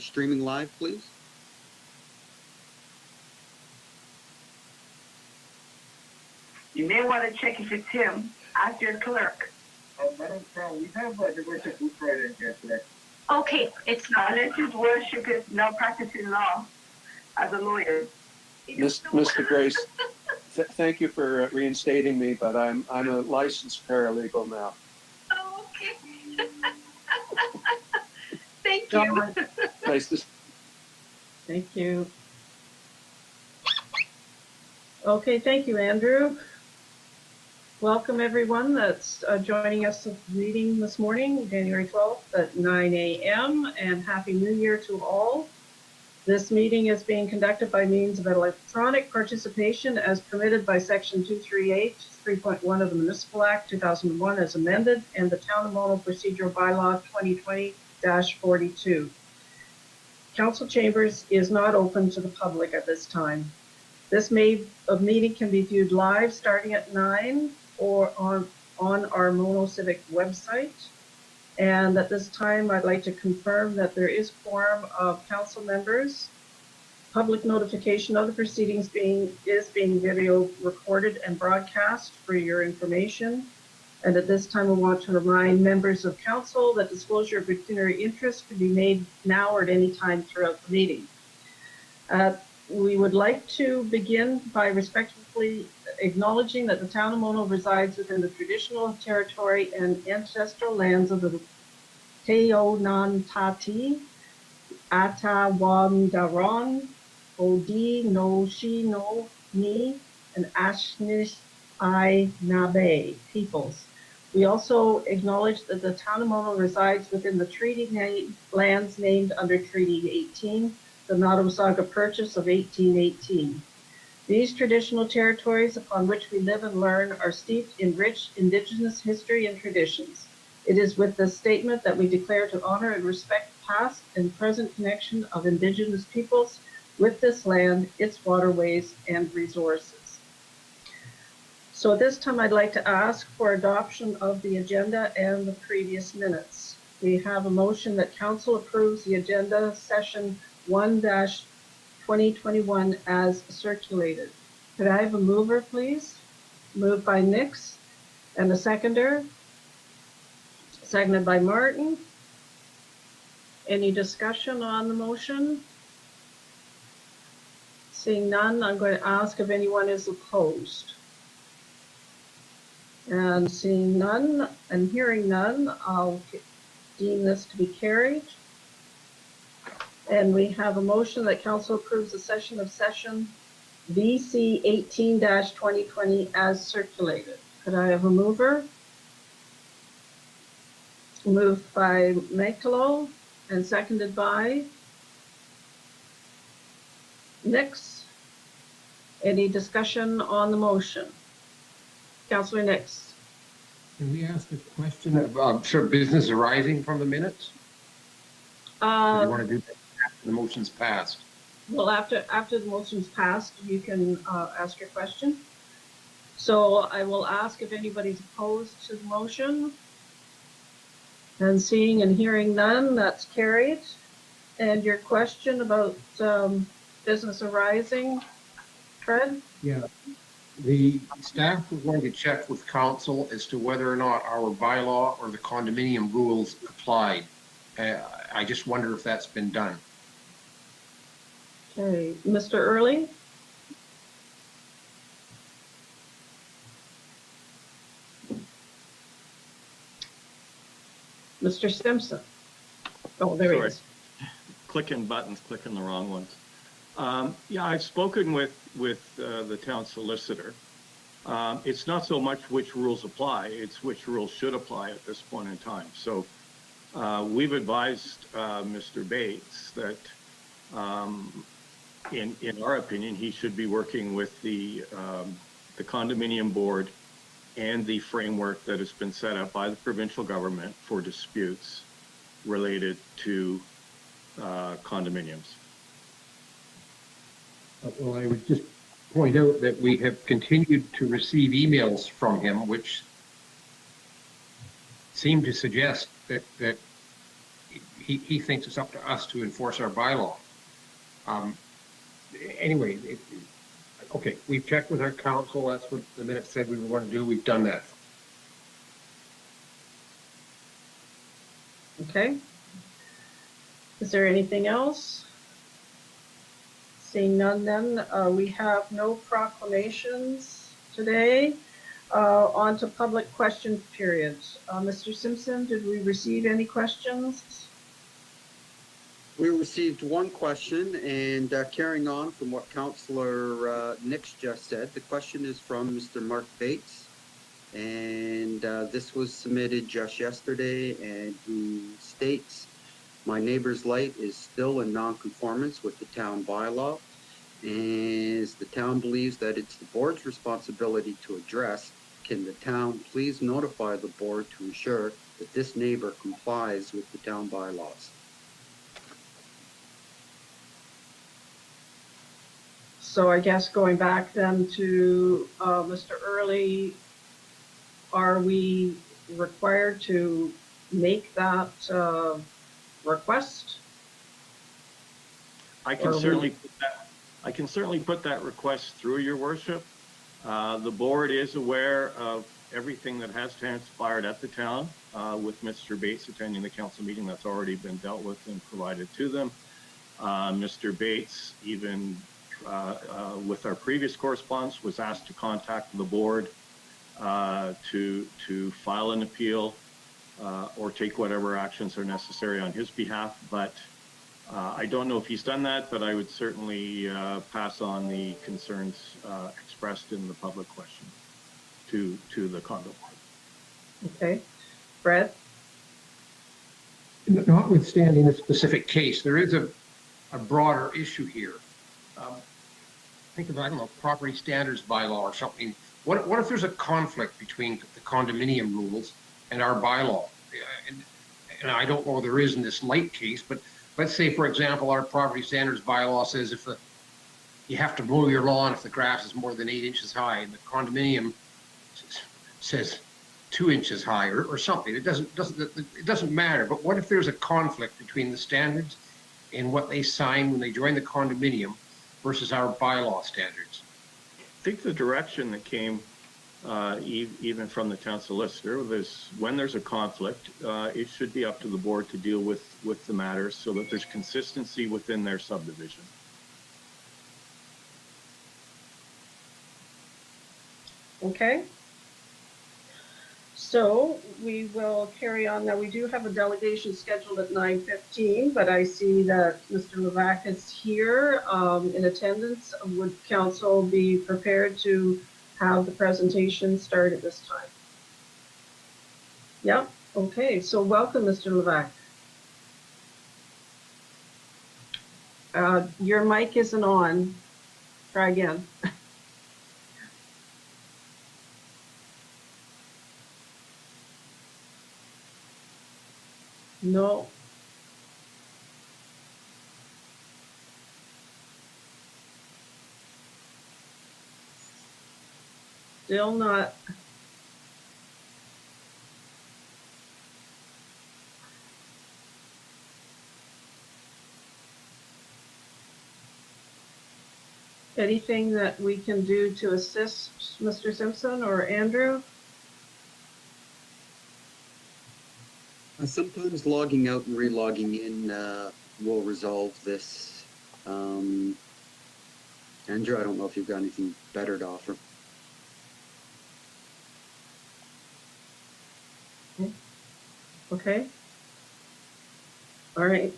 streaming live, please? You may want to check if it's him. Ask your clerk. Madam Chair, we have a diversion group right in here today. Okay, it's not. Unless his worship is not practicing law as a lawyer. Mr. Grace, thank you for reinstating me, but I'm a licensed paralegal now. Oh, okay. Thank you. Nice to. Thank you. Okay, thank you, Andrew. Welcome everyone that's joining us at the meeting this morning, January 12th at 9 a.m. and Happy New Year to all. This meeting is being conducted by means of electronic participation as permitted by Section 238, 3.1 of the Municipal Act 2001 as amended and the Town of Mono Procedural Bylaw 2020-42. Council chambers is not open to the public at this time. This meeting can be viewed live starting at 9 or on our Mono Civic website. And at this time, I'd like to confirm that there is quorum of council members. Public notification of the proceedings is being video recorded and broadcast for your information. And at this time, I want to remind members of council that disclosure of pecuniary interest can be made now or at any time throughout the meeting. We would like to begin by respectfully acknowledging that the town of Mono resides within the traditional territory and ancestral lands of the Teonantati, Atawandaron, Odi, No, Shi, No, Ni, and Anishinaabe peoples. We also acknowledge that the town of Mono resides within the treaty lands named under Treaty 18, the Nottawasaga Purchase of 1818. These traditional territories upon which we live and learn are steeped in rich Indigenous history and traditions. It is with this statement that we declare to honor and respect past and present connection of Indigenous peoples with this land, its waterways, and resources. So at this time, I'd like to ask for adoption of the agenda and the previous minutes. We have a motion that council approves the agenda session 1-2021 as circulated. Could I have a mover, please? Moved by Nix, and a seconder? Seconded by Martin. Any discussion on the motion? Seeing none, I'm going to ask if anyone is opposed. And seeing none and hearing none, I'll deem this to be carried. And we have a motion that council approves the session VC 18-2020 as circulated. Could I have a mover? Moved by Mekalo and seconded by Nix. Any discussion on the motion? Councillor Nix. Can we ask a question of sort of business arising from the minutes? Do you want to do that after the motion's passed? Well, after the motion's passed, you can ask your question. So I will ask if anybody's opposed to the motion. And seeing and hearing none, that's carried. And your question about business arising, Fred? Yeah. The staff was going to check with council as to whether or not our bylaw or the condominium rules applied. I just wonder if that's been done. Okay, Mr. Early? Mr. Simpson? Oh, there he is. Clicking buttons, clicking the wrong ones. Yeah, I've spoken with the town solicitor. It's not so much which rules apply, it's which rules should apply at this point in time. So we've advised Mr. Bates that in our opinion, he should be working with the condominium board and the framework that has been set up by the provincial government for disputes related to condominiums. Well, I would just point out that we have continued to receive emails from him, which seem to suggest that he thinks it's up to us to enforce our bylaw. Anyway, okay, we've checked with our council. That's what the minute said we were going to do. We've done that. Okay. Is there anything else? Seeing none then, we have no proclamations today. On to public question periods. Mr. Simpson, did we receive any questions? We received one question, and carrying on from what Councillor Nix just said, the question is from Mr. Mark Bates, and this was submitted just yesterday, and he states, my neighbor's light is still in non-conformance with the town bylaw, and the town believes that it's the board's responsibility to address. Can the town please notify the board to ensure that this neighbor complies with the town bylaws? So I guess going back then to Mr. Early, are we required to make that request? I can certainly put that request through, Your Worship. The board is aware of everything that has transpired at the town with Mr. Bates attending the council meeting. That's already been dealt with and provided to them. Mr. Bates, even with our previous correspondence, was asked to contact the board to file an appeal or take whatever actions are necessary on his behalf. But I don't know if he's done that, but I would certainly pass on the concerns expressed in the public question to the condo board. Okay. Brad? Notwithstanding the specific case, there is a broader issue here. Think of, I don't know, property standards bylaw or something. What if there's a conflict between the condominium rules and our bylaw? And I don't know there is in this light case, but let's say, for example, our property standards bylaw says if you have to mow your lawn if the grass is more than 8 inches high, and the condominium says 2 inches high or something. It doesn't matter. But what if there's a conflict between the standards and what they sign when they join the condominium versus our bylaw standards? I think the direction that came even from the town solicitor was when there's a conflict, it should be up to the board to deal with the matter so that there's consistency within their subdivision. Okay. So we will carry on. Now, we do have a delegation scheduled at 9:15, but I see that Mr. Levac is here in attendance. Would council be prepared to have the presentation start at this time? Yep. Okay. So welcome, Mr. Levac. Your mic isn't on. Try again. No. Still not. Anything that we can do to assist Mr. Simpson or Andrew? Sometimes logging out and re-logging in will resolve this. Andrew, I don't know if you've got anything better to offer. Okay. All right.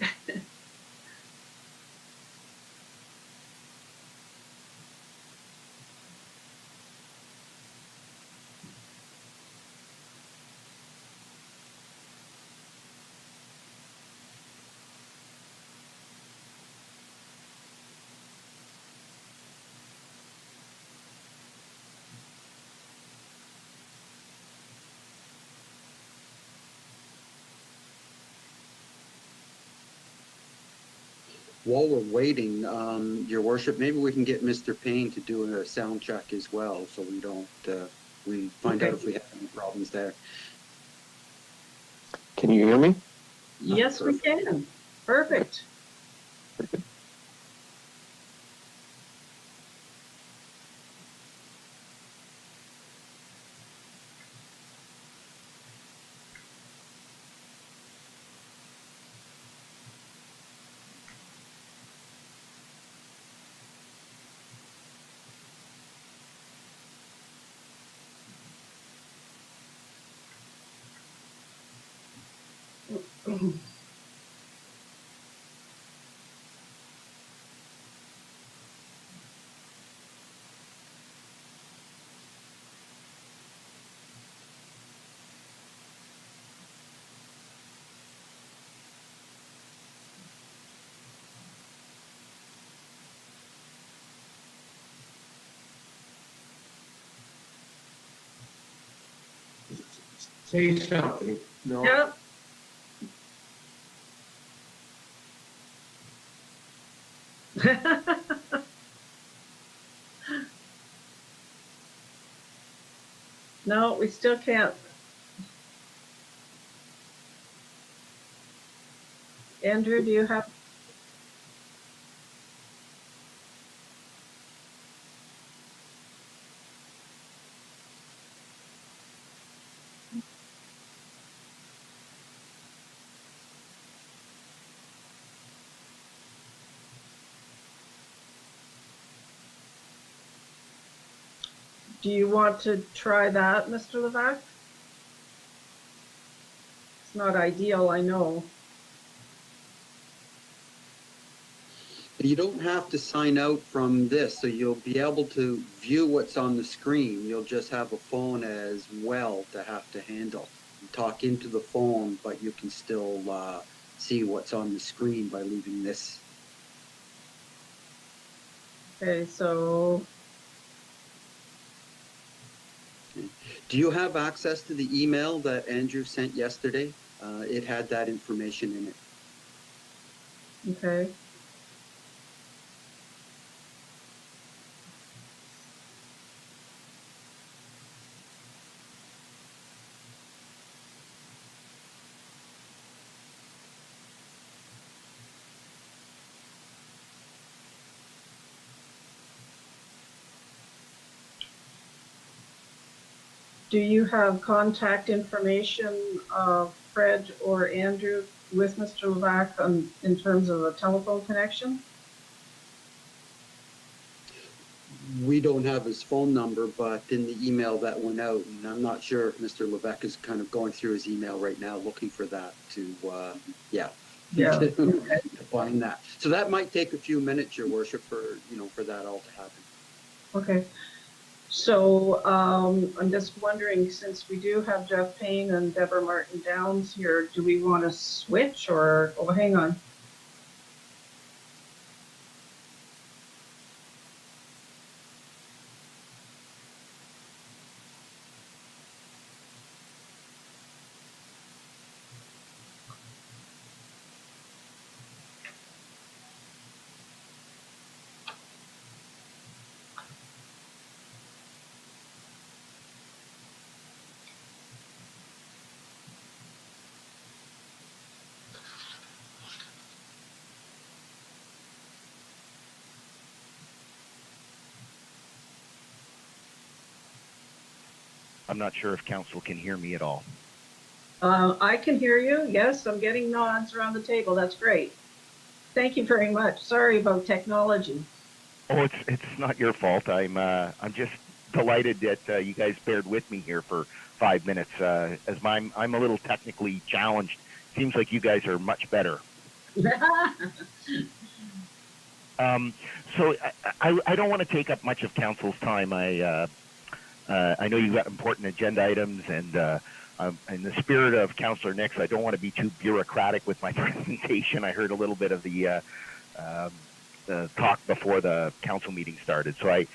While we're waiting, Your Worship, maybe we can get Mr. Payne to do a sound check as well, so we don't, we find out if we have any problems there. Can you hear me? Yes, we can. Perfect. Say something. No. Yep. No, we still can't. Andrew, do you have? Do you want to try that, Mr. Levac? It's not ideal, I know. You don't have to sign out from this, so you'll be able to view what's on the screen. You'll just have a phone as well to have to handle. You talk into the phone, but you can still see what's on the screen by leaving this. Okay, so Do you have access to the email that Andrew sent yesterday? It had that information in it. okay. Do you have contact information of Fred or Andrew with Mr. Levac in terms of a telephone connection? We don't have his phone number, but in the email that went out, and I'm not sure if Mr. Levac is kind of going through his email right now, looking for that to, Yeah. to find that. So that might take a few minutes, Your Worship, for, for that all to happen. Okay. So I'm just wondering, since we do have Jeff Payne and Deborah Martin Downs here, do we want to switch or, oh, hang on. I'm not sure if council can hear me at all. I can hear you. Yes, I'm getting nods around the table. That's great. Thank you very much. Sorry about technology. Oh, it's not your fault. I'm just delighted that you guys bared with me here for 5 minutes. I'm a little technically challenged. Seems like you guys are much better. So I don't want to take up much of council's time. I know you've got important agenda items, and in the spirit of Councillor Nix, I don't want to be too bureaucratic with my presentation. I heard a little bit of the talk before the council meeting started. So I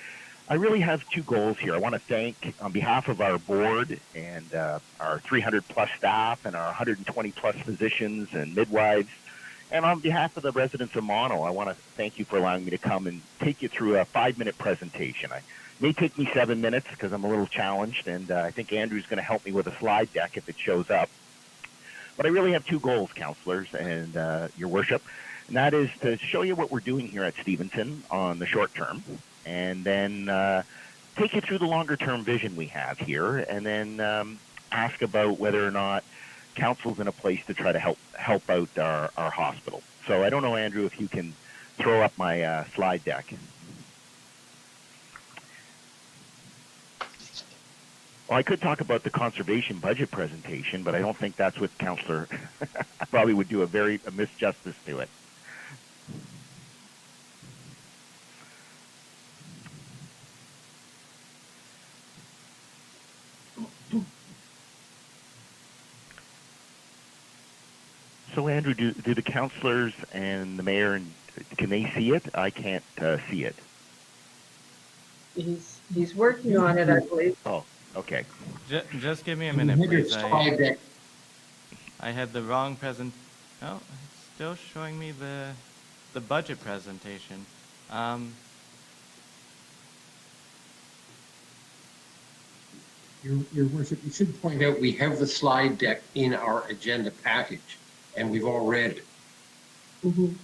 really have two goals here. I want to thank, on behalf of our board and our 300-plus staff and our 120-plus physicians and midwives, and on behalf of the residents of Mono, I want to thank you for allowing me to come and take you through a 5-minute presentation. It may take me 7 minutes because I'm a little challenged, and I think Andrew's going to help me with a slide deck if it shows up. But I really have two goals, councillors and your worship, and that is to show you what we're doing here at Stevenson on the short term, and then take you through the longer term vision we have here, and then ask about whether or not council's in a place to try to help out our hospital. So I don't know, Andrew, if you can throw up my slide deck. Well, I could talk about the conservation budget presentation, but I don't think that's what Councillor probably would do a misjustice to it. So, Andrew, do the councillors and the mayor, can they see it? I can't see it. He's working on it, I believe. Oh, okay. Just give me a minute, please. Slide deck. I had the wrong present. Oh, it's still showing me the budget presentation. Your worship, you should point out we have the slide deck in our agenda package, and we've all read it. Mhm.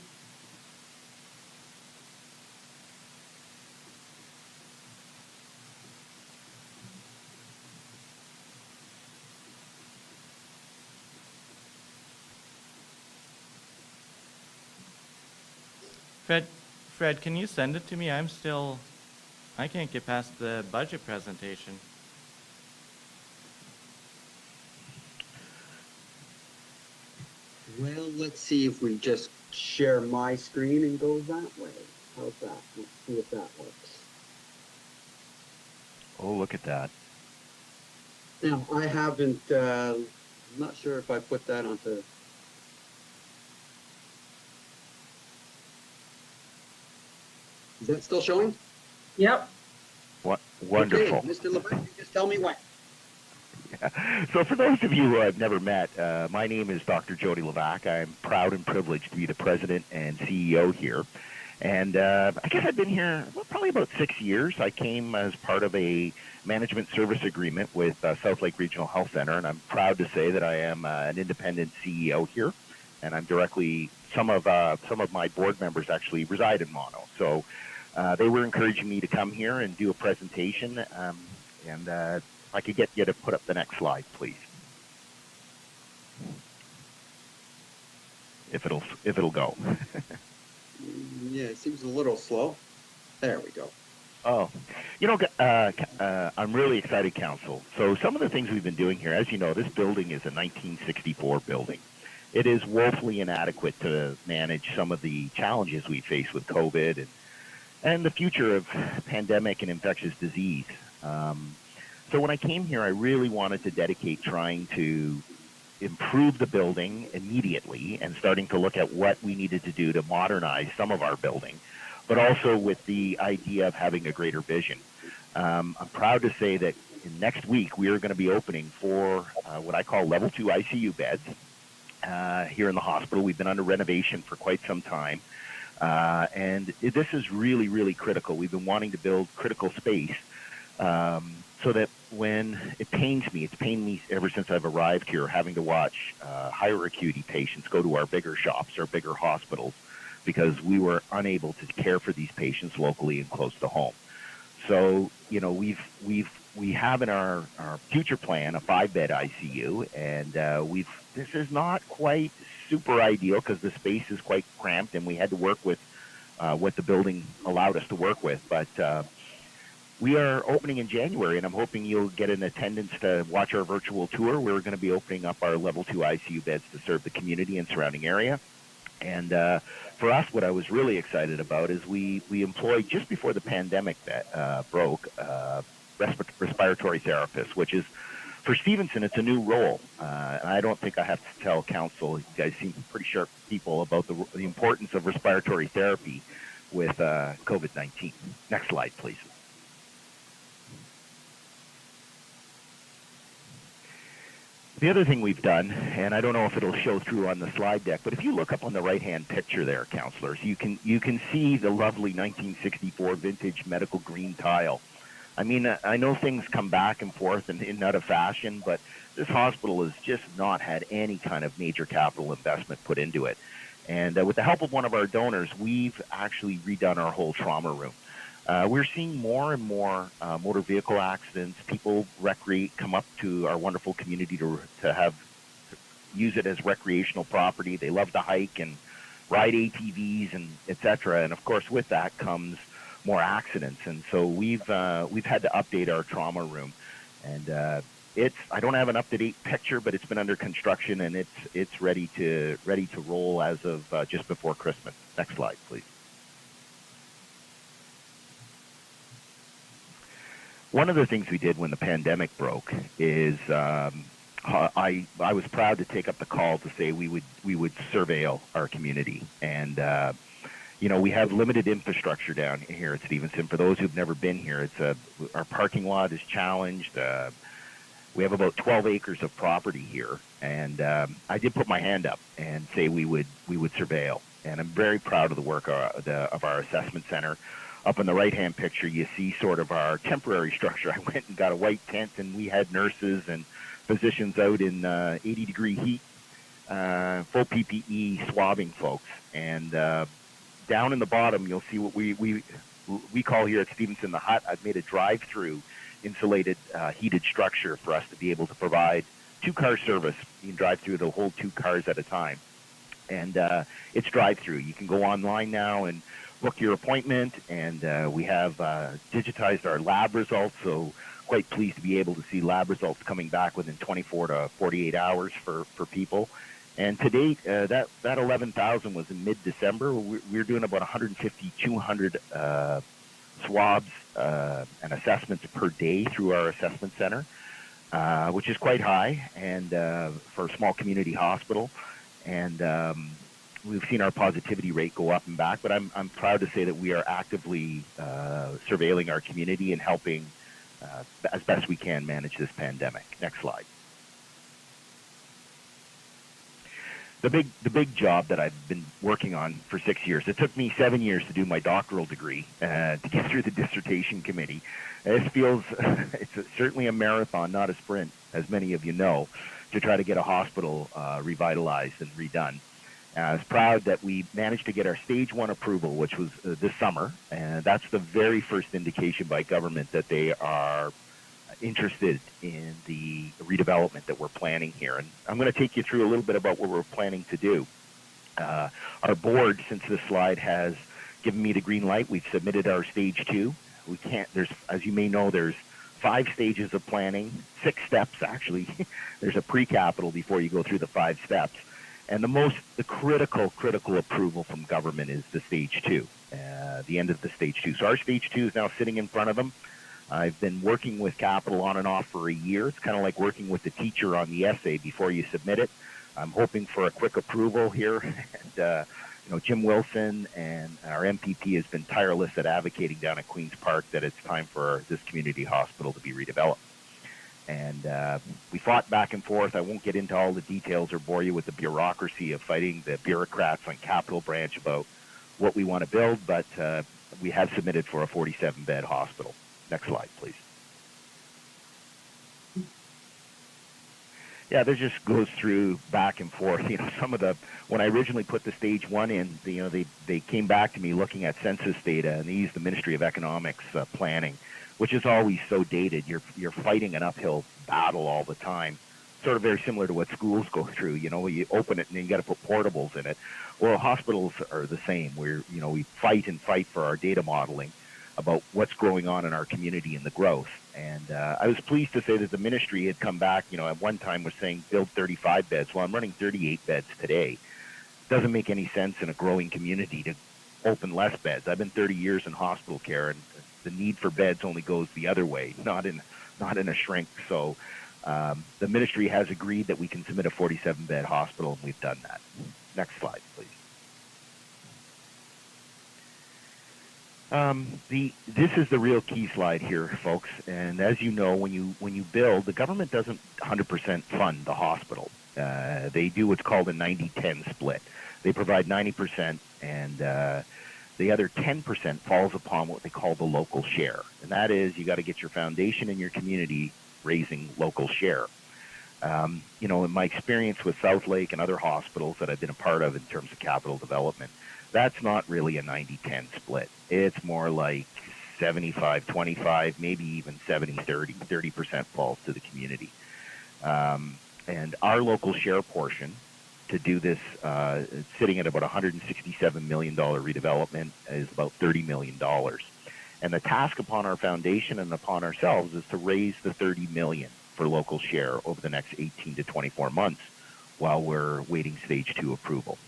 Fred, can you send it to me? I can't get past the budget presentation. Well, let's see if we just share my screen and go that way. How's that? Let's see if that works. Oh, look at that. Now, I haven't, I'm not sure if I put that onto. Is that still showing? Yep. What wonderful. Okay, Mr. Levac, you just tell me when. So for those of you who I've never met, my name is Dr. Jody Levac. I'm proud and privileged to be the president and CEO here. And I guess I've been here probably about 6 years. I came as part of a management service agreement with South Lake Regional Health Center, and I'm proud to say that I am an independent CEO here. And I'm directly, some of my board members actually reside in Mono. So they were encouraging me to come here and do a presentation. And if I could get you to put up the next slide, please. If it'll go. Yeah, it seems a little slow. There we go. Oh, you know, I'm really excited, Council. So some of the things we've been doing here, as you know, this building is a 1964 building. It is woefully inadequate to manage some of the challenges we face with COVID and the future of pandemic and infectious disease. So when I came here, I really wanted to dedicate trying to improve the building immediately and starting to look at what we needed to do to modernize some of our building, but also with the idea of having a greater vision. I'm proud to say that next week we are going to be opening for what I call level 2 ICU beds here in the hospital. We've been under renovation for quite some time. And this is really, really critical. We've been wanting to build critical space so that when it's pained me ever since I've arrived here, having to watch higher acuity patients go to our bigger shops or bigger hospitals because we were unable to care for these patients locally and close to home. So, you know, we have in our future plan a 5-bed ICU, and this is not quite super ideal because the space is quite cramped, and we had to work with what the building allowed us to work with. But we are opening in January, and I'm hoping you'll get in attendance to watch our virtual tour. We're going to be opening up our level 2 ICU beds to serve the community and surrounding area. And for us, what I was really excited about is we employed, just before the pandemic broke, respiratory therapists, which is, for Stevenson, it's a new role. And I don't think I have to tell council, you guys seem pretty sharp people, about the importance of respiratory therapy with COVID-19. Next slide, please. The other thing we've done, and I don't know if it'll show through on the slide deck, but if you look up on the right-hand picture there, councillors, you can see the lovely 1964 vintage medical green tile I mean, I know things come back and forth in and out of fashion, but this hospital has just not had any kind of major capital investment put into it. And with the help of one of our donors, we've actually redone our whole trauma room. We're seeing more and more motor vehicle accidents. People come up to our wonderful community to use it as recreational property. They love to hike and ride ATVs and etc. And of course, with that comes more accidents. And so we've had to update our trauma room. And I don't have an up-to-date picture, but it's been under construction and it's ready to roll as of just before Christmas. Next slide, please. One of the things we did when the pandemic broke is I was proud to take up the call to say we would surveil our community. And we have limited infrastructure down here at Stevenson. For those who've never been here, our parking lot is challenged. We have about 12 acres of property here, and I did put my hand up and say we would surveil. And I'm very proud of the work of our assessment center. Up in the right-hand picture, you see sort of our temporary structure. I went and got a white tent, and we had nurses and physicians out in 80-degree heat, full PPE, swabbing folks. And down in the bottom, you'll see what we call here at Stevenson the hut. I've made a drive-through insulated heated structure for us to be able to provide two-car service. You can drive through, it'll hold 2 cars at a time. And it's drive-through. You can go online now and book your appointment, and we have digitized our lab results, so quite pleased to be able to see lab results coming back within 24 to 48 hours for people. And to date, that 11,000 was in mid-December. We're doing about 150, 200 swabs and assessments per day through our assessment center, which is quite high and for a small community hospital. And we've seen our positivity rate go up and back, but I'm proud to say that we are actively surveilling our community and helping as best we can manage this pandemic. Next slide. The big job that I've been working on for 6 years. It took me 7 years to do my doctoral degree to get through the dissertation committee. This feels it's certainly a marathon, not a sprint, as many of you know, to try to get a hospital revitalized and redone. I was proud that we managed to get our stage 1 approval, which was this summer, and that's the very first indication by government that they are interested in the redevelopment that we're planning here. And I'm going to take you through a little bit about what we're planning to do. Our board, since this slide, has given me the green light. We've submitted our stage 2. As you may know, there's 5 stages of planning, 6 steps actually. There's a pre-capital before you go through the 5 steps. And the critical approval from government is the stage 2, the end of the stage 2. So our stage 2 is now sitting in front of them. I've been working with capital on and off for a year. It's kind of like working with the teacher on the essay before you submit it. I'm hoping for a quick approval here. And, Jim Wilson and our MPP has been tireless at advocating down at Queen's Park that it's time for this community hospital to be redeveloped. And we fought back and forth. I won't get into all the details or bore you with the bureaucracy of fighting the bureaucrats on Capital Branch about what we want to build, but we have submitted for a 47-bed hospital. Next slide, please. Yeah, there just goes through back and forth. When I originally put the stage 1 in, they came back to me looking at census data, and they used the Ministry of Economics planning, which is always so dated. You're fighting an uphill battle all the time, sort of very similar to what schools go through. You open it and then you got to put portables in it. Well, hospitals are the same. We fight for our data modeling about what's going on in our community and the growth. And I was pleased to say that the ministry had come back, at one time was saying build 35 beds. Well, I'm running 38 beds today. Doesn't make any sense in a growing community to open less beds. I've been 30 years in hospital care, and the need for beds only goes the other way, not in a shrink. So the ministry has agreed that we can submit a 47-bed hospital, and we've done that. Next slide, please. This is the real key slide here, folks. And as you know, when you build, the government doesn't 100% fund the hospital. They do what's called a 90-10 split. They provide 90%, and The other 10% falls upon what they call the local share. And that is, you got to get your foundation in your community raising local share. You know, in my experience with South Lake and other hospitals that I've been a part of in terms of capital development, that's not really a 90-10 split. It's more like 75-25, maybe even 70-30. 30% falls to the community. And our local share portion to do this, sitting at about $167 million redevelopment, is about $30 million. And the task upon our foundation and upon ourselves is to raise the $30 million for local share over the next 18 to 24 months while we're waiting stage 2 approval.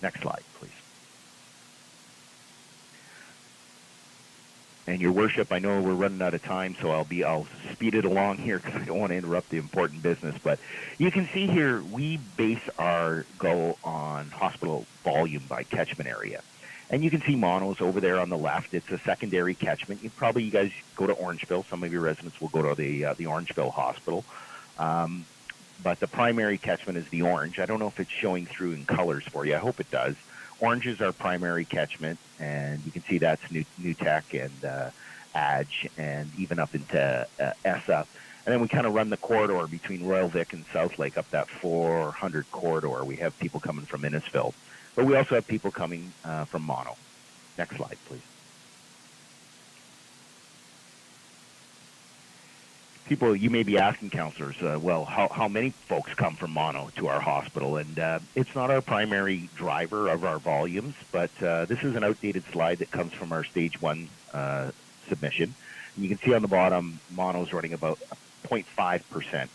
Next slide, please. And your worship, I know we're running out of time, so I'll speed it along here because I don't want to interrupt the important business. But you can see here, we base our goal on hospital volume by catchment area. And you can see monos over there on the left. It's a secondary catchment. You guys go to Orangeville. Some of your residents will go to the Orangeville Hospital. But the primary catchment is the orange. I don't know if it's showing through in colors for you. I hope it does. Orange is our primary catchment, and you can see that's New Tech and Adge, and even up into ESSA. And then we kind of run the corridor between Royal Vic and South Lake up that 400 corridor. We have people coming from Innisfil, but we also have people coming from Mono. Next slide, please. People, you may be asking counselors, well, how many folks come from Mono to our hospital? And it's not our primary driver of our volumes, but this is an outdated slide that comes from our stage 1 submission. And you can see on the bottom, Mono's running about 0.5%.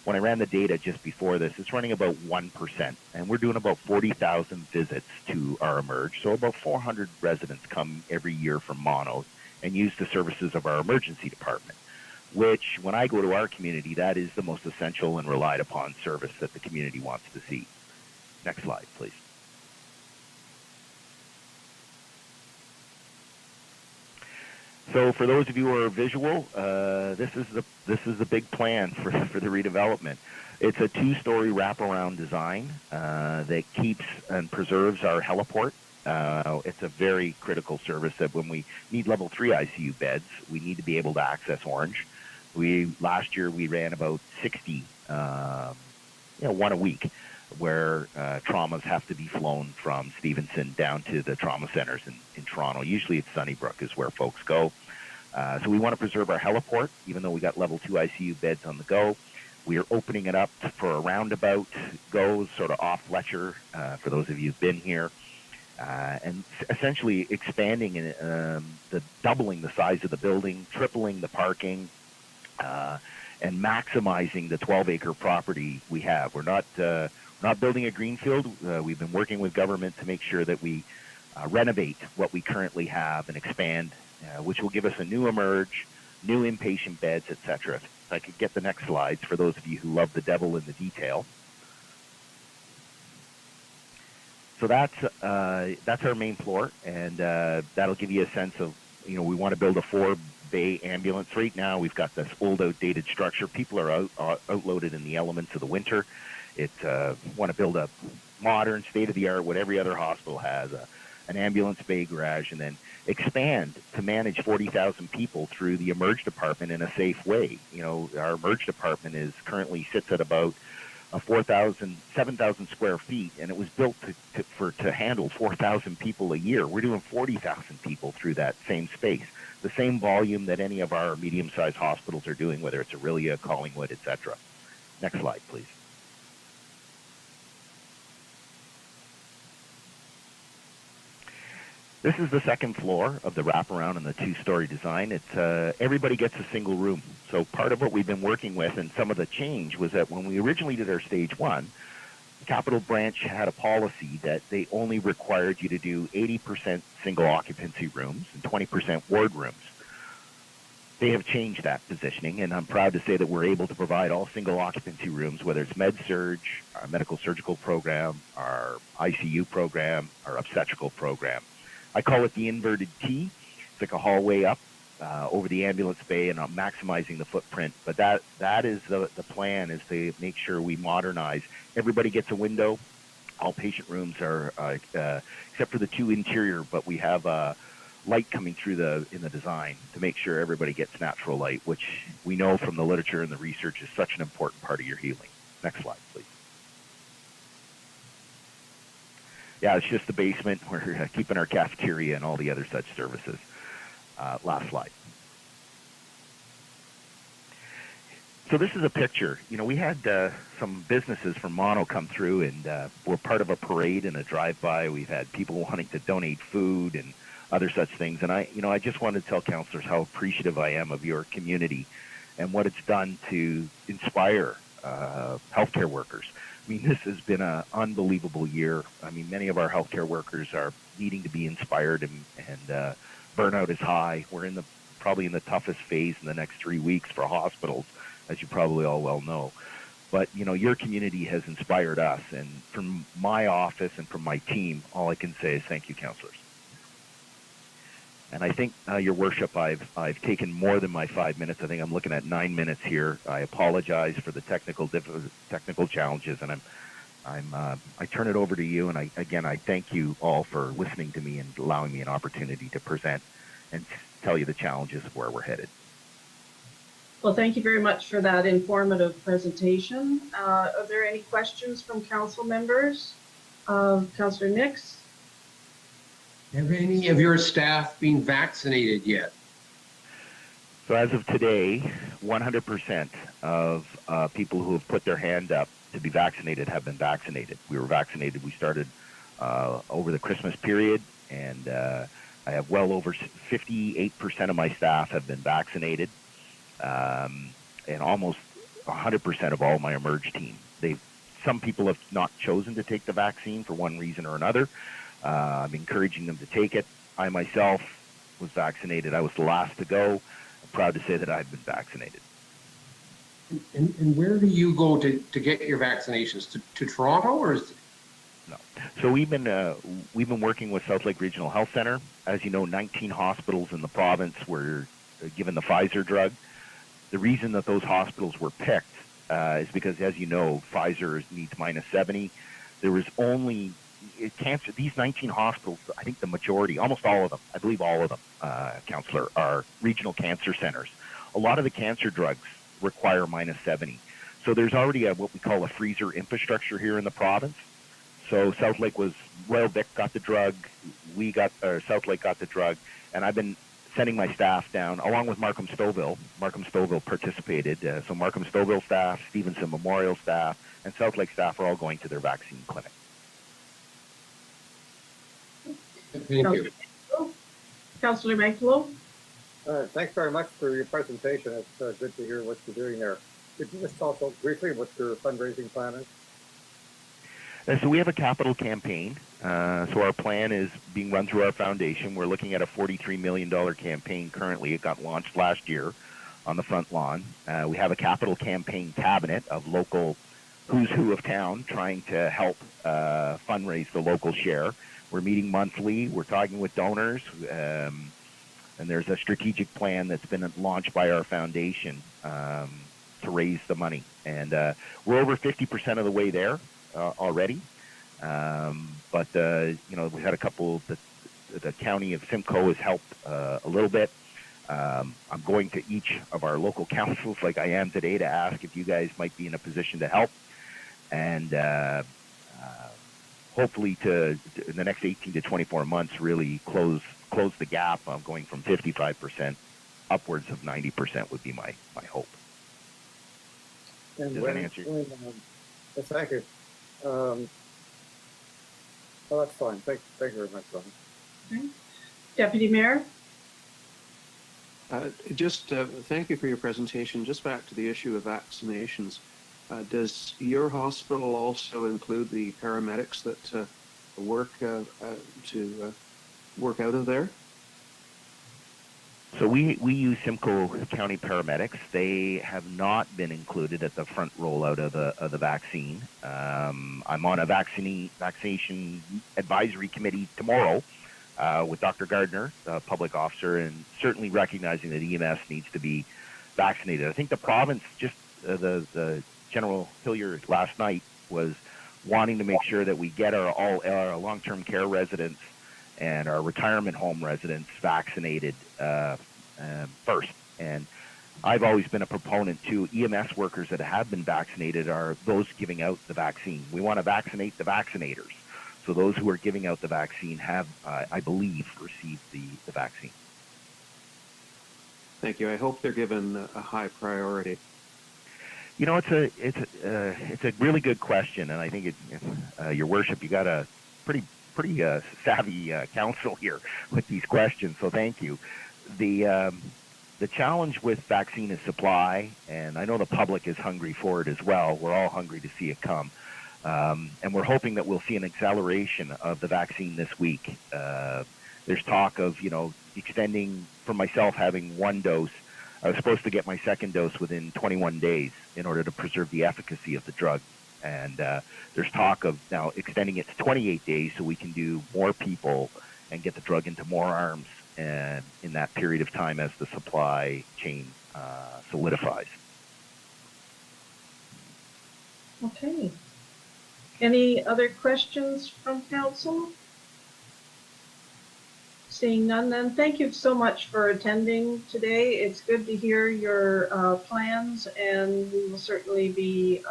When I ran the data just before this, it's running about 1%. And we're doing about 40,000 visits to our emerge. So about 400 residents come every year from Mono and use the services of our emergency department, which, when I go to our community, that is the most essential and relied upon service that the community wants to see. Next slide, please. So for those of you who are visual, this is the big plan for the redevelopment. It's a 2-story wraparound design that keeps and preserves our heliport. It's a very critical service that when we need level 3 ICU beds, we need to be able to access Orange. Last year we ran about 60, one a week, where traumas have to be flown from Stevenson down to the trauma centers in Toronto. Usually it's Sunnybrook is where folks go. So we want to preserve our heliport, even though we got level 2 ICU beds on the go. We are opening it up for a roundabout go, sort of off Fletcher, for those of you who've been here, and essentially expanding doubling the size of the building, tripling the parking, and maximizing the 12-acre property we have. We're not building a greenfield. We've been working with government to make sure that we renovate what we currently have and expand, which will give us a new emerge, new inpatient beds, etc. If I could get the next slides for those of you who love the devil in the detail. So that's our main floor, and that'll give you a sense of, we want to build a 4-bay ambulance. Right now, we've got this old, outdated structure. People are outloaded in the elements of the winter. Want to build a modern, state-of-the-art, what every other hospital has, an ambulance bay garage, and then expand to manage 40,000 people through the emerge department in a safe way. Our emerge department currently sits at about 7,000 square feet, and it was built to handle 4,000 people a year. We're doing 40,000 people through that same space, the same volume that any of our medium-sized hospitals are doing, whether it's Aurelia, Collingwood, etc. Next slide, please. This is the second floor of the wraparound and the 2-story design. Everybody gets a single room. So part of what we've been working with and some of the change was that when we originally did our stage 1, the Capital Branch had a policy that they only required you to do 80% single occupancy rooms and 20% ward rooms. They have changed that positioning, and I'm proud to say that we're able to provide all single occupancy rooms, whether it's med-surg, our medical surgical program, our ICU program, our obstetrical program. I call it the inverted T. It's like a hallway up over the ambulance bay, and I'm maximizing the footprint. But that is the plan, is to make sure we modernize. Everybody gets a window All patient rooms are, except for the 2 interior, but we have light coming through in the design to make sure everybody gets natural light, which we know from the literature and the research is such an important part of your healing. Next slide, please. Yeah, it's just the basement. We're keeping our cafeteria and all the other such services. Last slide. So this is a picture. You know, we had some businesses from Mono come through, and we're part of a parade and a drive-by. We've had people wanting to donate food and other such things. And I just wanted to tell councillors how appreciative I am of your community and what it's done to inspire healthcare workers. I mean, this has been an unbelievable year. I mean, many of our healthcare workers are needing to be inspired, and burnout is high. We're probably in the toughest phase in the next 3 weeks for hospitals, as you probably all well know. But, you know, your community has inspired us. And from my office and from my team, all I can say is thank you, councillors. And I think, Your Worship, I've taken more than my 5 minutes. I think I'm looking at 9 minutes here. I apologize for the technical challenges, and I turn it over to you. And I thank you all for listening to me and allowing me an opportunity to present and tell you the challenges of where we're headed. Well, thank you very much for that informative presentation. Are there any questions from council members? Councillor Nix? Have any of your staff been vaccinated yet? So as of today, 100% of people who have put their hand up to be vaccinated have been vaccinated. We were vaccinated. We started over the Christmas period, and I have well over 58% of my staff have been vaccinated, and almost 100% of all my emerge team. Some people have not chosen to take the vaccine for one reason or another. I'm encouraging them to take it. I myself was vaccinated. I was the last to go. I'm proud to say that I've been vaccinated. And where do you go to get your vaccinations? To Toronto, or is it? No. So we've been working with South Lake Regional Health Center. As you know, 19 hospitals in the province were given the Pfizer drug. The reason that those hospitals were picked is because, as you know, Pfizer needs -70. There was only cancer. These 19 hospitals, I think the majority, almost all of them, I believe all of them, Councillor, are regional cancer centers. A lot of the cancer drugs require -70. So there's already what we call a freezer infrastructure here in the province. So South Lake Royal Vic got the drug, South Lake got the drug, and I've been sending my staff down, along with Markham Stouffville. Markham Stouffville participated. So Markham Stouffville staff, Stevenson Memorial staff, and South Lake staff are all going to their vaccine clinic. Thank you. Councillor Mangelo? Thanks very much for your presentation. It's good to hear what you're doing there. Could you just talk briefly what your fundraising plan is? So we have a capital campaign. So our plan is being run through our foundation. We're looking at a $43 million campaign currently. It got launched last year on the front lawn. We have a capital campaign cabinet of local who's who of town trying to help fundraise the local share. We're meeting monthly. We're talking with donors. And there's a strategic plan that's been launched by our foundation to raise the money. And we're over 50% of the way there already. But we had a couple, the county of Simcoe has helped a little bit. I'm going to each of our local councils like I am today to ask if you guys might be in a position to help. And hopefully in the next 18 to 24 months, really close the gap of going from 55% upwards of 90% would be my hope. And Does that answer? Yes, thank you. Oh, that's fine. Thank you very much, Ron. Okay. Deputy Mayor? Thank you for your presentation. Just back to the issue of vaccinations. Does your hospital also include the paramedics that work out of there? So we use Simcoe County paramedics. They have not been included at the front rollout of the vaccine. I'm on a vaccination advisory committee tomorrow with Dr. Gardner, the public officer, and certainly recognizing that EMS needs to be vaccinated. I think the province, just the General Hillier last night was wanting to make sure that we get all our long-term care residents and our retirement home residents vaccinated first. And I've always been a proponent too. EMS workers that have been vaccinated are those giving out the vaccine. We want to vaccinate the vaccinators. So those who are giving out the vaccine have, I believe, received the vaccine. Thank you. I hope they're given a high priority. You know, it's a really good question, and I think Your Worship, you got a pretty savvy counsel here with these questions. So thank you. The challenge with vaccine is supply, and I know the public is hungry for it as well. We're all hungry to see it come. And we're hoping that we'll see an acceleration of the vaccine this week. There's talk of, extending, for myself, having one dose. I was supposed to get my second dose within 21 days in order to preserve the efficacy of the drug. And there's talk of now extending it to 28 days so we can do more people and get the drug into more arms and in that period of time as the supply chain solidifies. Okay. Any other questions from council? Seeing none, then thank you so much for attending today. It's good to hear your plans, and we will certainly be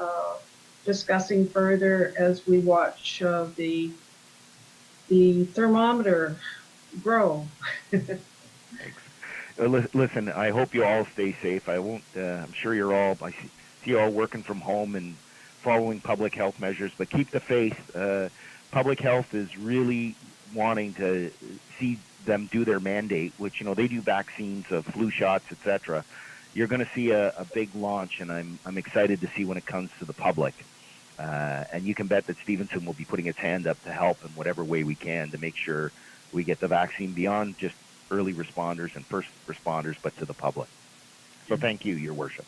discussing further as we watch the thermometer grow. Thanks. Listen, I hope you all stay safe. I'm sure I see you all working from home and following public health measures, but keep the faith. Public health is really wanting to see them do their mandate, which, they do vaccines of flu shots, etc. You're going to see a big launch, and I'm excited to see when it comes to the public. And you can bet that Stevenson will be putting its hand up to help in whatever way we can to make sure we get the vaccine beyond just early responders and first responders, but to the public. So thank you, Your Worship.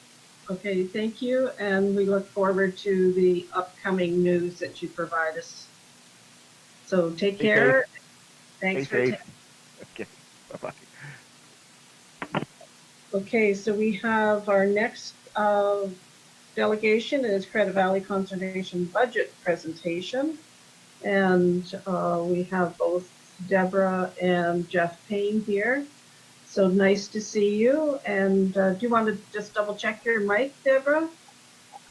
Okay, thank you, and we look forward to the upcoming news that you provide us. So take care. Thanks for attending. Okay, bye-bye. Okay, so we have our next delegation is Credit Valley Conservation Budget Presentation. And we have both Deborah and Jeff Payne here. So nice to see you. And do you want to just double check your mic, Deborah?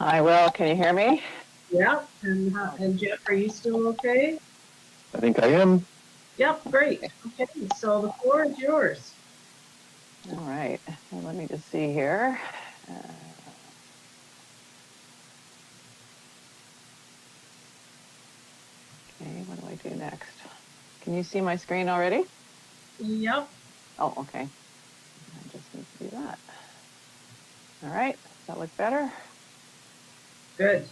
I will. Can you hear me? Yeah. And Jeff, are you still okay? I think I am. Yep, great. Okay, so the floor is yours. All right. Well, let me just see here. Okay, what do I do next? Can you see my screen already? Yep. Oh, okay. I just need to do that. All right. Does that look better? Good.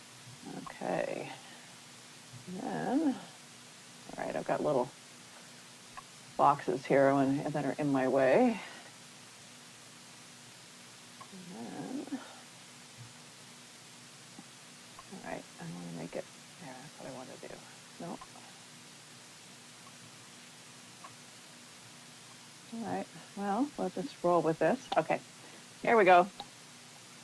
Okay. Then, all right, I've got little boxes here that are in my way. And then, all right, I want to make it there. That's what I want to do. No. All right, well, we'll just roll with this. Okay, here we go.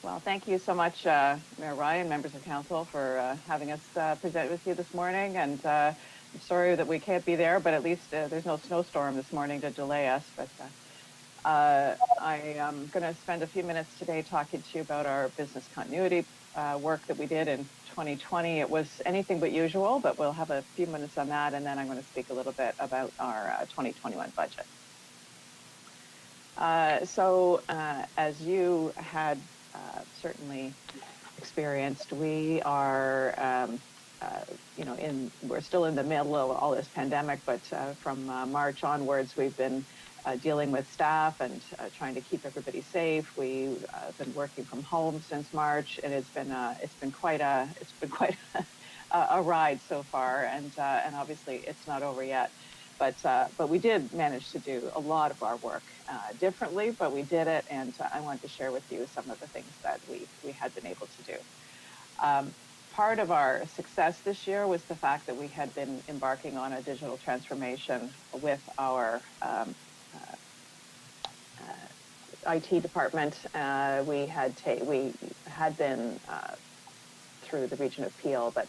Well, thank you so much, Mayor Ryan, members of council, for having us present with you this morning. And I'm sorry that we can't be there, but at least there's no snowstorm this morning to delay us. But I am going to spend a few minutes today talking to you about our business continuity work that we did in 2020. It was anything but usual, but we'll have a few minutes on that, and then I'm going to speak a little bit about our 2021 budget. So as you had certainly experienced, we are, we're still in the middle of all this pandemic, but from March onwards, we've been dealing with staff and trying to keep everybody safe. We've been working from home since March, and it's been quite a ride so far, and obviously it's not over yet. But we did manage to do a lot of our work differently, but we did it, and I wanted to share with you some of the things that we had been able to do. Part of our success this year was the fact that we had been embarking on a digital transformation with our IT department. We had been through the region of Peel, but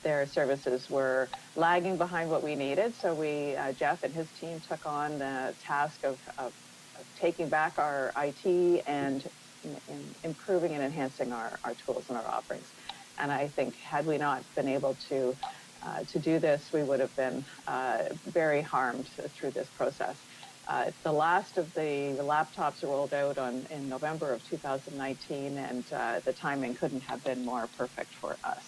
their services were lagging behind what we needed. So Jeff and his team took on the task of taking back our IT and improving and enhancing our tools and our offerings. And I think had we not been able to do this, we would have been very harmed through this process. The last of the laptops rolled out in November of 2019, and the timing couldn't have been more perfect for us.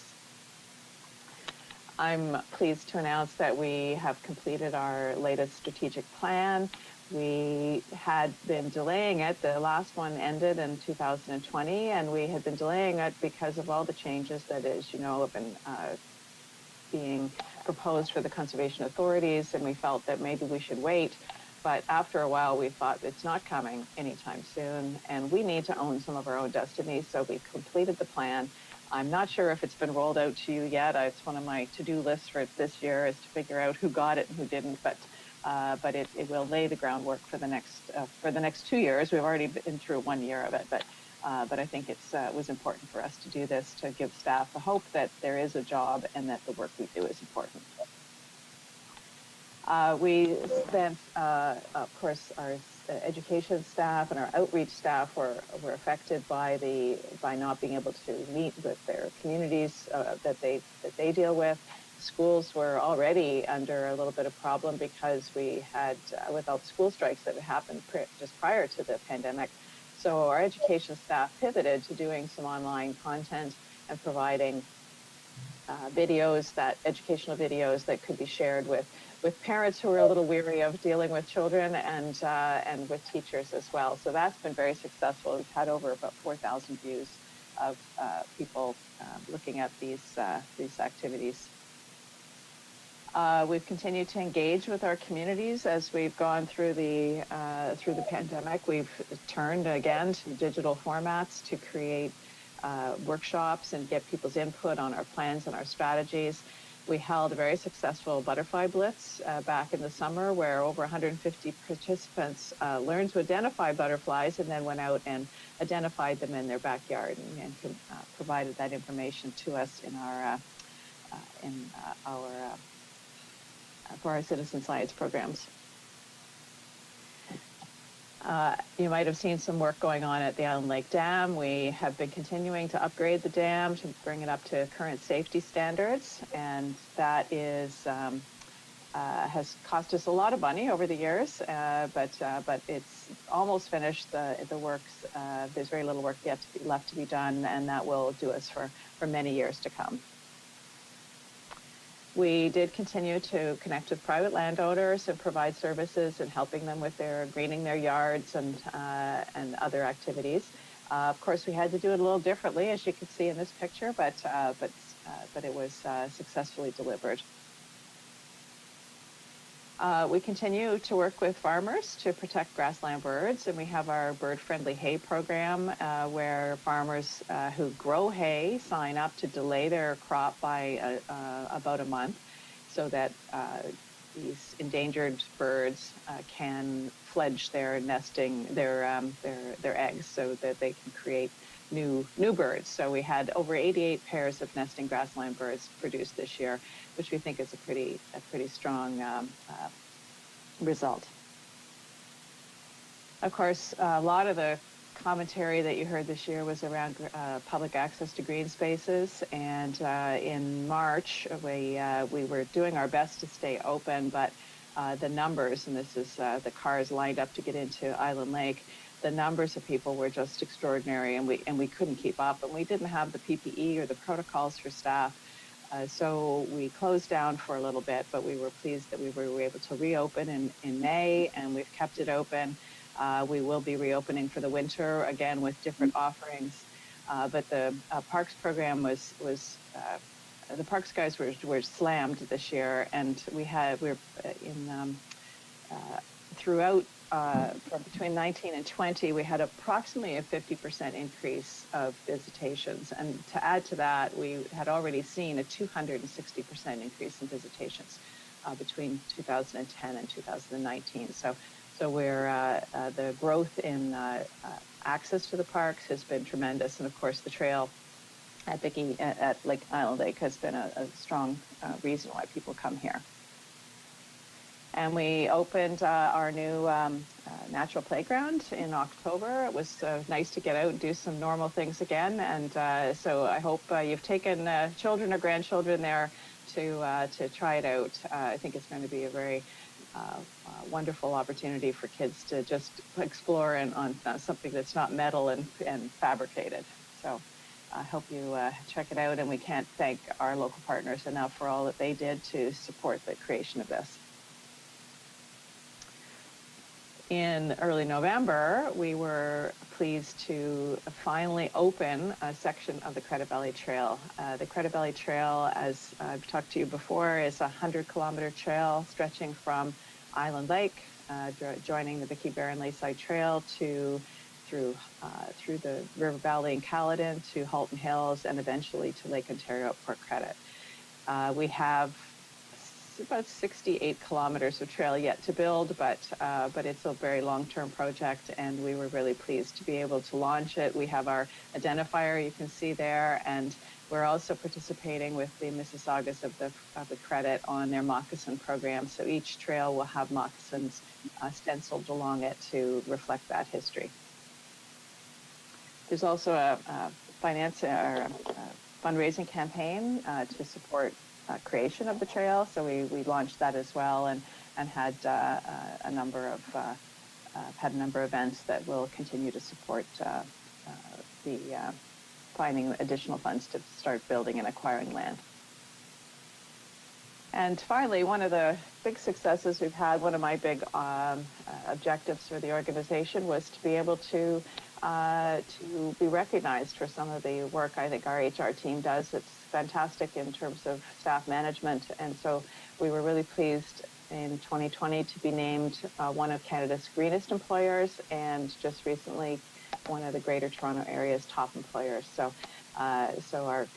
I'm pleased to announce that we have completed our latest strategic plan. We had been delaying it. The last one ended in 2020, and we had been delaying it because of all the changes that, as you know, have been being proposed for the conservation authorities, and we felt that maybe we should wait. But after a while, we thought it's not coming anytime soon, and we need to own some of our own destiny, so we completed the plan. I'm not sure if it's been rolled out to you yet. It's one of my to-do lists for this year is to figure out who got it and who didn't, but it will lay the groundwork for the next 2 years. We've already been through 1 year of it, but I think it was important for us to do this to give staff the hope that there is a job and that the work we do is important. We spent, of course, our education staff and our outreach staff were affected by not being able to meet with their communities that they deal with. Schools were already under a little bit of problem because we had, with all the school strikes that had happened just prior to the pandemic. So our education staff pivoted to doing some online content and providing educational videos that could be shared with parents who are a little weary of dealing with children and with teachers as well. So that's been very successful. We've had over about 4,000 views of people looking at these activities. We've continued to engage with our communities as we've gone through the pandemic. We've turned again to digital formats to create workshops and get people's input on our plans and our strategies. We held a very successful butterfly blitz back in the summer where over 150 participants learned to identify butterflies and then went out and identified them in their backyard and provided that information to us for our citizen science programs. You might have seen some work going on at the Island Lake Dam. We have been continuing to upgrade the dam to bring it up to current safety standards, and that has cost us a lot of money over the years, but it's almost finished. The works, there's very little work yet left to be done, and that will do us for many years to come. We did continue to connect with private landowners and provide services and helping them with their greening their yards and other activities. Of course, we had to do it a little differently, as you can see in this picture, but it was successfully delivered. We continue to work with farmers to protect grassland birds, and we have our bird-friendly hay program where farmers who grow hay sign up to delay their crop by about a month so that these endangered birds can fledge their nesting, their eggs, so that they can create new birds. So we had over 88 pairs of nesting grassland birds produced this year, which we think is a pretty strong result. Of course, a lot of the commentary that you heard this year was around public access to green spaces, and in March we were doing our best to stay open, but the numbers, and this is the cars lined up to get into Island Lake, the numbers of people were just extraordinary, and we couldn't keep up, and we didn't have the PPE or the protocols for staff. So we closed down for a little bit, but we were pleased that we were able to reopen in May, and we've kept it open. We will be reopening for the winter, again, with different offerings. But the parks program the parks guys were slammed this year, and throughout from between 19 and 20, we had approximately a 50% increase of visitations. And to add to that, we had already seen a 260% increase in visitations between 2010 and 2019. So the growth in access to the parks has been tremendous. And of course, the trail at Lake Island Lake has been a strong reason why people come here. And we opened our new natural playground in October. It was nice to get out and do some normal things again. And so I hope you've taken children or grandchildren there to try it out. I think it's going to be a very wonderful opportunity for kids to just explore on something that's not metal and fabricated. So I hope you check it out, and we can't thank our local partners enough for all that they did to support the creation of this. In early November, we were pleased to finally open a section of the Credit Valley Trail. The Credit Valley Trail, as I've talked to you before, is a 100-kilometer trail stretching from Island Lake, joining the Vicky Barron Layside Trail through the River Valley and Caledon to Halton Hills and eventually to Lake Ontario at Port Credit. We have about 68 kilometers of trail yet to build, but it's a very long-term project, and we were really pleased to be able to launch it. We have our identifier you can see there, and we're also participating with the Mississaugas of the Credit on their moccasin program. So each trail will have moccasins stenciled along it to reflect that history. There's also a fundraising campaign to support creation of the trail, so we launched that as well, and had a number of events that will continue to support the finding additional funds to start building and acquiring land. And finally, one of the big successes we've had, one of my big objectives for the organization was to be able to be recognized for some of the work I think our HR team does. It's fantastic in terms of staff management, and so we were really pleased in 2020 to be named one of Canada's greenest employers, and just recently one of the Greater Toronto Area's top employers. So our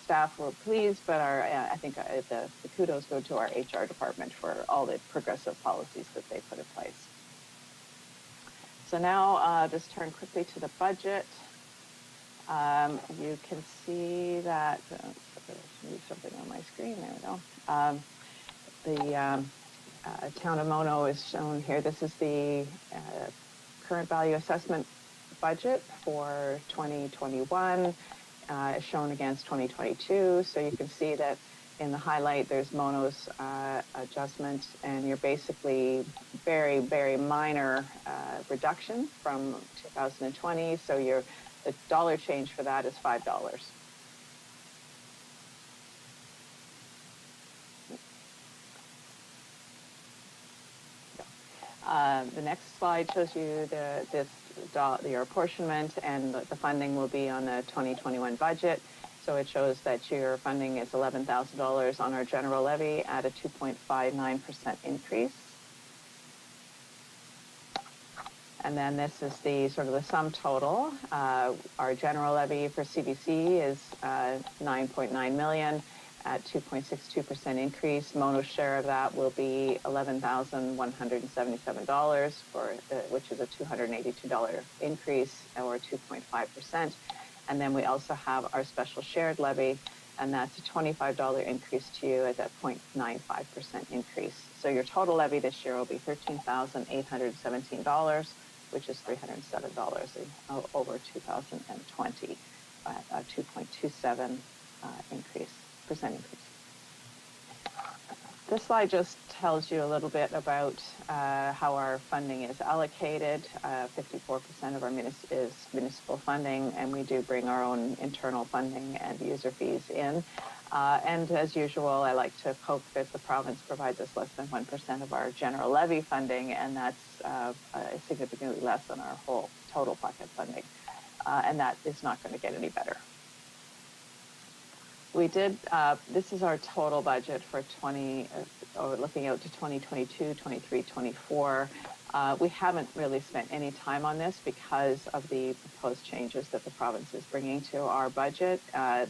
staff were pleased, but I think the kudos go to our HR department for all the progressive policies that they put in place. So now just turn quickly to the budget. You can see that, move something on my screen, there we go. The town of Mono is shown here. This is the current value assessment budget for 2021, shown against 2022. So you can see that in the highlight, there's Mono's adjustment, and you're basically very, very minor reduction from 2020. So the dollar change for that is $5. The next slide shows you your apportionment, and the funding will be on the 2021 budget. So it shows that your funding is $11,000 on our general levy at a 2.59% increase. And then this is the sum total. Our general levy for CBC is $9.9 million at 2.62% increase. Mono's share of that will be $11,177 which is a $282 increase, or 2.5%. And then we also have our special shared levy, and that's a $25 increase to you at that 0.95% increase. So your total levy this year will be $13,817, which is $307 over 2020, a 2.27% increase. This slide just tells you a little bit about how our funding is allocated. 54% of our is municipal funding, and we do bring our own internal funding and user fees in. And as usual, I like to poke that the province provides us less than 1% of our general levy funding, and that's significantly less than our whole total pocket funding. And that is not going to get any better. This is our total budget for looking out to 2022, 23, 24. We haven't really spent any time on this because of the proposed changes that the province is bringing to our budget.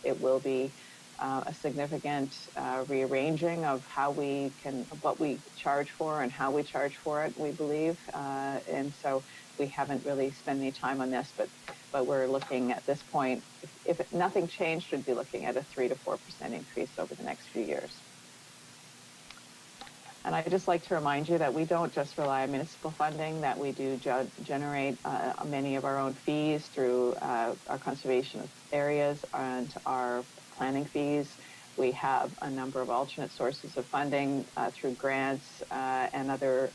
It will be a significant rearranging of what we charge for and how we charge for it, we believe. And so we haven't really spent any time on this, but but we're looking at this point, if nothing changed, we'd be looking at a 3 to 4% increase over the next few years. And I'd just like to remind you that we don't just rely on municipal funding, that we do generate many of our own fees through our conservation areas and our planning fees. We have a number of alternate sources of funding through grants and other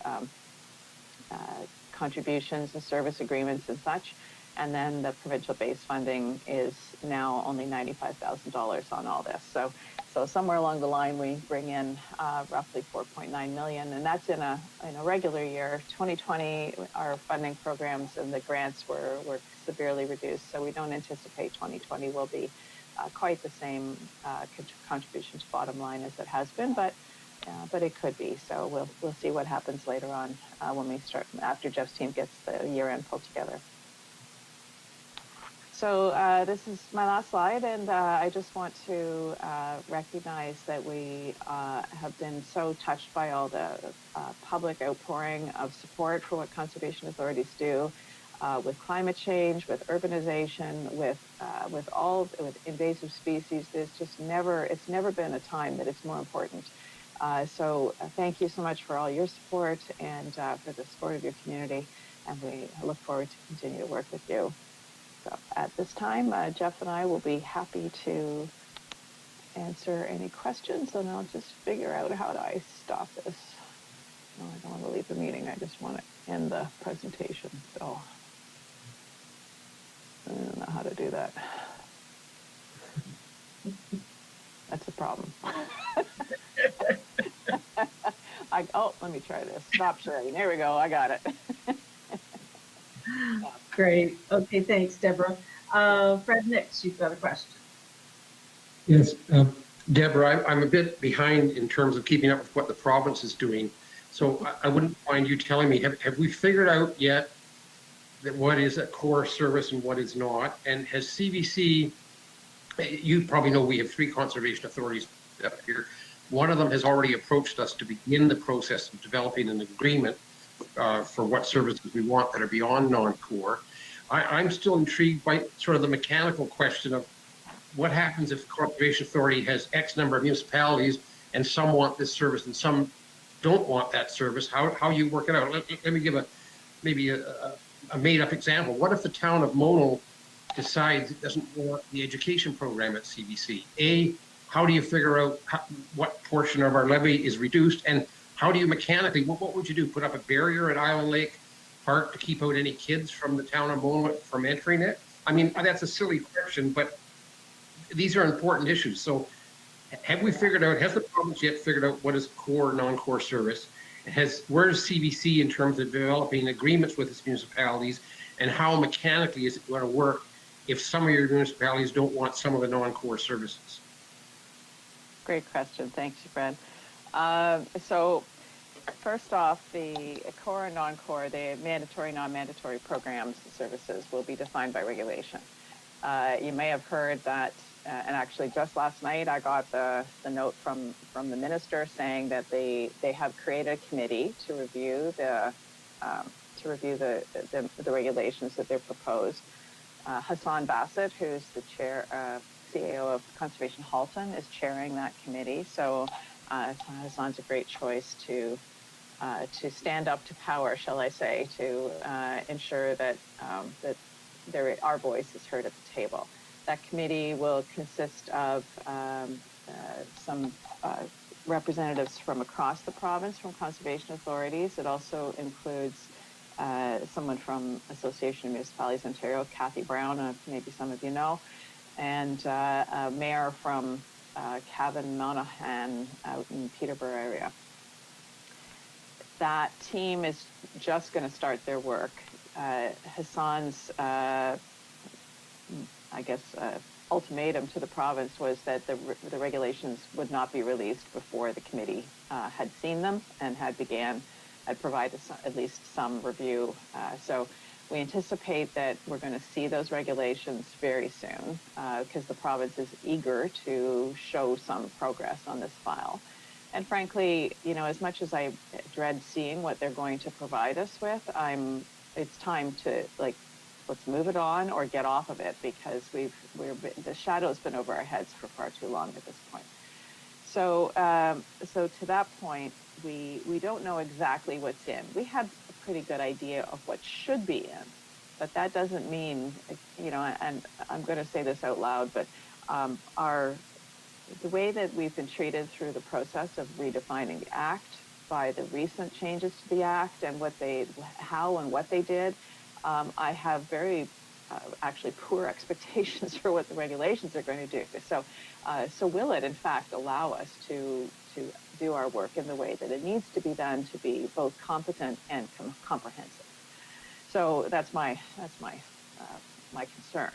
contributions and service agreements and such. And then the provincial-based funding is now only $95,000 on all this. So somewhere along the line, we bring in roughly $4.9 million, and that's in a regular year. 2020, our funding programs and the grants were severely reduced, so we don't anticipate 2020 will be quite the same contribution to bottom line as it has been, but it could be. So we'll see what happens later on when we start, after Jeff's team gets the year-end pulled together. So this is my last slide, and I just want to recognize that we have been so touched by all the public outpouring of support for what conservation authorities do with climate change, with urbanization, with invasive species. It's never been a time that it's more important. So thank you so much for all your support and for the support of your community, and we look forward to continue to work with you. So at this time, Jeff and I will be happy to answer any questions, and I'll just figure out how do I stop this. No, I don't want to leave the meeting. I just want to end the presentation. So I don't know how to do that. That's a problem. Let me try this. Stop sharing. There we go. I got it. Great. Okay, thanks, Deborah. Fred Nix, you've got a question. Yes, Deborah, I'm a bit behind in terms of keeping up with what the province is doing. So I wouldn't mind you telling me, have we figured out yet that what is a core service and what is not? And has CBC, you probably know we have 3 conservation authorities up here. One of them has already approached us to begin the process of developing an agreement for what services we want that are beyond non-core. I'm still intrigued by sort of the mechanical question of what happens if the Conservation Authority has X number of municipalities and some want this service and some don't want that service. How you work it out? Let me give maybe a made-up example. What if the town of Mono decides it doesn't want the education program at CBC? How do you figure out what portion of our levy is reduced, and how do you mechanically, what would you do? Put up a barrier at Island Lake Park to keep out any kids from the town of Mono from entering it? I mean, that's a silly question, but these are important issues. So have we figured out, has the province yet figured out what is core, non-core service? Where's CBC in terms of developing agreements with its municipalities, and how mechanically is it going to work if some of your municipalities don't want some of the non-core services? Great question. Thanks, Fred. So first off, the core and non-core, the mandatory, non-mandatory programs and services will be defined by regulation. You may have heard that, and actually just last night I got the note from the minister saying that they have created a committee to review the regulations that they've proposed. Hassan Bassett, who's the chair, CAO of Conservation Halton, is chairing that committee. So Hassan's a great choice to stand up to power, shall I say, to ensure that our voice is heard at the table. That committee will consist of some representatives from across the province, from conservation authorities. It also includes someone from Association of Municipalities Ontario, Kathy Brown, maybe some of you know, and a mayor from Cavan Monaghan out in Peterborough area. That team is just going to start their work. Hassan's, ultimatum to the province was that the regulations would not be released before the committee had seen them and had provided at least some review. So we anticipate that we're going to see those regulations very soon because the province is eager to show some progress on this file. And frankly, as much as I dread seeing what they're going to provide us with, it's time to let's move it on or get off of it, because the shadow's been over our heads for far too long at this point. So so to that point, we don't know exactly what's in. We have a pretty good idea of what should be in, but that doesn't mean, you know, and I'm going to say this out loud, but the way that we've been treated through the process of redefining the Act by the recent changes to the Act and how and what they did, I have very actually poor expectations for what the regulations are going to do. So will it in fact allow us to do our work in the way that it needs to be done to be both competent and comprehensive? So that's my concern.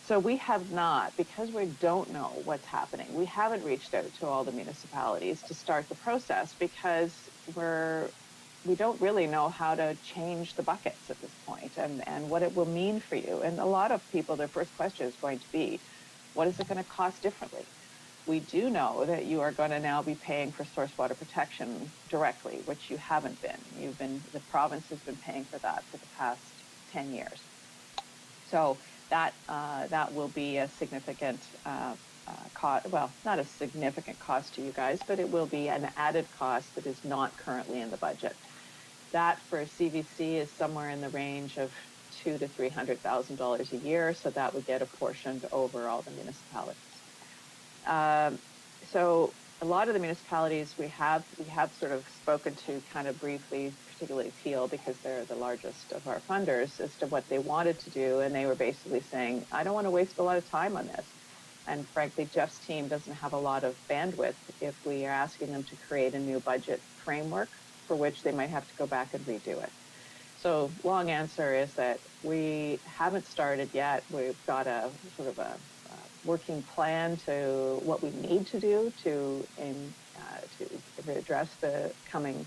So we have not, because we don't know what's happening, we haven't reached out to all the municipalities to start the process, because we don't really know how to change the buckets at this point and what it will mean for you. And a lot of people, their first question is going to be, what is it going to cost differently? We do know that you are going to now be paying for source water protection directly, which you haven't been. The province has been paying for that for the past 10 years. So that will be a significant cost. Well, not a significant cost to you guys, but it will be an added cost that is not currently in the budget. That for CVC is somewhere in the range of $200,000 to $300,000 a year, so that would get apportioned over all the municipalities. So a lot of the municipalities we have sort of spoken to kind of briefly, particularly Peel, because they're the largest of our funders, as to what they wanted to do, and they were basically saying, I don't want to waste a lot of time on this. And frankly, Jeff's team doesn't have a lot of bandwidth if we are asking them to create a new budget framework for which they might have to go back and redo it. So long answer is that we haven't started yet. We've got a sort of a working plan to what we need to do to address the coming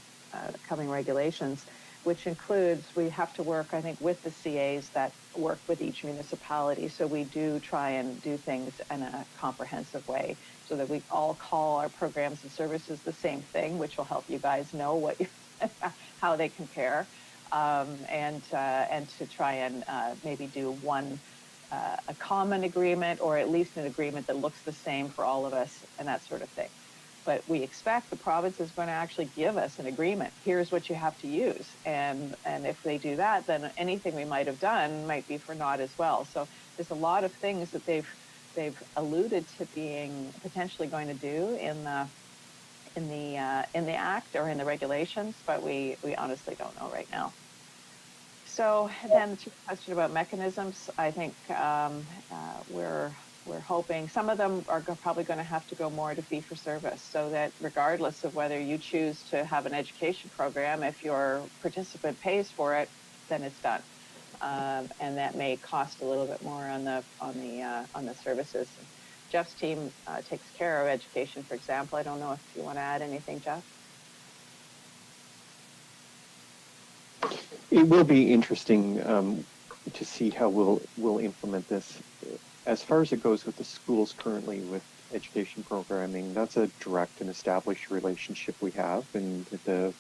regulations, which includes we have to work, I think, with the CAs that work with each municipality. So we do try and do things in a comprehensive way so that we all call our programs and services the same thing, which will help you guys know how they compare, and to try and maybe do a common agreement, or at least an agreement that looks the same for all of us, and that sort of thing. But we expect the province is going to actually give us an agreement. Here's what you have to use. And if they do that, then anything we might have done might be for naught as well. So there's a lot of things that they've alluded to being potentially going to do in the Act or in the regulations, but we honestly don't know right now. So then the question about mechanisms, I think we're hoping some of them are probably going to have to go more to fee-for-service, so that regardless of whether you choose to have an education program, if your participant pays for it, then it's done, and that may cost a little bit more on the services. Jeff's team takes care of education, for example. I don't know if you want to add anything, Jeff. It will be interesting to see how we'll implement this. As far as it goes with the schools currently with education programming, that's a direct and established relationship we have, and the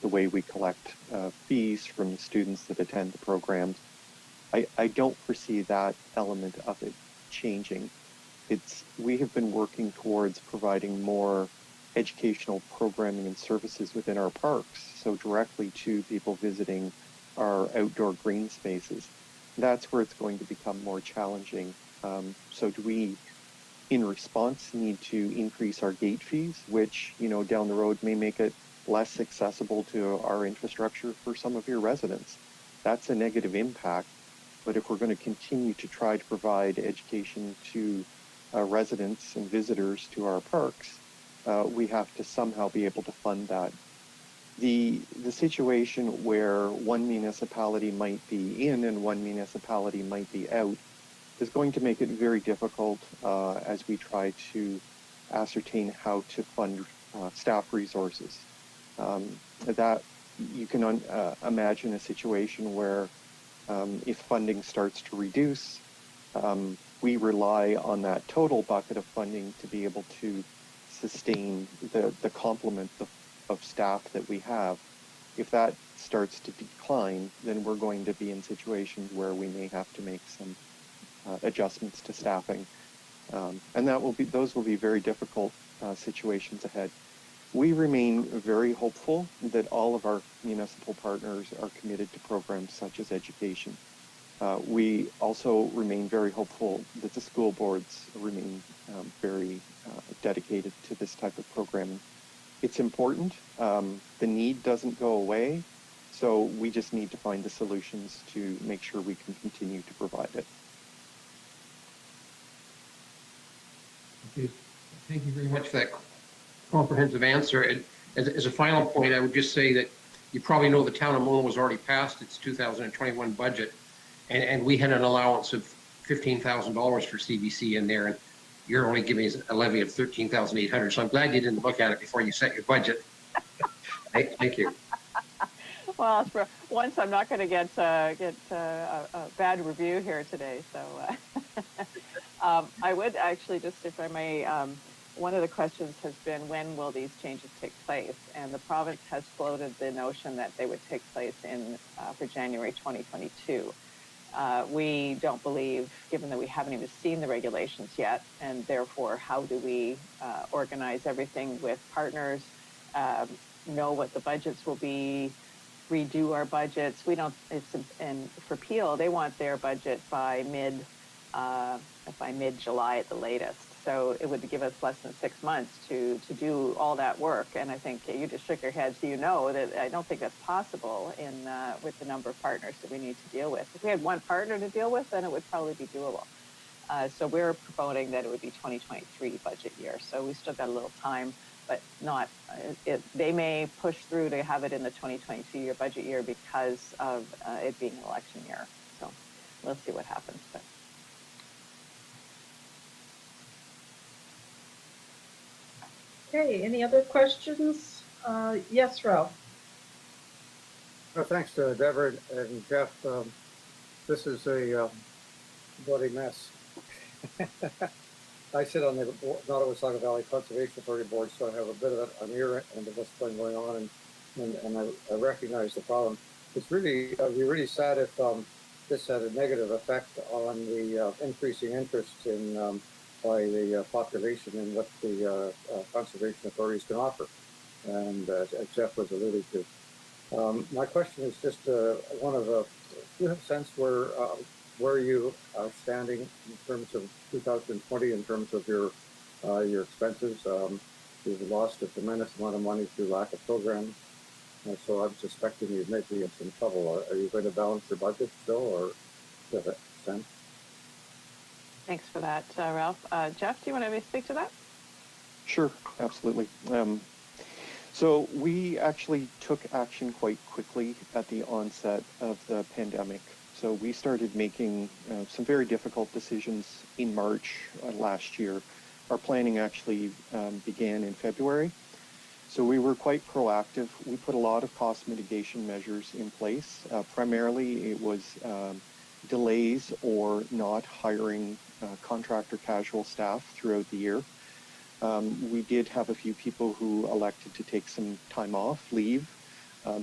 way we collect fees from the students that attend the programs. I don't foresee that element of it changing. We have been working towards providing more educational programming and services within our parks, so directly to people visiting our outdoor green spaces. That's where it's going to become more challenging. So do we, in response, need to increase our gate fees, which, down the road may make it less accessible to our infrastructure for some of your residents? That's a negative impact. But if we're going to continue to try to provide education to residents and visitors to our parks, we have to somehow be able to fund that. The situation where one municipality might be in and one municipality might be out is going to make it very difficult as we try to ascertain how to fund staff resources. That you can imagine a situation where if funding starts to reduce, we rely on that total bucket of funding to be able to sustain the complement of staff that we have. If that starts to decline, then we're going to be in situations where we may have to make some adjustments to staffing. And those will be very difficult situations ahead. We remain very hopeful that all of our municipal partners are committed to programs such as education. We also remain very hopeful that the school boards remain very dedicated to this type of programming. It's important. The need doesn't go away, so we just need to find the solutions to make sure we can continue to provide it. Okay. Thank you very much for that comprehensive answer. And as a final point, I would just say that you probably know the town of Mullen was already passed its 2021 budget, and we had an allowance of $15,000 for CBC in there, and you're only giving us a levy of $13,800. So I'm glad you didn't look at it before you set your budget. Thank you. Well, for once, I'm not going to get a bad review here today. So I would actually just, if I may, one of the questions has been, when will these changes take place? And the province has floated the notion that they would take place for January 2022. We don't believe, given that we haven't even seen the regulations yet, and therefore how do we organize everything with partners, know what the budgets will be, redo our budgets. We don't, and for Peel, they want their budget by mid-July at the latest. So it would give us less than 6 months to do all that work. And I think you just shook your head, so you know that I don't think that's possible with the number of partners that we need to deal with. If we had one partner to deal with, then it would probably be doable. So we're promoting that it would be 2023 budget year. So we still got a little time, but not, they may push through to have it in the 2022 year budget year because of it being an election year. So we'll see what happens. But. Okay, any other questions? Yes, Ralph. Well, thanks to Deferred and Jeff. This is a bloody mess. I sit on the Nottawasaga Valley Conservation Authority board, so I have a bit of it on your end of what's been going on, and I recognize the problem. It's really, it'd be really sad if this had a negative effect on the increasing interest in by the population and what the conservation authorities can offer, and as Jeff was alluding to. My question is just one of do you have a sense where you are standing in terms of 2020 in terms of your expenses? You've lost a tremendous amount of money through lack of programming, and so I'm suspecting you may be in some trouble. Are you going to balance your budget still, or do you have a sense? Thanks for that, Ralph. Jeff, do you want to speak to that? Sure, absolutely. So we actually took action quite quickly at the onset of the pandemic. So we started making some very difficult decisions in March last year. Our planning actually began in February. So we were quite proactive. We put a lot of cost mitigation measures in place. Primarily it was delays or not hiring contractor casual staff throughout the year. We did have a few people who elected to take some time off, leave,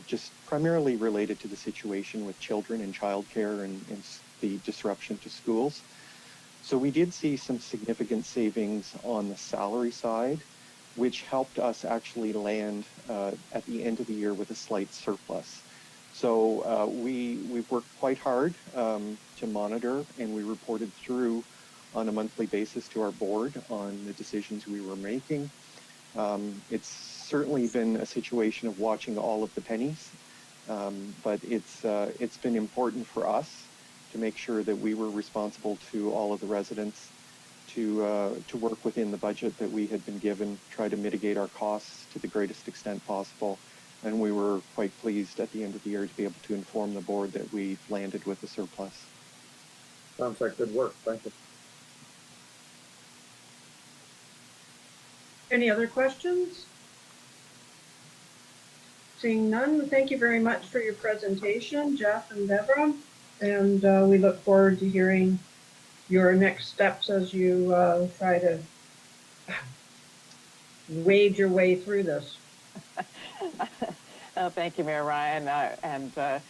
just primarily related to the situation with children and childcare and the disruption to schools. So we did see some significant savings on the salary side, which helped us actually land at the end of the year with a slight surplus. So we've worked quite hard to monitor, and we reported through on a monthly basis to our board on the decisions we were making. It's certainly been a situation of watching all of the pennies, but it's been important for us to make sure that we were responsible to all of the residents to work within the budget that we had been given, try to mitigate our costs to the greatest extent possible. And we were quite pleased at the end of the year to be able to inform the board that we've landed with a surplus. Sounds like good work. Thank you. Any other questions? Seeing none, thank you very much for your presentation, Jeff and Deborah, and we look forward to hearing your next steps as you try to wade your way through this. Thank you, Mayor Ryan, and I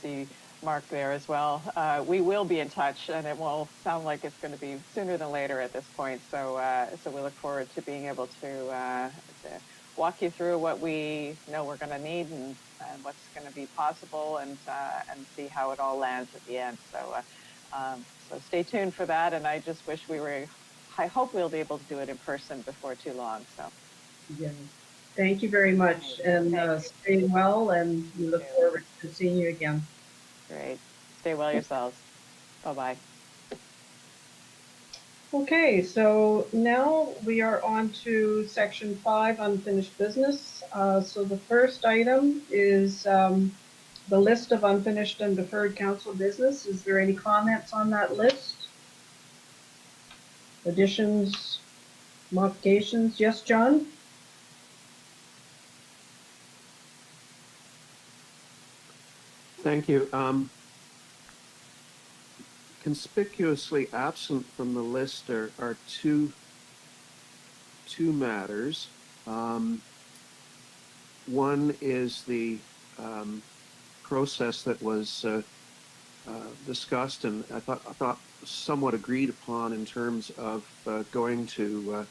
see Mark there as well. We will be in touch, and it will sound like it's going to be sooner than later at this point. So, so we look forward to being able to walk you through what we know we're going to need and what's going to be possible, and see how it all lands at the end. So, so stay tuned for that. And I just wish we were. I hope we'll be able to do it in person before too long. So. Yeah. Thank you very much, and stay well, and we look forward to seeing you again. Great. Stay well yourselves. Bye-bye. Okay, so now we are on to section 5, unfinished business. So the first item is the list of unfinished and deferred council business. Is there any comments on that list? Additions, modifications? Yes, John? Thank you. Conspicuously absent from the list are two matters. One is the process that was discussed and I thought somewhat agreed upon in terms of going to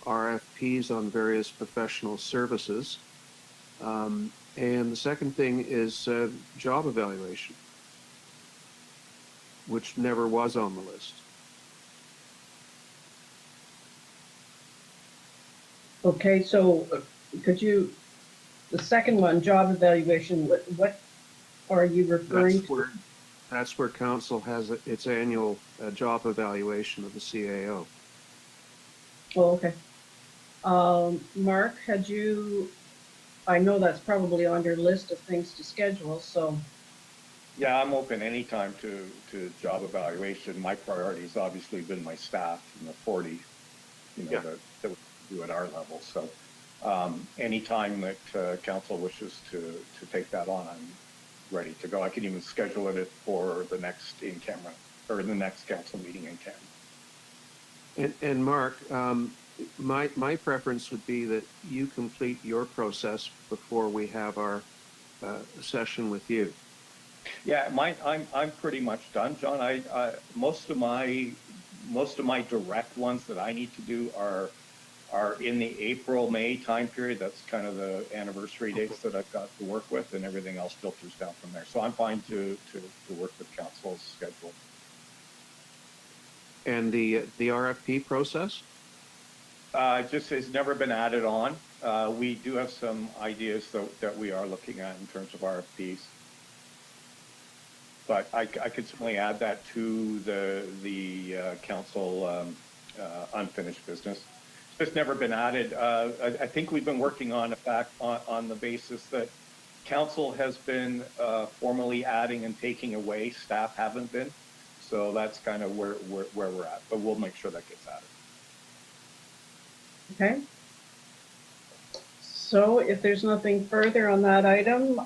RFPs on various professional services. And the second thing is job evaluation, which never was on the list. Okay, so could you, the second one, job evaluation, what are you referring to? That's where council has its annual job evaluation of the CAO. Oh, okay. Mark, had you, I know that's probably on your list of things to schedule, so. Yeah, I'm open anytime to job evaluation. My priority's obviously been my staff and the 40, that we do at our level. So anytime that council wishes to take that on, I'm ready to go. I can even schedule it for the next in-camera or the next council meeting in camera. And Mark, my preference would be that you complete your process before we have our session with you. Yeah, I'm pretty much done, John. I most of my direct ones that I need to do are in the April-May time period. That's kind of the anniversary dates that I've got to work with, and everything else filters down from there. So I'm fine to work with council's schedule. And the RFP process? Just has never been added on. We do have some ideas that we are looking at in terms of RFPs. But I could certainly add that to the council unfinished business. It's just never been added. I think we've been working on on the basis that council has been formally adding and taking away. Staff haven't been. So that's kind of where we're at. But we'll make sure that gets added. Okay. So if there's nothing further on that item,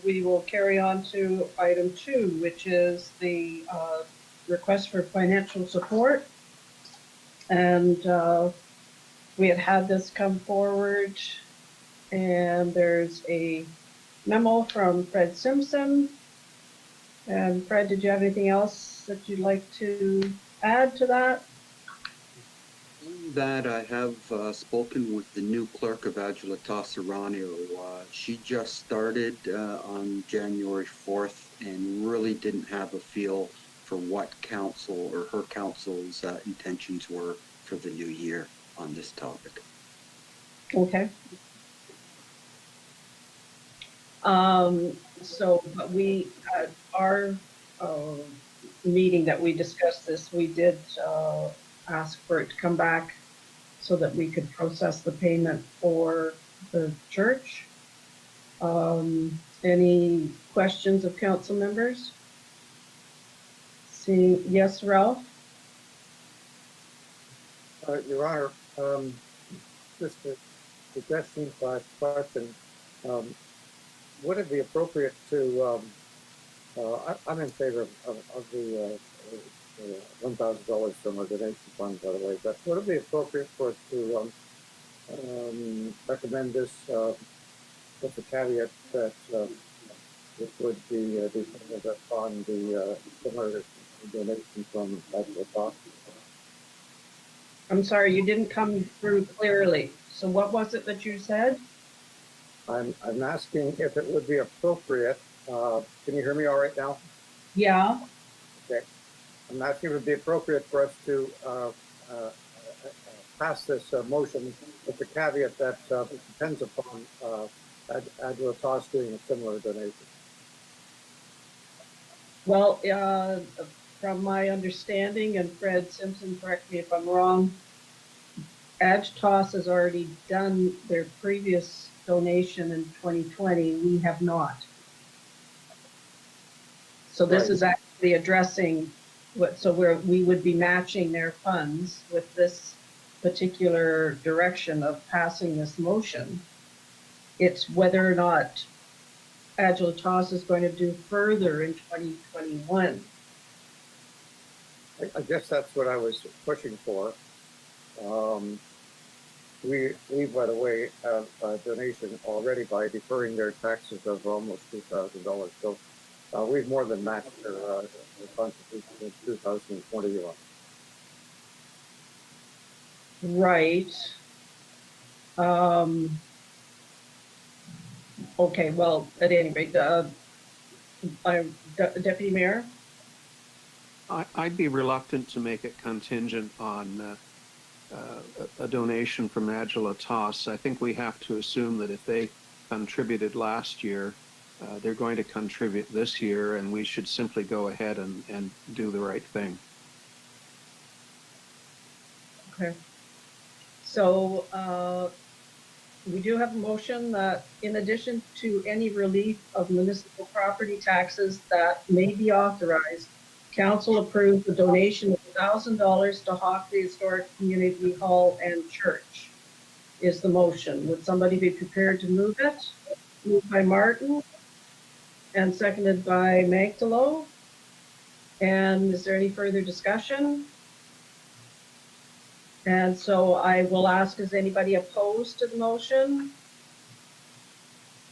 we will carry on to item 2, which is the request for financial support. And we had this come forward, and there's a memo from Fred Simpson. And Fred, did you have anything else that you'd like to add to that? That I have spoken with the new clerk of Adulata Serrano. She just started on January 4th and really didn't have a feel for what council or her council's intentions were for the new year on this topic. Okay. So, but we, our meeting that we discussed this, we did ask for it to come back so that we could process the payment for the church. Any questions of council members? Seeing, yes, Ralph? Your Honor, just a suggestion / question. Would it be appropriate to, I'm in favor of the $1,000 from our donation fund, by the way, but would it be appropriate for us to recommend this with the caveat that it would be dependent upon the similar donation from Agile Talk. I'm sorry, you didn't come through clearly. So what was it that you said? I'm asking if it would be appropriate. Can you hear me all right now? Yeah. Okay. I'm asking if it would be appropriate for us to pass this motion with the caveat that it depends upon Agile Talk doing a similar donation. Well, from my understanding, and Fred Simpson, correct me if I'm wrong, Agtos has already done their previous donation in 2020. We have not. So this Right. is actually addressing what, so we would be matching their funds with this particular direction of passing this motion. It's whether or not Agilitas is going to do further in 2021. I guess that's what I was pushing for. We, by the way, have a donation already by deferring their taxes of almost $2,000. So we've more than matched their contribution in 2021. Right. Okay, well, at any rate, Deputy Mayor? I'd be reluctant to make it contingent on a donation from Agilitas. I think we have to assume that if they contributed last year, they're going to contribute this year, and we should simply go ahead and do the right thing. Okay. So we do have a motion that in addition to any relief of municipal property taxes that may be authorized, Council approves the donation of $1,000 to Hockley Historic Community Hall and Church is the motion. Would somebody be prepared to move it? Moved by Martin and seconded by Magdalo. And is there any further discussion? And so I will ask, is anybody opposed to the motion?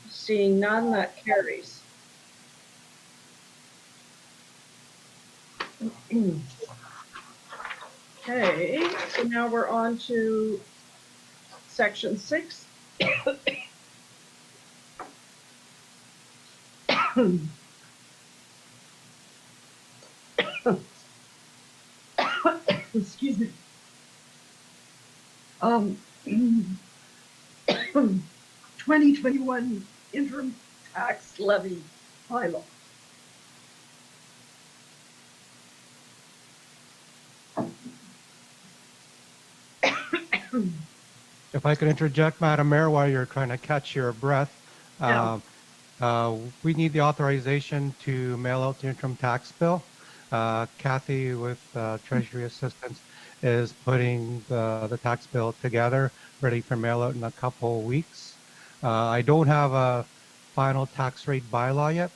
Seeing none, that carries. Okay, so now we're on to section 6. Excuse me. 2021 interim tax levy bylaw. If I could interject, Madam Mayor, while you're trying to catch your breath, Yeah. we need the authorization to mail out the interim tax bill. Kathy, with Treasury Assistance, is putting the tax bill together, ready for mail out in a couple of weeks. I don't have a final tax rate bylaw yet.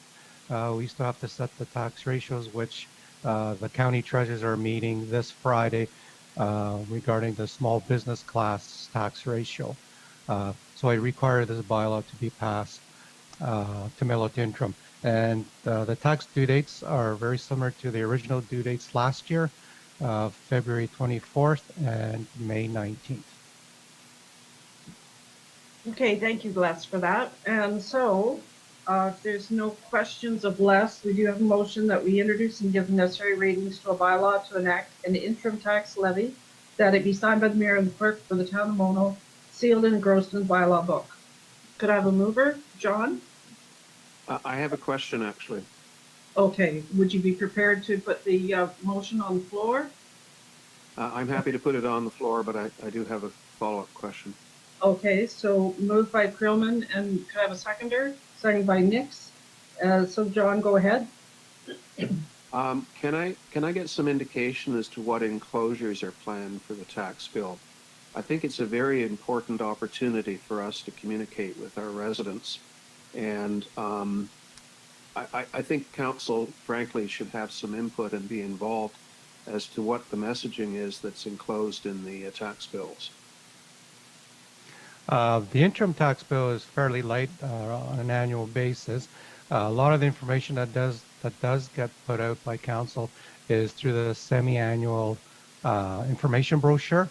We still have to set the tax ratios, which the county treasurers are meeting this Friday regarding the small business class tax ratio. So I require this bylaw to be passed to mail out the interim. And the tax due dates are very similar to the original due dates last year, February 24th and May 19th. Okay, thank you, Les, for that. And so, if there's no questions of Les, we do have a motion that we introduce and give the necessary readings to a bylaw to enact an interim tax levy, that it be signed by the mayor and the clerk for the town of Mono, sealed and engrossed in the bylaw book. Could I have a mover? John? I have a question, actually. Okay, would you be prepared to put the motion on the floor? I'm happy to put it on the floor, but I do have a follow-up question. Okay, so moved by Creelman, and could I have a seconder? Seconded by Nix. So John, go ahead. Can I get some indication as to what enclosures are planned for the tax bill? I think it's a very important opportunity for us to communicate with our residents, and I think council, frankly, should have some input and be involved as to what the messaging is that's enclosed in the tax bills. The interim tax bill is fairly light on an annual basis. A lot of the information that does get put out by council is through the semi-annual information brochure.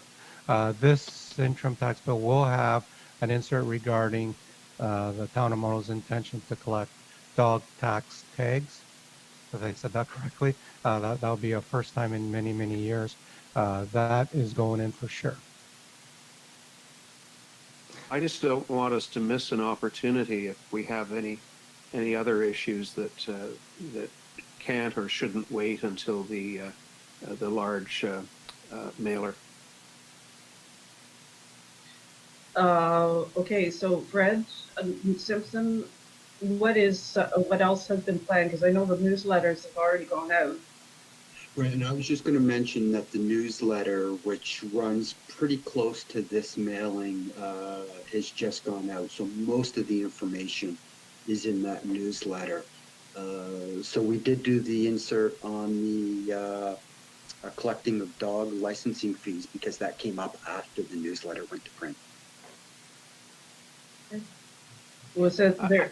This interim tax bill will have an insert regarding the town of Mono's intention to collect dog tax tags. If I said that correctly, that'll be a first time in many, many years. That is going in for sure. I just don't want us to miss an opportunity if we have any other issues that that can't or shouldn't wait until the large mailer. Okay, so Fred Simpson, what else has been planned? Because I know the newsletters have already gone out. Right, and I was just going to mention that the newsletter, which runs pretty close to this mailing, has just gone out. So most of the information is in that newsletter. So we did do the insert on the collecting of dog licensing fees because that came up after the newsletter went to print. Was it there?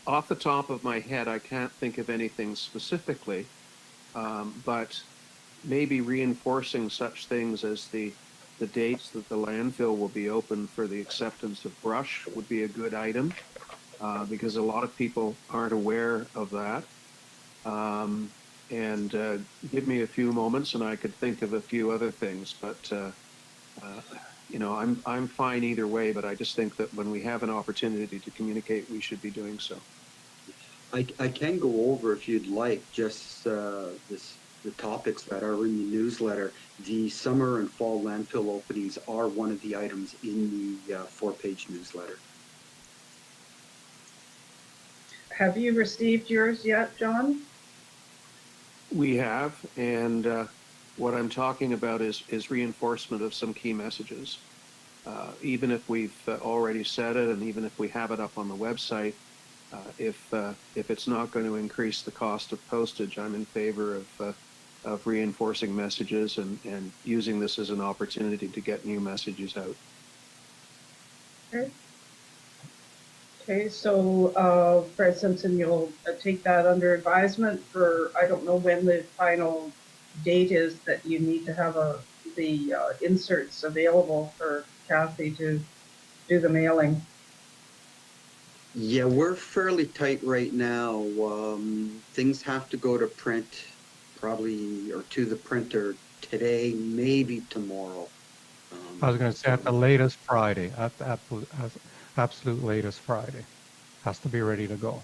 Off the top of my head, I can't think of anything specifically. But maybe reinforcing such things as the dates that the landfill will be open for the acceptance of brush would be a good item, because a lot of people aren't aware of that. Give me a few moments and I could think of a few other things, but you know, I'm fine either way, but I just think that when we have an opportunity to communicate, we should be doing so. I can go over, if you'd like, just the topics that are in the newsletter. The summer and fall landfill openings are one of the items in the 4-page newsletter. Have you received yours yet, John? We have, and what I'm talking about is reinforcement of some key messages. Even if we've already said it, and even if we have it up on the website, if it's not going to increase the cost of postage, I'm in favor of reinforcing messages and using this as an opportunity to get new messages out. Okay. Okay, so Fred Simpson, you'll take that under advisement for, I don't know when the final date is that you need to have the inserts available for Kathy to do the mailing. Yeah, we're fairly tight right now. Things have to go to print probably, or to the printer today, maybe tomorrow. I was going to say at the latest Friday, at the absolute latest Friday, has to be ready to go.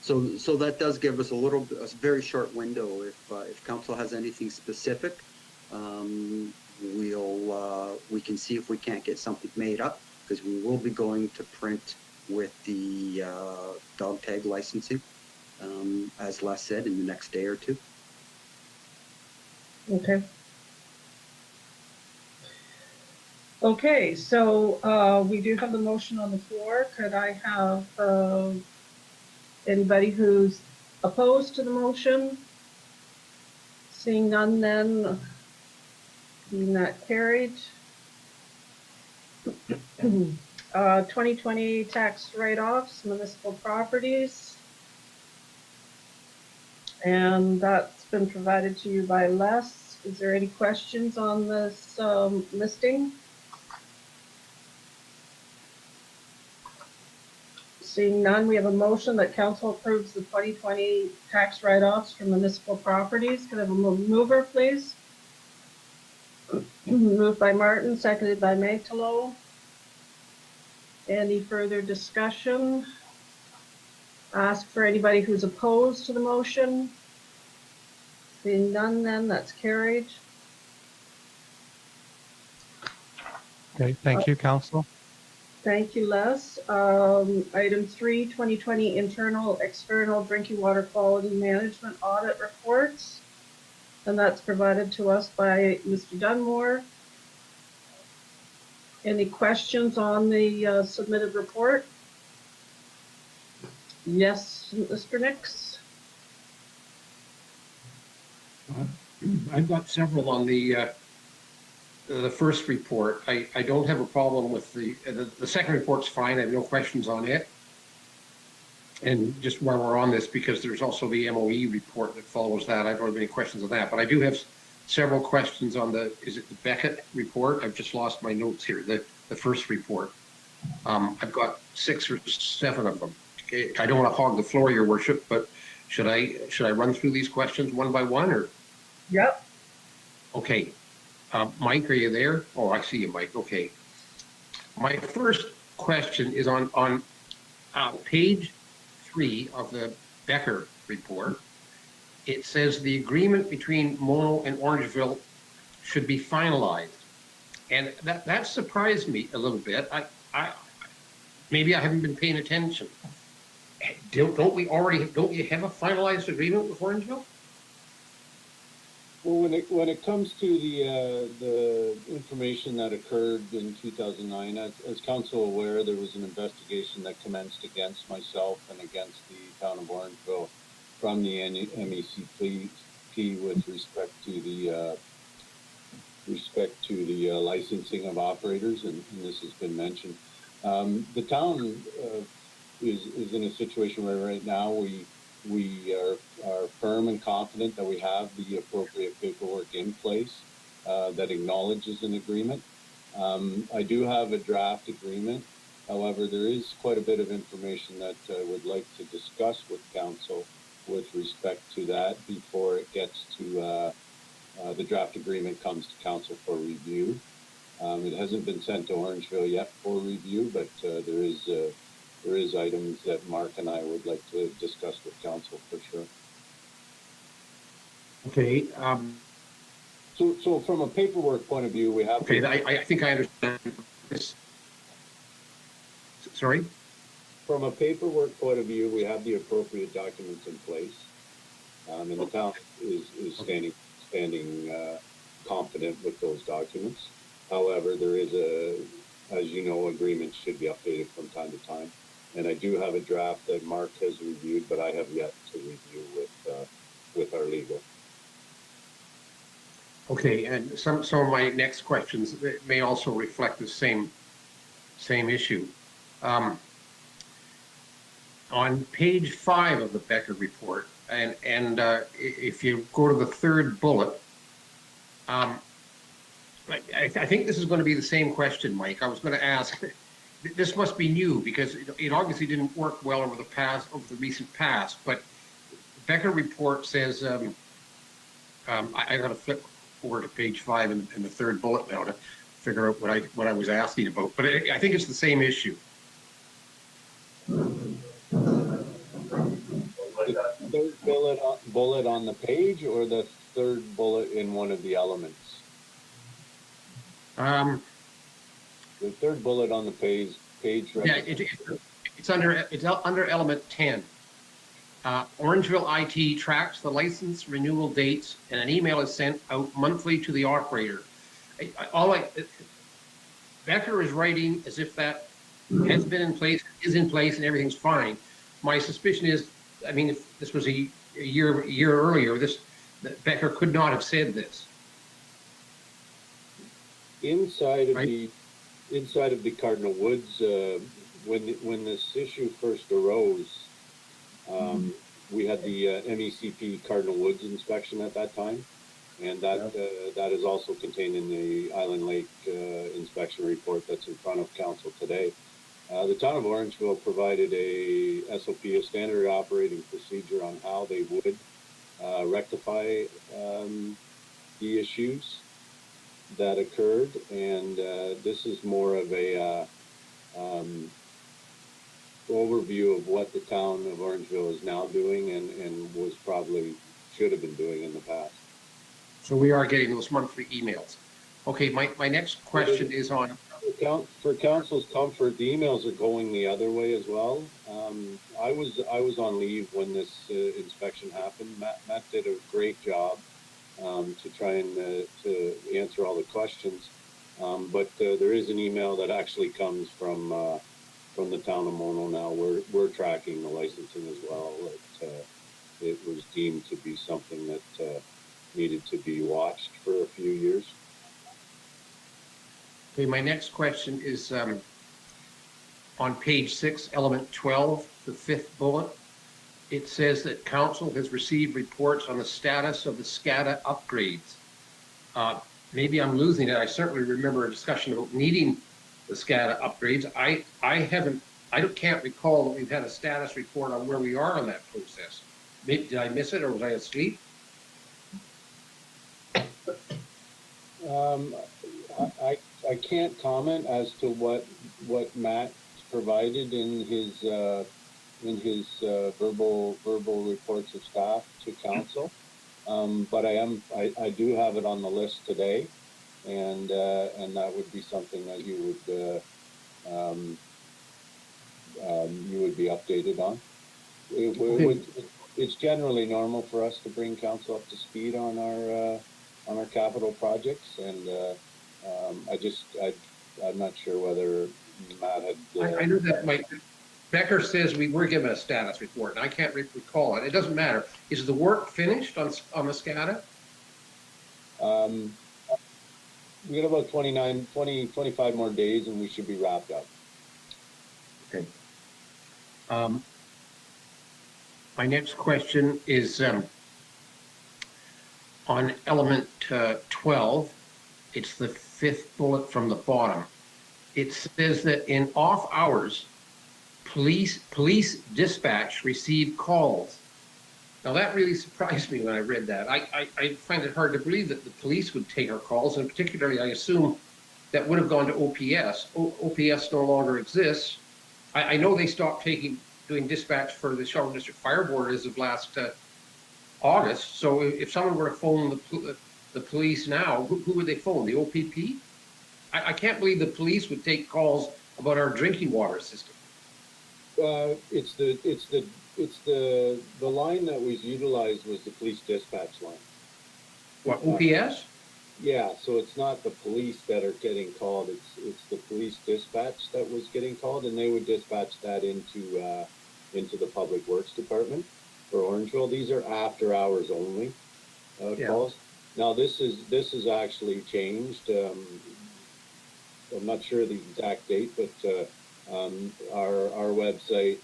So that does give us a very short window. If council has anything specific, we can see if we can't get something made up, because we will be going to print with the dog tag licensing, as Les said, in the next day or two. Okay. Okay, so we do have the motion on the floor. Could I have anybody who's opposed to the motion? Seeing none, then being that carried. 2020 tax write-offs, municipal properties. And that's been provided to you by Les. Is there any questions on this listing? Seeing none, we have a motion that council approves the 2020 tax write-offs for municipal properties. Could I have a mover, please? Moved by Martin, seconded by Maytalo. Any further discussion? Ask for anybody who's opposed to the motion. Seeing none, then that's carried. Okay, thank you, council. Thank you, Les. Item 3, 2020 internal, external drinking water quality management audit reports. And that's provided to us by Mr. Dunmore. Any questions on the submitted report? Yes, Mr. Nix. I've got several on the the first report. I don't have a problem with the second report's fine. I have no questions on it. And just while we're on this, because there's also the MOE report that follows that, I don't have any questions on that, but I do have several questions on is it the Beckett report? I've just lost my notes here, the first report. I've got 6 or 7 of them. Okay, I don't want to hog the floor, Your Worship, but should I run through these questions one by one, or? Yep. Okay. Mike, are you there? Oh, I see you, Mike. Okay. My first question is on page 3 of the Becker report. It says the agreement between Mono and Orangeville should be finalized. And that surprised me a little bit. Maybe I haven't been paying attention. Don't you have a finalized agreement with Orangeville? Well, when it comes to the information that occurred in 2009, as council aware, there was an investigation that commenced against myself and against the town of Orangeville from the MECP with respect to the licensing of operators, and this has been mentioned. The town is in a situation where right now we are firm and confident that we have the appropriate paperwork in place that acknowledges an agreement. I do have a draft agreement. However, there is quite a bit of information that I would like to discuss with council with respect to that before it gets to the draft agreement comes to council for review. It hasn't been sent to Orangeville yet for review, but there is items that Mark and I would like to discuss with council for sure. Okay. So from a paperwork point of view, we have. Okay, I think I understand this. Sorry? From a paperwork point of view, we have the appropriate documents in place. And the town is standing confident with those documents. However, there is as you know, agreements should be updated from time to time. And I do have a draft that Mark has reviewed, but I have yet to review with our legal. Okay, and some of my next questions may also reflect the same issue. On page 5 of the Becker report, and if you go to the 3rd bullet, I think this is going to be the same question, Mike. I was going to ask. This must be new because it obviously didn't work well over the recent past. But the Becker report says, I got to flip over to page 5 in the 3rd bullet now to figure out what I was asking about. But I think it's the same issue. The 3rd bullet on the page, or the 3rd bullet in one of the elements? The 3rd bullet on the page. Yeah, it's under element 10. Orangeville IT tracks the license renewal dates, and an email is sent out monthly to the operator. Becker is writing as if that has been in place, is in place, and everything's fine. My suspicion is, I mean, if this was a year earlier, that Becker could not have said this. Inside of the Cardinal Woods, when this issue first arose, we had the MECP Cardinal Woods inspection at that time, and that is also contained in the Island Lake inspection report that's in front of council today. The town of Orangeville provided a SOP, a standard operating procedure on how they would rectify the issues that occurred, and this is more of a overview of what the town of Orangeville is now doing and was probably should have been doing in the past. So we are getting those monthly emails. Okay, my next question is on... For council's comfort, the emails are going the other way as well. I was on leave when this inspection happened. Matt did a great job to try and to answer all the questions. But there is an email that actually comes from the town of Mono now. We're tracking the licensing as well. It was deemed to be something that needed to be watched for a few years. Okay, my next question is on page 6, element 12, the 5th bullet. It says that council has received reports on the status of the SCADA upgrades. Maybe I'm losing it. I certainly remember a discussion about needing the SCADA upgrades. I can't recall that we've had a status report on where we are on that process. Did I miss it, or was I asleep? I can't comment as to what Matt provided in his verbal reports of staff to council. But I do have it on the list today, and that would be something that you would be updated on. It's generally normal for us to bring council up to speed on our capital projects, and I'm not sure whether Matt had. I know that Becker says we were given a status report, and I can't recall it. It doesn't matter. Is the work finished on the SCADA? We got about 25 more days, and we should be wrapped up. Okay. My next question is on element 12. It's the 5th bullet from the bottom. It says that in off hours, police dispatch receive calls. Now that really surprised me when I read that. I find it hard to believe that the police would take our calls, and particularly I assume that would have gone to OPS. OPS no longer exists. I know they stopped doing dispatch for the Shelburne District Fire Board as of last August. So if someone were to phone the police now, who would they phone? The OPP? I can't believe the police would take calls about our drinking water system. It's the line that was utilized was the police dispatch line. What, OPS? Yeah, so it's not the police that are getting called. It's the police dispatch that was getting called, and they would dispatch that into the Public Works Department for Orangeville. These are after hours only calls. Now this is actually changed. I'm not sure the exact date, but our website,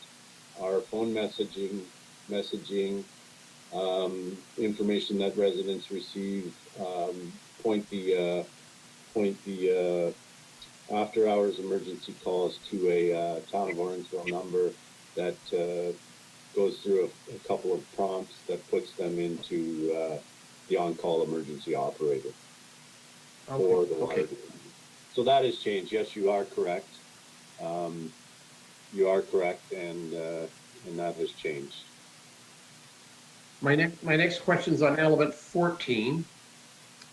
our phone messaging, information that residents receive, point the after hours emergency calls to a town of Orangeville number that goes through a couple of prompts that puts them into the on-call emergency operator for the water. So that has changed. Yes, you are correct. You are correct, and that has changed. My next question is on element 14.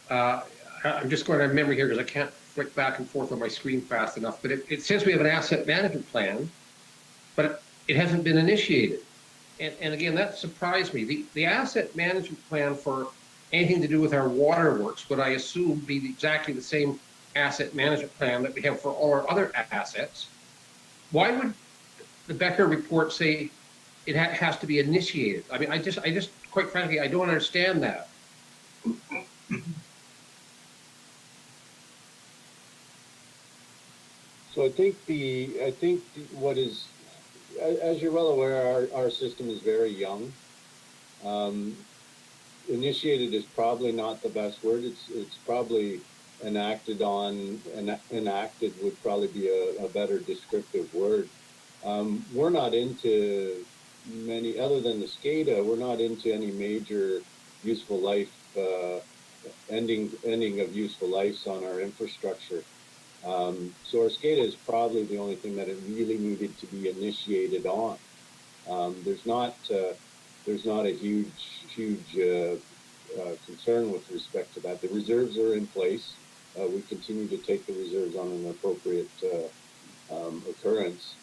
I'm just going on memory here because I can't flick back and forth on my screen fast enough. But it says we have an asset management plan, but it hasn't been initiated. And again, that surprised me. The asset management plan for anything to do with our waterworks would, I assume, be exactly the same asset management plan that we have for all our other assets. Why would the Becker report say it has to be initiated? I mean, I just, quite frankly, I don't understand that. So I think what is, as you're well aware, our system is very young. Initiated is probably not the best word. It's probably enacted would probably be a better descriptive word. We're not into many, other than the SCADA, we're not into any major useful life, ending of useful lives on our infrastructure. So our SCADA is probably the only thing that it really needed to be initiated on. There's not a huge concern with respect to that. The reserves are in place. We continue to take the reserves on an appropriate occurrence.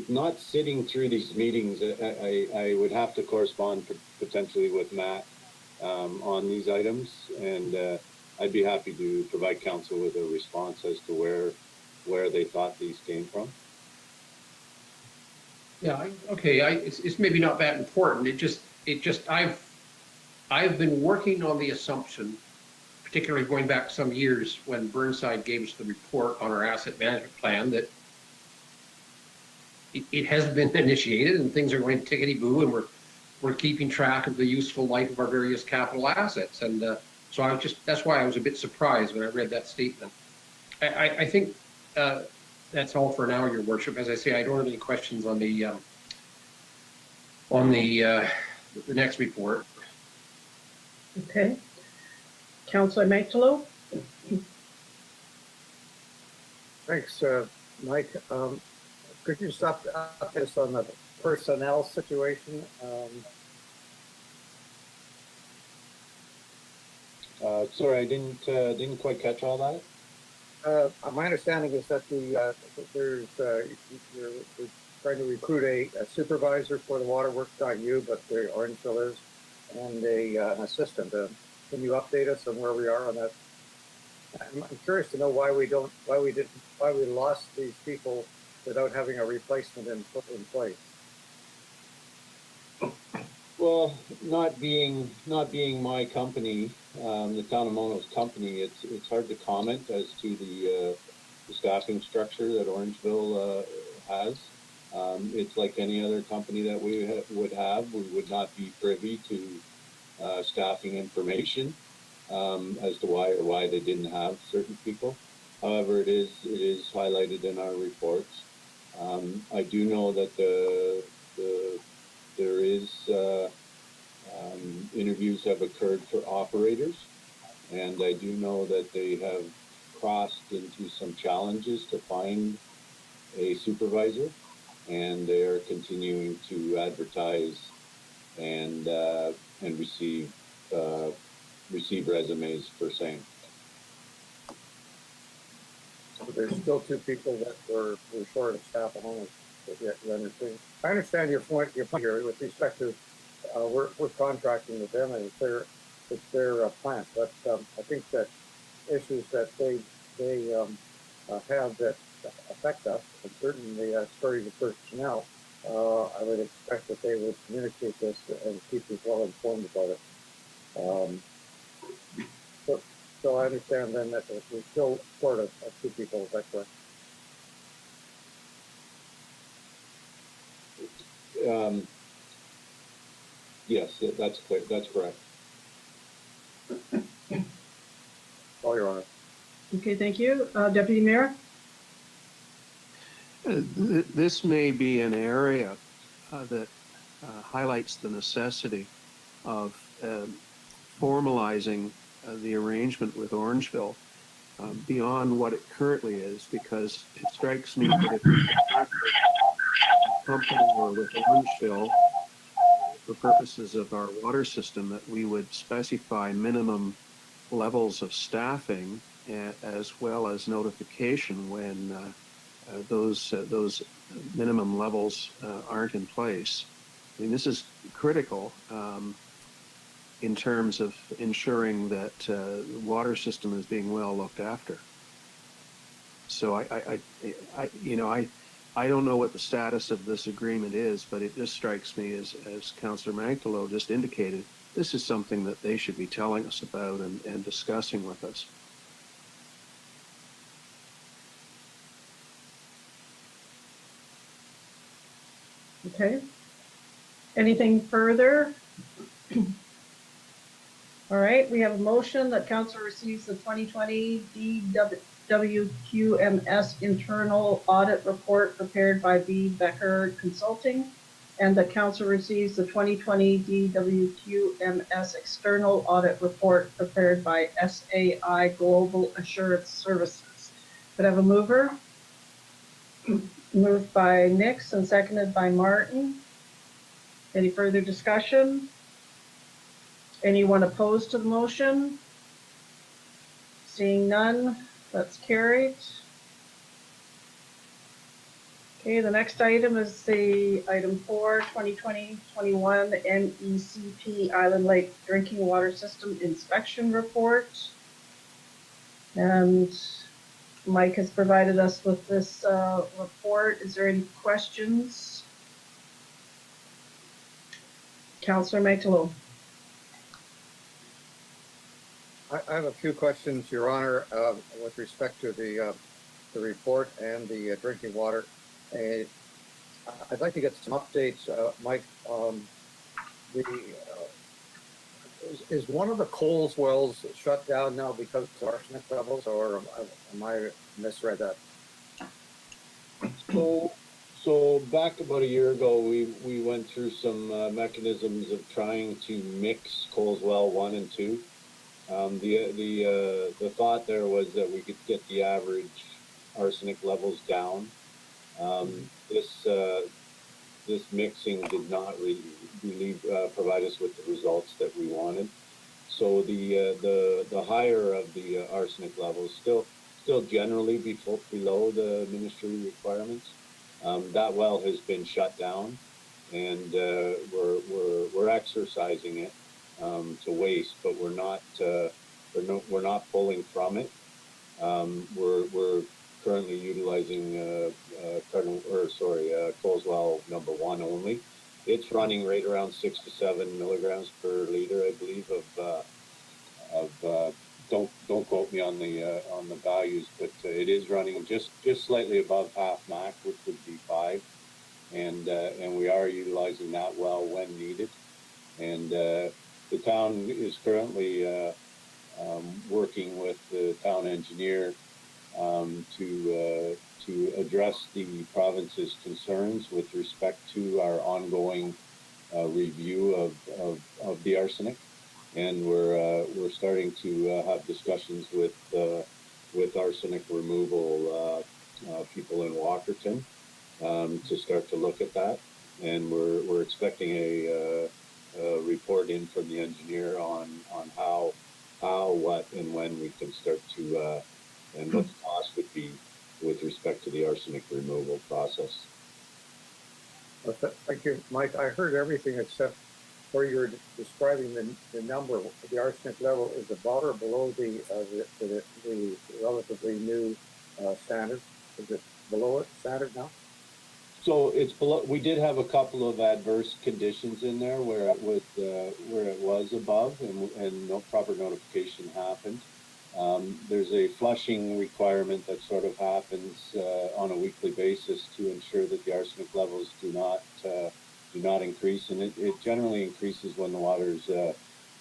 Not sitting through these meetings, I would have to correspond potentially with Matt on these items, and I'd be happy to provide council with a response as to where they thought these came from. Yeah, it's maybe not that important. I've been working on the assumption, particularly going back some years when Burnside gave us the report on our asset management plan, that it has been initiated and things are going tickety-boo, and we're keeping track of the useful life of our various capital assets. And so I was that's why I was a bit surprised when I read that statement. I think that's all for now, Your Worship. As I say, I don't have any questions on the next report. Okay. Councillor Mantalo? Thanks, Mike. Could you just update us on the personnel situation? Sorry, I didn't quite catch all that. My understanding is that you're trying to recruit a supervisor for the waterworks, not you, but the Orangeville is, and an assistant. Can you update us on where we are on that? I'm curious to know why we lost these people without having a replacement in place. Well, not being my company, the town of Mono's company, it's hard to comment as to the staffing structure that Orangeville has. It's like any other company that we would have. We would not be privy to staffing information as to why they didn't have certain people. However, it is highlighted in our reports. I do know that there is interviews have occurred for operators, and I do know that they have crossed into some challenges to find a supervisor, and they are continuing to advertise and receive resumes for same. So there's still two people that were short of staff at home. You understand? I understand your point here with respect to we're contracting with them, and it's their plant. But I think that issues that they have that affect us, and certainly starting with personnel, I would expect that they would communicate this and keep us well informed about it. So I understand then that we're still short of two people. Is that correct? Yes, that's clear. That's correct. All Your Honor. Okay, thank you. Deputy Mayor? This may be an area that highlights the necessity of formalizing the arrangement with Orangeville beyond what it currently is, because it strikes me that if we contract with a company or with Orangeville for purposes of our water system, that we would specify minimum levels of staffing as well as notification when those minimum levels aren't in place. I mean, this is critical in terms of ensuring that the water system is being well looked after. So I don't know what the status of this agreement is, but it just strikes me as Councillor Mantalo just indicated, this is something that they should be telling us about and discussing with us. Okay. Anything further? All right, we have a motion that council receives the 2020 DWQMS internal audit report prepared by Deferred Consulting, and that council receives the 2020 DWQMS external audit report prepared by SAI Global Assurance Services. Could I have a mover? Moved by Nix and seconded by Martin. Any further discussion? Anyone opposed to the motion? Seeing none, that's carried. Okay, the next item is the item 4, 2020-21 MECP Island Lake Drinking Water System Inspection Report. And Mike has provided us with this report. Is there any questions? Councillor Mantalo. I have a few questions, Your Honor, with respect to the report and the drinking water. And I'd like to get some updates, Mike. Is one of the Coles wells shut down now because of arsenic levels, or am I misread that? So back about a year ago, we went through some mechanisms of trying to mix Coles Well 1 and 2. The thought there was that we could get the average arsenic levels down. This mixing did not really provide us with the results that we wanted. So the higher of the arsenic levels still generally below the ministry requirements. That well has been shut down, and we're exercising it to waste, but we're not pulling from it. We're currently utilizing Coles Well number 1 only. It's running right around 6 to 7 milligrams per liter, I believe. Don't quote me on the values, but it is running just slightly above half MAC, which would be 5, and we are utilizing that well when needed. And the town is currently working with the town engineer to address the province's concerns with respect to our ongoing review of the arsenic, and we're starting to have discussions with arsenic removal people in Walkerton to start to look at that, and we're expecting a report in from the engineer on how, what, and when we can start to and what the cost would be with respect to the arsenic removal process. Thank you, Mike. I heard everything except where you're describing the number. The arsenic level is above or below the relatively new standard. Is it below it standard now? So it's below. We did have a couple of adverse conditions in there where it was above, and no proper notification happened. There's a flushing requirement that sort of happens on a weekly basis to ensure that the arsenic levels do not increase, and it generally increases when the water's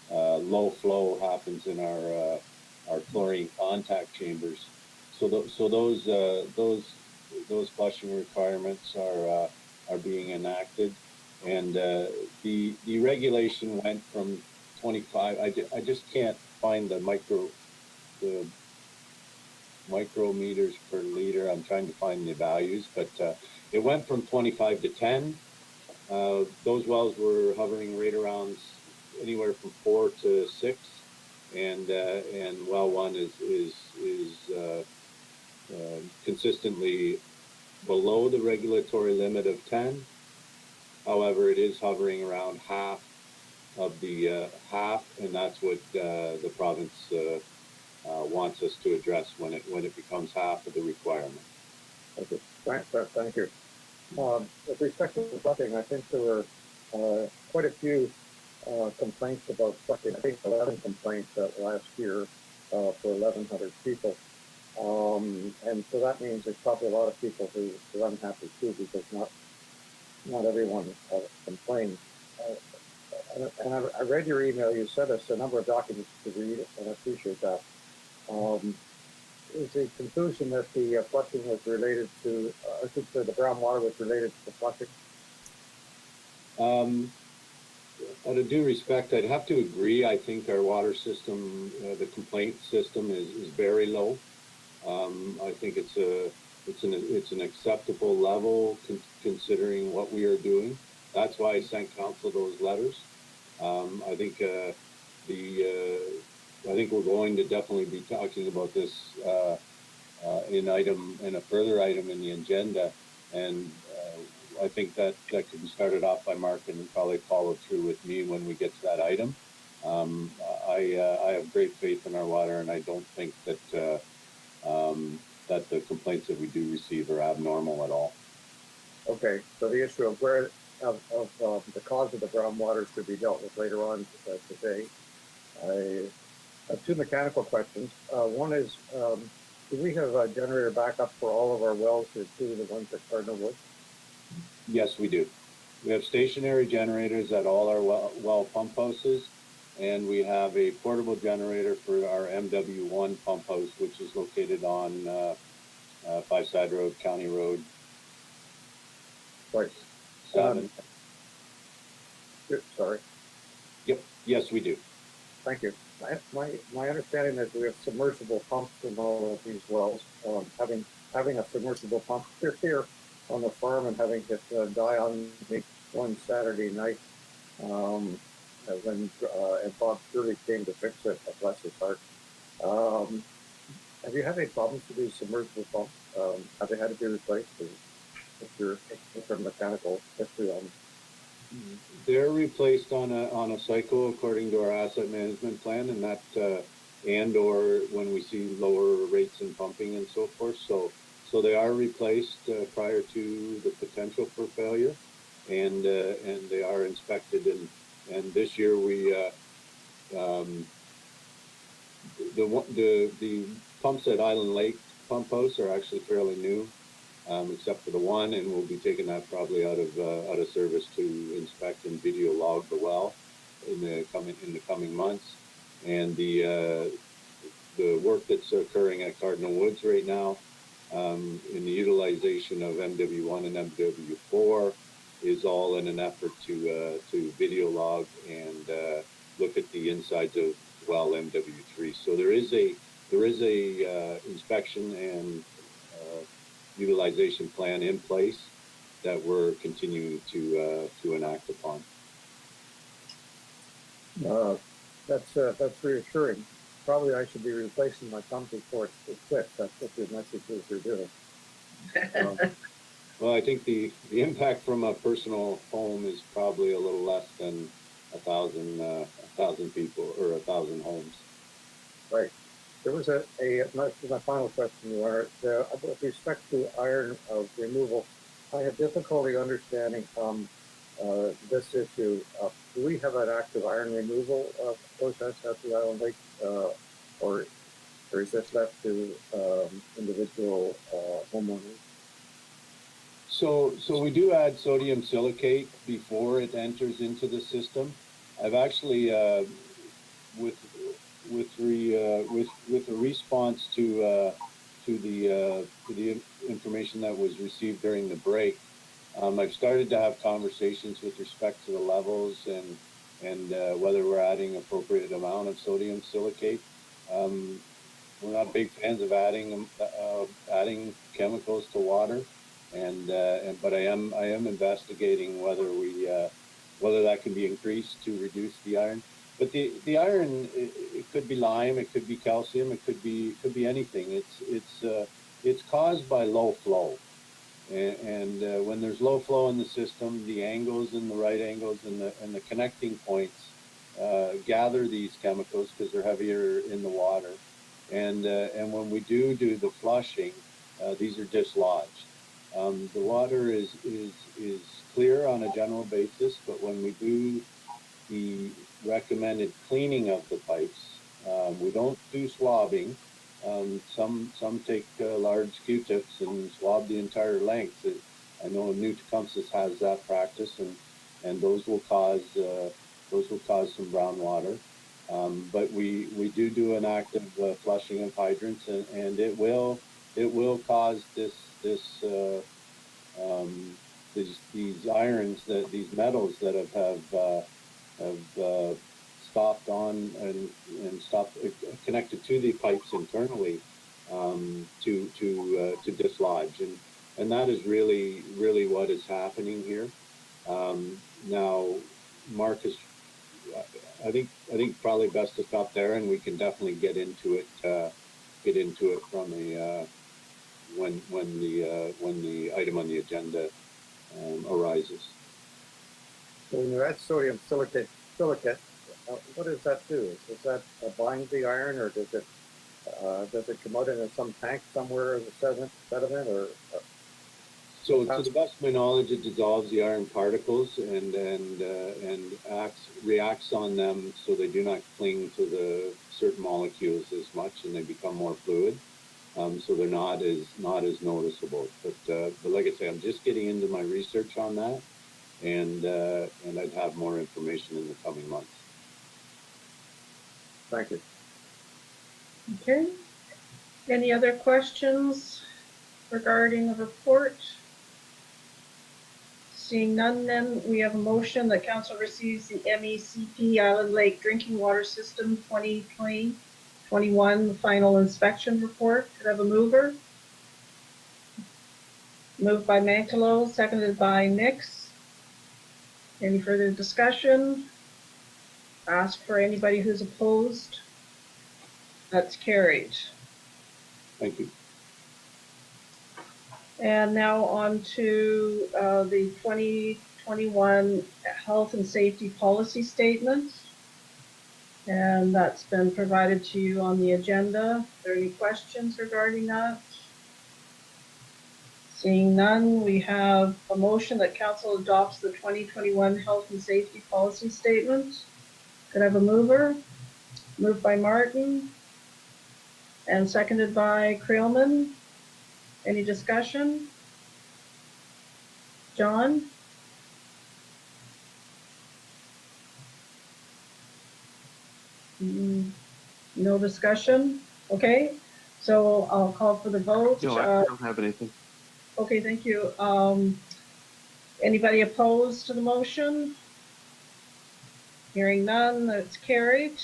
low flow happens in our chlorine contact chambers. So those flushing requirements are being enacted, and the regulation went from 25. I just can't find the micrometers per liter. I'm trying to find the values, but it went from 25 to 10. Those wells were hovering right around anywhere from 4 to 6, and well 1 is consistently below the regulatory limit of 10. However, it is hovering around half of the half, and that's what the province wants us to address when it becomes half of the requirement. Okay, thank you. With respect to flushing, I think there were quite a few complaints about flushing. I think 11 complaints last year for 1,100 people. And so that means there's probably a lot of people who are unhappy too, because not everyone complains. And I read your email. You sent us a number of documents to read, and I appreciate that. Is the conclusion that the flushing was related to, I think the brown water was related to the flushing? Out of due respect, I'd have to agree. I think our water system, the complaint system, is very low. I think it's an acceptable level considering what we are doing. That's why I sent council those letters. I think we're going to definitely be talking about this in a further item in the agenda, and I think that could be started off by Mark and probably followed through with me when we get to that item. I have great faith in our water, and I don't think that that the complaints that we do receive are abnormal at all. Okay, so the issue of the cause of the brown water should be dealt with later on today. Two mechanical questions. One is, do we have a generator backup for all of our wells, including the ones at Cardinal Woods? Yes, we do. We have stationary generators at all our well pump houses, and we have a portable generator for our MW1 pump house, which is located on Five Side Road, County Road. Right. 7. Sorry. Yep. Yes, we do. Thank you. My understanding is we have submersible pumps in all of these wells. Having a submersible pump here on the farm and having it die on me one Saturday night, when and Bob Shirley came to fix it, bless his heart. Have you had any problems with these submersible pumps? Have they had to be replaced? If you're mechanical history on them? They're replaced on a cycle according to our asset management plan, and that and or when we see lower rates in pumping and so forth. So they are replaced prior to the potential for failure, and they are inspected. And this year we the pumps at Island Lake pump house are actually fairly new. Except for the one, and we'll be taking that probably out of service to inspect and video log the well in the coming months. And the work that's occurring at Cardinal Woods right now in the utilization of MW1 and MW4 is all in an effort to video log and look at the insides of well MW3. So there is a inspection and utilization plan in place that we're continuing to enact upon. That's reassuring. Probably I should be replacing my pump before it's quit. That's what the message is you're doing. Well, I think the impact from a personal home is probably a little less than 1,000 people or 1,000 homes. Right. There was my final question, with respect to iron removal, I have difficulty understanding this issue. Do we have an active iron removal process at the Island Lake, or is this left to individual homeowners? So we do add sodium silicate before it enters into the system. I've actually with a response to the information that was received during the break, I've started to have conversations with respect to the levels and whether we're adding appropriate amount of sodium silicate. We're not big fans of adding chemicals to water, but I am investigating whether that can be increased to reduce the iron. But the iron, it could be lime, it could be calcium, it could be anything. It's caused by low flow, and when there's low flow in the system, the angles and the right angles and the connecting points gather these chemicals because they're heavier in the water, and when we do the flushing, these are dislodged. The water is clear on a general basis, but when we do the recommended cleaning of the pipes, we don't do swabbing. Some take large Q-tips and swab the entire length. I know New Tecumseh has that practice, and those will cause some brown water. But we do an active flushing of hydrants, and it will cause these irons, these metals that have stopped on and stopped connected to the pipes internally to dislodge, and that is really what is happening here. Now, Mark is, I think probably best to stop there, and we can definitely get into it from when the item on the agenda arises. So when you add sodium silicate, what does that do? Does that bind the iron, or does it come out in some tank somewhere as a sediment, or? So to the best of my knowledge, it dissolves the iron particles and reacts on them so they do not cling to the certain molecules as much, and they become more fluid. So they're not as noticeable. But like I say, I'm just getting into my research on that, and I'd have more information in the coming months. Thank you. Okay. Any other questions regarding the report? Seeing none, then we have a motion that council receives the MECP Island Lake Drinking Water System 2020-21 final inspection report. Could I have a mover? Moved by Mantalo, seconded by Nix. Any further discussion? Ask for anybody who's opposed. That's carried. Thank you. And now on to the 2021 Health and Safety Policy Statement. And that's been provided to you on the agenda. Are there any questions regarding that? Seeing none, we have a motion that council adopts the 2021 Health and Safety Policy Statement. Could I have a mover? Moved by Martin and seconded by Creelman. Any discussion? John? No discussion? Okay, so I'll call for the vote. No, I don't have anything. Okay, thank you. Anybody opposed to the motion? Hearing none, that's carried.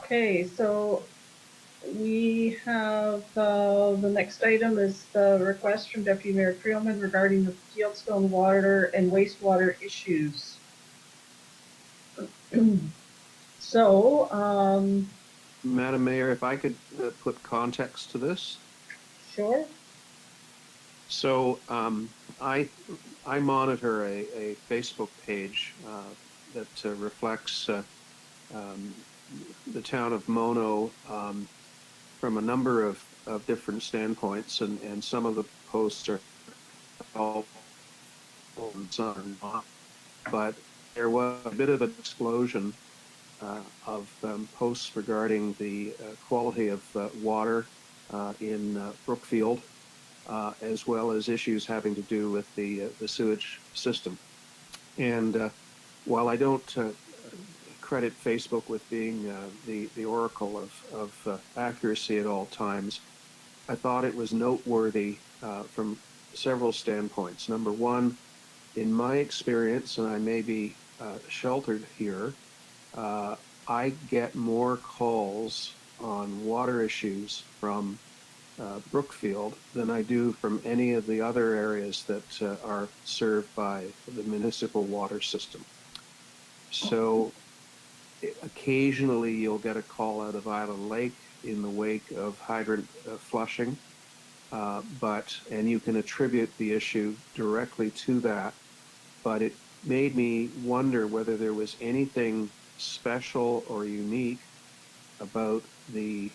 Okay, so we have the next item is the request from Deputy Mayor Creelman regarding the Fieldstone water and wastewater issues. So, Madam Mayor, if I could put context to this. Sure. So I monitor a Facebook page that reflects the town of Mono from a number of different standpoints, and some of the posts are all and some are not. But there was a bit of an explosion of posts regarding the quality of water in Brookfield, as well as issues having to do with the sewage system. And while I don't credit Facebook with being the oracle of accuracy at all times, I thought it was noteworthy from several standpoints. Number one, in my experience, and I may be sheltered here, I get more calls on water issues from Brookfield than I do from any of the other areas that are served by the municipal water system. So occasionally you'll get a call out of Island Lake in the wake of hydrant flushing, and you can attribute the issue directly to that. But it made me wonder whether there was anything special or unique about the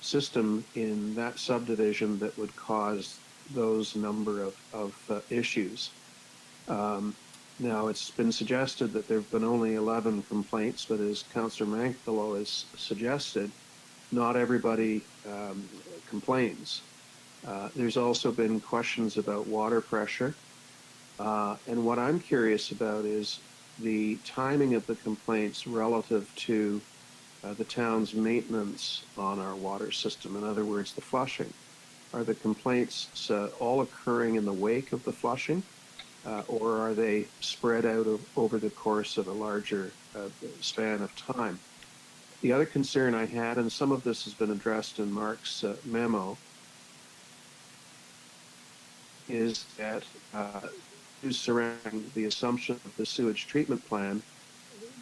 system in that subdivision that would cause those number of issues. Now, it's been suggested that there have been only 11 complaints, but as Councillor Mankalo has suggested, not everybody complains. There's also been questions about water pressure. And what I'm curious about is the timing of the complaints relative to the town's maintenance on our water system. In other words, the flushing. Are the complaints all occurring in the wake of the flushing, or are they spread out over the course of a larger span of time? The other concern I had, and some of this has been addressed in Mark's memo, is that surrounding the assumption of the sewage treatment plan,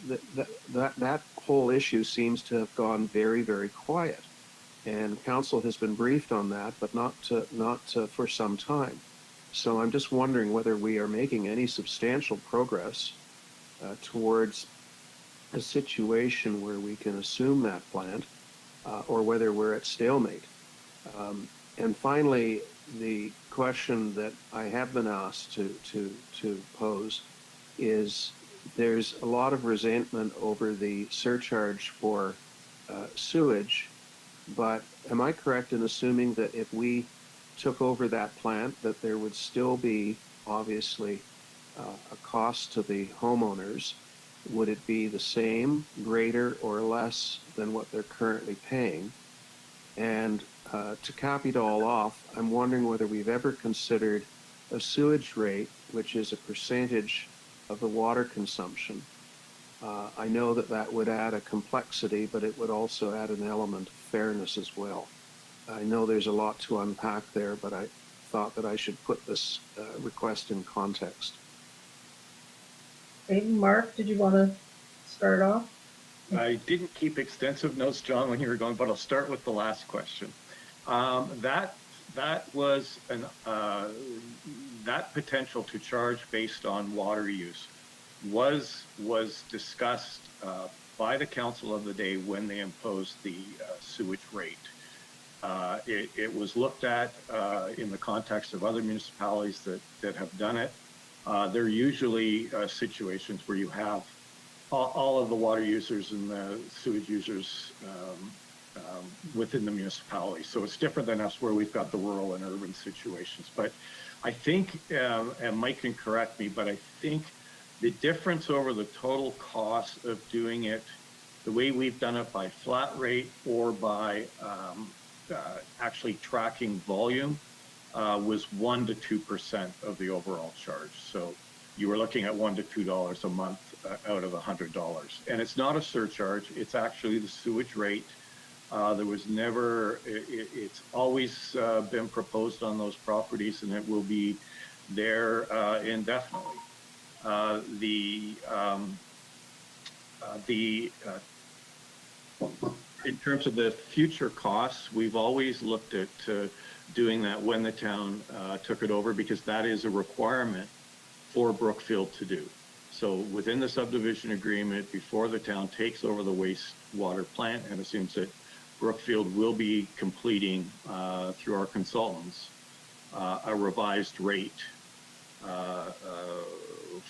that whole issue seems to have gone very, very quiet. And council has been briefed on that, but not for some time. So I'm just wondering whether we are making any substantial progress towards a situation where we can assume that plant, or whether we're at stalemate. And finally, the question that I have been asked to pose is there's a lot of resentment over the surcharge for sewage, but am I correct in assuming that if we took over that plant, that there would still be obviously a cost to the homeowners? Would it be the same, greater, or less than what they're currently paying? And to cap it all off, I'm wondering whether we've ever considered a sewage rate, which is a percentage of the water consumption. I know that that would add a complexity, but it would also add an element of fairness as well. I know there's a lot to unpack there, but I thought that I should put this request in context. Hey, Mark, did you want to start off? I didn't keep extensive notes, John, when you were going, but I'll start with the last question. That was that potential to charge based on water use was discussed by the council of the day when they imposed the sewage rate. It was looked at in the context of other municipalities that have done it. There are usually situations where you have all of the water users and the sewage users within the municipality. So it's different than us where we've got the rural and urban situations. But I think, and Mike can correct me, but I think the difference over the total cost of doing it, the way we've done it by flat rate or by actually tracking volume, was 1 to 2% of the overall charge. So you were looking at $1 to $2 a month out of $100. And it's not a surcharge, it's actually the sewage rate. There was never, it's always been proposed on those properties, and it will be there indefinitely. In terms of the future costs, we've always looked at doing that when the town took it over, because that is a requirement for Brookfield to do. So within the subdivision agreement, before the town takes over the wastewater plant and assumes that Brookfield will be completing through our consultants a revised rate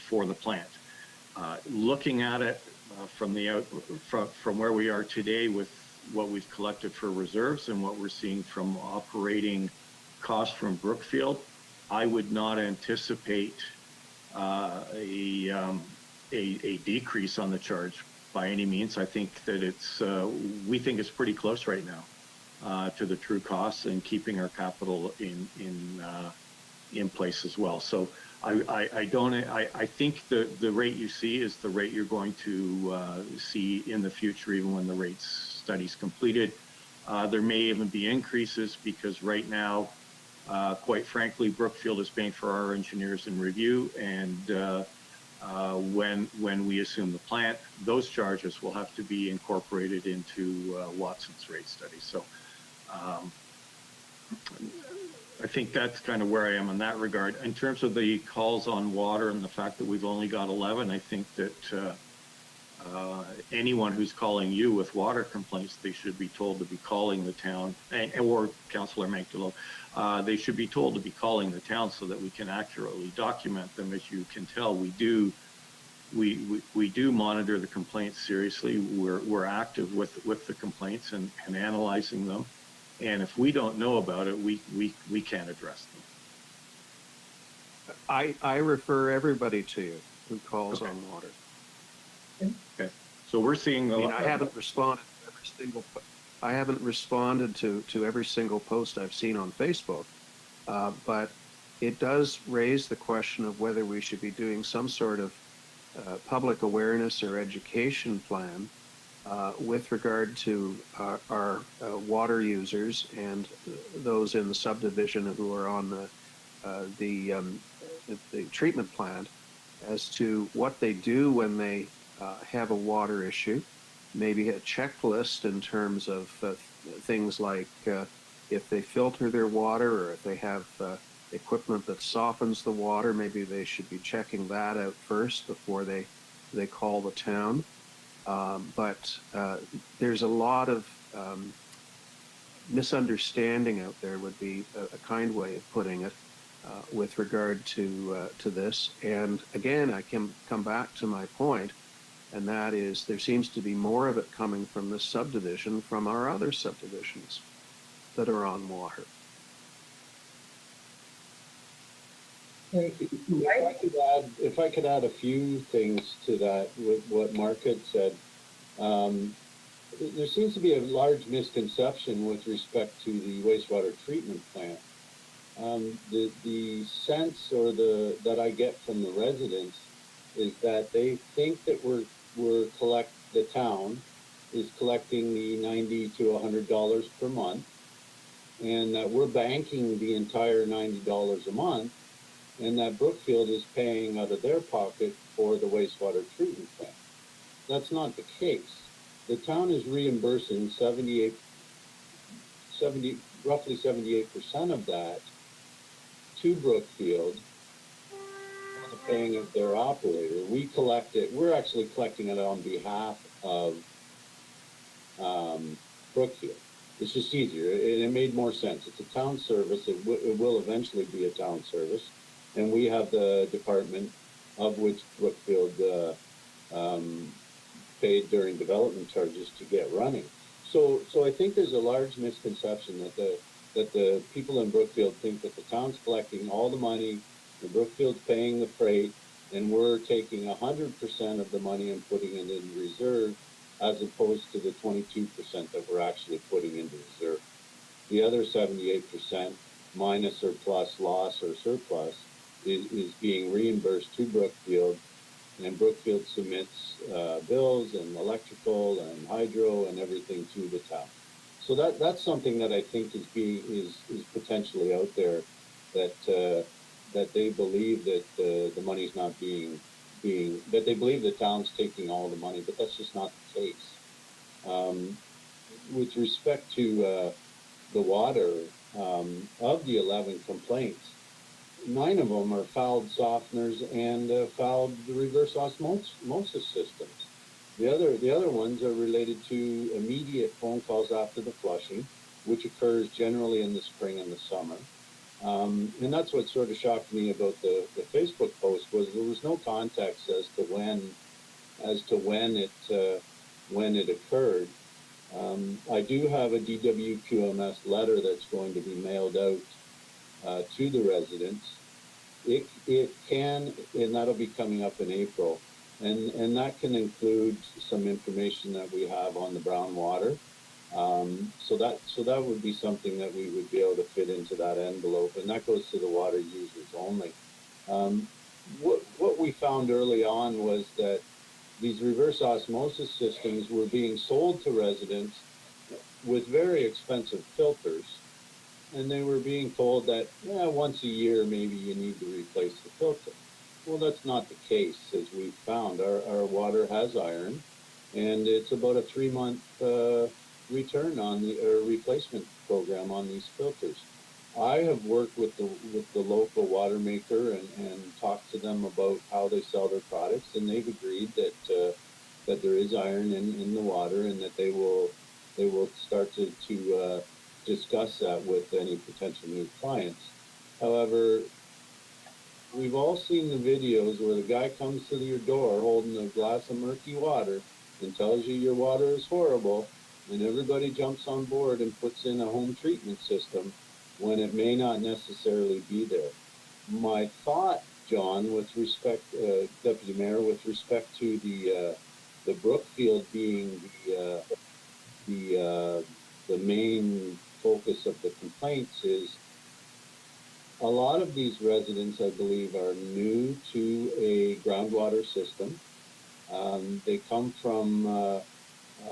for the plant. Looking at it from where we are today with what we've collected for reserves and what we're seeing from operating costs from Brookfield, I would not anticipate a decrease on the charge by any means. I think that we think it's pretty close right now to the true costs and keeping our capital in place as well. So I think the rate you see is the rate you're going to see in the future, even when the rates study's completed. There may even be increases because right now, quite frankly, Brookfield is paying for our engineers in review, and when we assume the plant, those charges will have to be incorporated into Watson's rate study. So I think that's kind of where I am in that regard. In terms of the calls on water and the fact that we've only got 11, I think that anyone who's calling you with water complaints, they should be told to be calling the town, or Councillor Mankdalo, they should be told to be calling the town so that we can accurately document them. As you can tell, we do monitor the complaints seriously. We're active with the complaints and analyzing them. And if we don't know about it, we can't address them. I refer everybody to you who calls on water. Okay. So we're seeing I haven't responded to every single. I haven't responded to every single post I've seen on Facebook, but it does raise the question of whether we should be doing some sort of public awareness or education plan with regard to our water users and those in the subdivision who are on the treatment plant as to what they do when they have a water issue, maybe a checklist in terms of things like if they filter their water or if they have equipment that softens the water, maybe they should be checking that out first before they call the town. But there's a lot of misunderstanding out there would be a kind way of putting it with regard to this. And again, I can come back to my point, and that is there seems to be more of it coming from this subdivision from our other subdivisions that are on water. If I could add a few things to that, with what Mark had said, there seems to be a large misconception with respect to the wastewater treatment plant. The sense or that I get from the residents is that they think that the town is collecting the $90 to $100 per month, and that we're banking the entire $90 a month, and that Brookfield is paying out of their pocket for the wastewater treatment plant. That's not the case. The town is reimbursing roughly 78% of that to Brookfield for the paying of their operator. We collect it. We're actually collecting it on behalf of Brookfield. It's just easier. It made more sense. It's a town service. It will eventually be a town service. And we have the department of which Brookfield paid during development charges to get running. So I think there's a large misconception that the people in Brookfield think that the town's collecting all the money, and Brookfield's paying the freight, and we're taking 100% of the money and putting it in reserve, as opposed to the 22% that we're actually putting into reserve. The other 78%, minus or plus loss or surplus, is being reimbursed to Brookfield, and Brookfield submits bills and electrical and hydro and everything to the town. So that's something that I think is potentially out there, that they believe that the money's not that they believe the town's taking all the money, but that's just not the case. With respect to the water, of the 11 complaints, 9 of them are fouled softeners and fouled reverse osmosis systems. The other ones are related to immediate phone calls after the flushing, which occurs generally in the spring and the summer. And that's what sort of shocked me about the Facebook post, was there was no context as to when it occurred. I do have a DWQMS letter that's going to be mailed out to the residents. It can, and that'll be coming up in April, and that can include some information that we have on the brown water. So that would be something that we would be able to fit into that envelope, and that goes to the water users only. What we found early on was that these reverse osmosis systems were being sold to residents with very expensive filters, and they were being told that once a year maybe you need to replace the filter. Well, that's not the case, as we've found. Our water has iron, and it's about a 3-month return on the replacement program on these filters. I have worked with the local water maker and talked to them about how they sell their products, and they've agreed that there is iron in the water, and that they will start to discuss that with any potential new clients. However, we've all seen the videos where the guy comes to your door holding a glass of murky water and tells you your water is horrible, and everybody jumps on board and puts in a home treatment system when it may not necessarily be there. My thought, John, with respect, Deputy Mayor, with respect to the Brookfield being the main focus of the complaints, is a lot of these residents, I believe, are new to a groundwater system. They come from,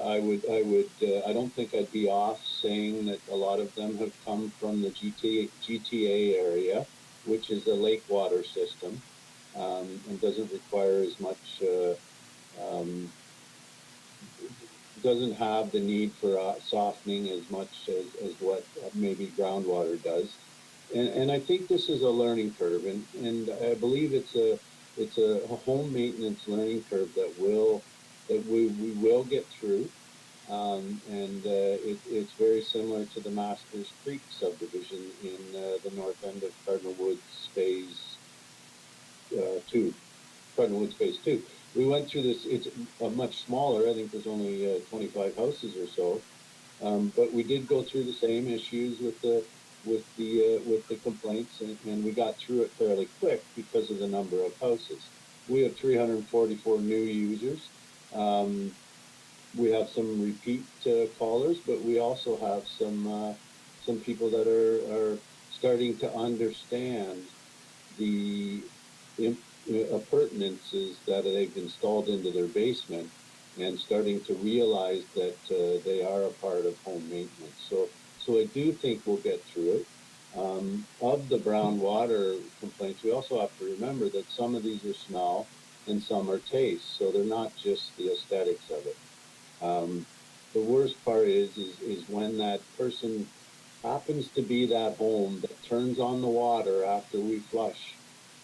I don't think I'd be off saying that a lot of them have come from the GTA area, which is a lake water system, and doesn't require as much, doesn't have the need for softening as much as what maybe groundwater does. And I think this is a learning curve, and I believe it's a home maintenance learning curve that we will get through. It's very similar to the Masters Creek subdivision in the north end of Cardinal Woods Phase 2. Cardinal Woods Phase 2. We went through this. It's a much smaller. I think there's only 25 houses or so, but we did go through the same issues with the complaints, and we got through it fairly quick because of the number of houses. We have 344 new users. We have some repeat callers, but we also have some people that are starting to understand the appurtenances that they've installed into their basement, and starting to realize that they are a part of home maintenance. So I do think we'll get through it. Of the brown water complaints, we also have to remember that some of these are smell and some are taste, so they're not just the aesthetics of it. The worst part is when that person happens to be that home that turns on the water after we flush.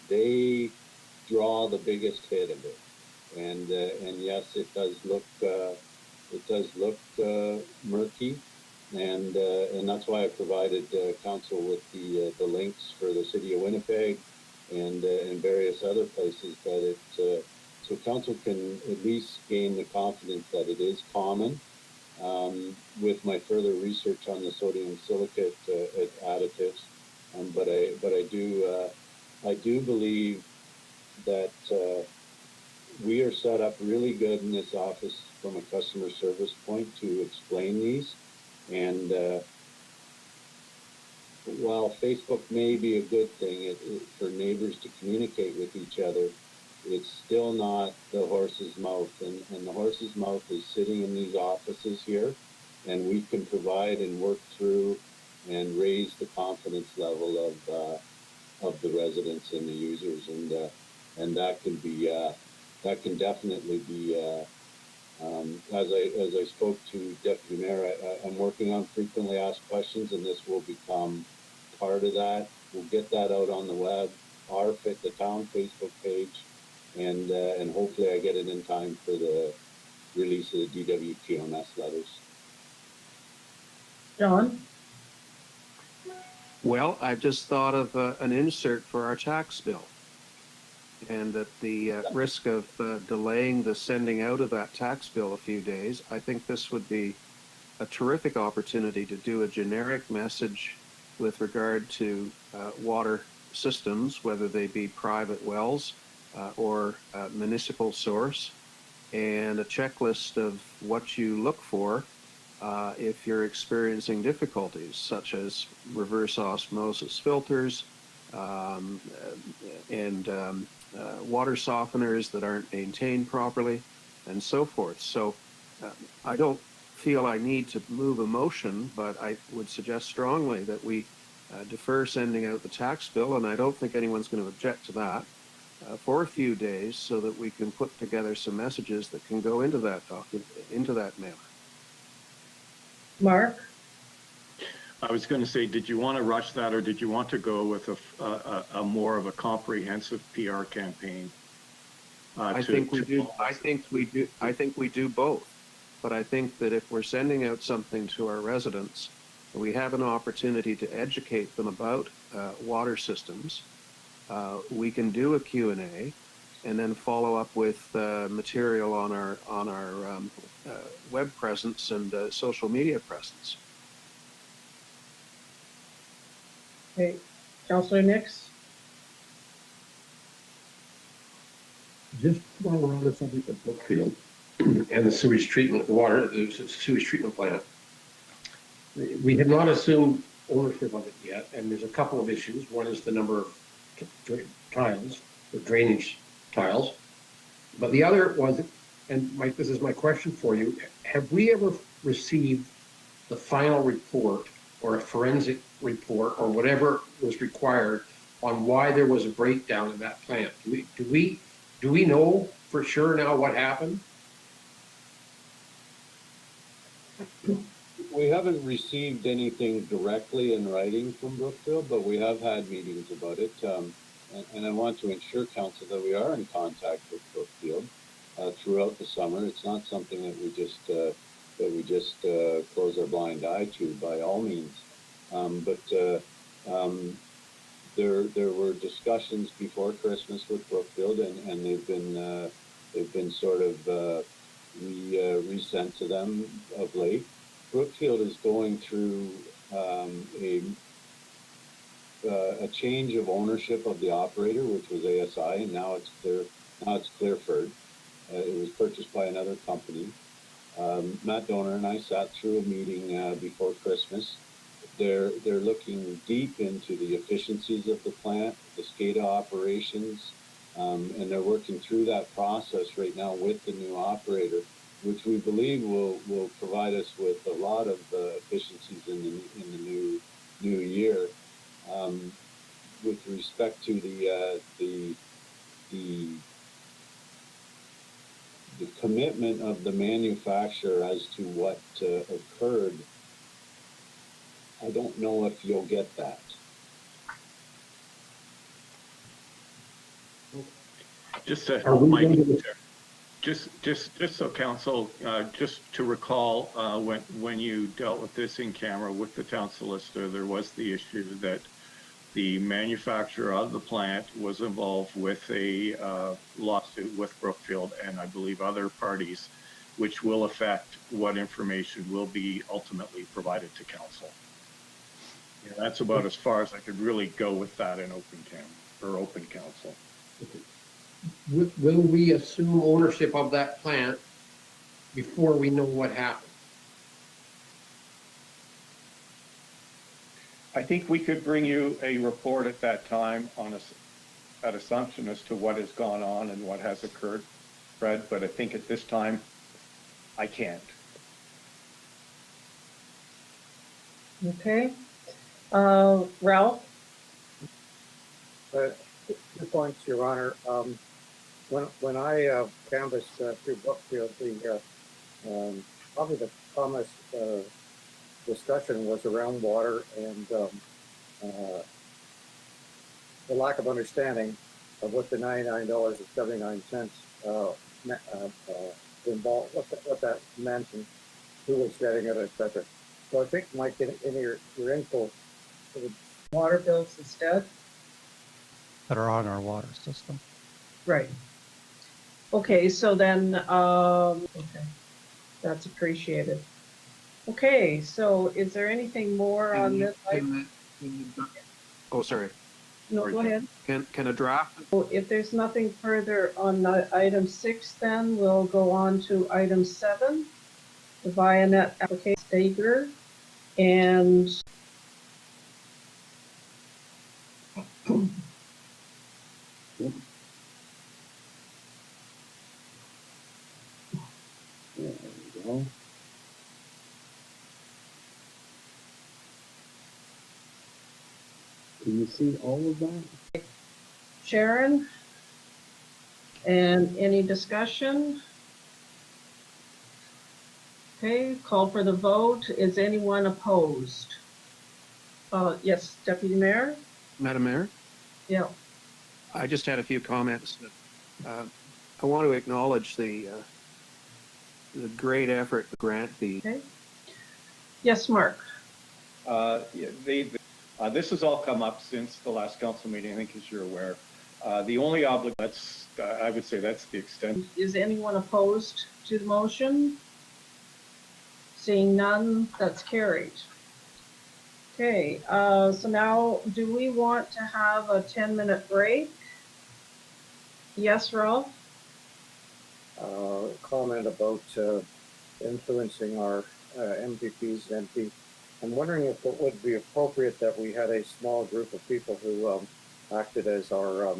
They draw the biggest hit of it, and yes, it does look murky, and that's why I provided council with the links for the city of Winnipeg and various other places that it so council can at least gain the confidence that it is common. With my further research on the sodium silicate additives, but I do believe that we are set up really good in this office from a customer service point to explain these. And while Facebook may be a good thing for neighbors to communicate with each other, it's still not the horse's mouth. And the horse's mouth is sitting in these offices here, and we can provide and work through and raise the confidence level of the residents and the users, and that can definitely be as I spoke to Deputy Mayor, I'm working on frequently asked questions, and this will become part of that. We'll get that out on the web, the town Facebook page, and hopefully I get it in time for the release of the DWQMS letters. John? Well, I just thought of an insert for our tax bill, and at the risk of delaying the sending out of that tax bill a few days, I think this would be a terrific opportunity to do a generic message with regard to water systems, whether they be private wells or municipal source, and a checklist of what you look for if you're experiencing difficulties, such as reverse osmosis filters and water softeners that aren't maintained properly, and so forth. So I don't feel I need to move a motion, but I would suggest strongly that we defer sending out the tax bill, and I don't think anyone's going to object to that, for a few days, so that we can put together some messages that can go into that document, into that manner. Mark? I was going to say, did you want to rush that, or did you want to go with a more of a comprehensive PR campaign? I think we do both. But I think that if we're sending out something to our residents, we have an opportunity to educate them about water systems. We can do a Q&A and then follow up with material on our web presence and social media presence. Okay, Councillor Nix? Just while we're on the subject of Brookfield and the sewage treatment plant, we have not assumed ownership of it yet, and there's a couple of issues. One is the number of tiles, the drainage tiles, but the other was, and Mike, this is my question for you, have we ever received the final report or a forensic report or whatever was required on why there was a breakdown in that plant? Do we know for sure now what happened? We haven't received anything directly in writing from Brookfield, but we have had meetings about it. And I want to ensure council that we are in contact with Brookfield throughout the summer. It's not something that we just we just close our blind eye to by all means. There were discussions before Christmas with Brookfield, and they've been sort of resent to them of late. Brookfield is going through a change of ownership of the operator, which was ASI, and now it's Deferred. It was purchased by another company. Matt Donor and I sat through a meeting before Christmas. They're looking deep into the efficiencies of the plant, the SCADA operations, and they're working through that process right now with the new operator, which we believe will provide us with a lot of efficiencies in the new year. With respect to the commitment of the manufacturer as to what occurred, I don't know if you'll get that. Just to help Mike, just so council, just to recall, when you dealt with this in camera with the town solicitor, there was the issue that the manufacturer of the plant was involved with a lawsuit with Brookfield and I believe other parties, which will affect what information will be ultimately provided to council. Yeah, that's about as far as I could really go with that in open council. Okay. Will we assume ownership of that plant before we know what happened? I think we could bring you a report at that time on that assumption as to what has gone on and what has occurred, Fred, but I think at this time, I can't. Okay. Ralph? 2 points, Your Honor. When I canvassed through Brookfield, probably the commonest discussion was around water and the lack of understanding of what the $99.79 involved, what that meant, and who was getting it, etc. So I think, Mike, in your info, Water bills instead? that are on our water system. Right. Okay, so then, okay, that's appreciated. Okay, so is there anything more on this? Oh, sorry. No, go ahead. Can a draft? So if there's nothing further on item 6, then we'll go on to item 7, the Vianet application Stager, and There we go. Can you see all of that? Sharon, and any discussion? Okay, call for the vote. Is anyone opposed? Yes, Deputy Mayor? Madam Mayor? Yeah. I just had a few comments. I want to acknowledge the great effort to grant the. Okay. Yes, Mark. Yeah, this has all come up since the last council meeting, I think, as you're aware. The only obligation, I would say that's the extent. Is anyone opposed to the motion? Seeing none, that's carried. Okay, so now do we want to have a 10-minute break? Yes, Ralph? Comment about influencing our MPPs and MP. I'm wondering if it would be appropriate that we had a small group of people who acted as our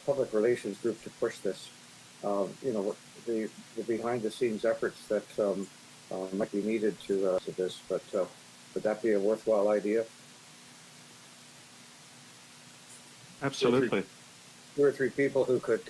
public relations group to push this. You know, the behind-the-scenes efforts that might be needed to this, but would that be a worthwhile idea? Absolutely. 2 or 3 people who could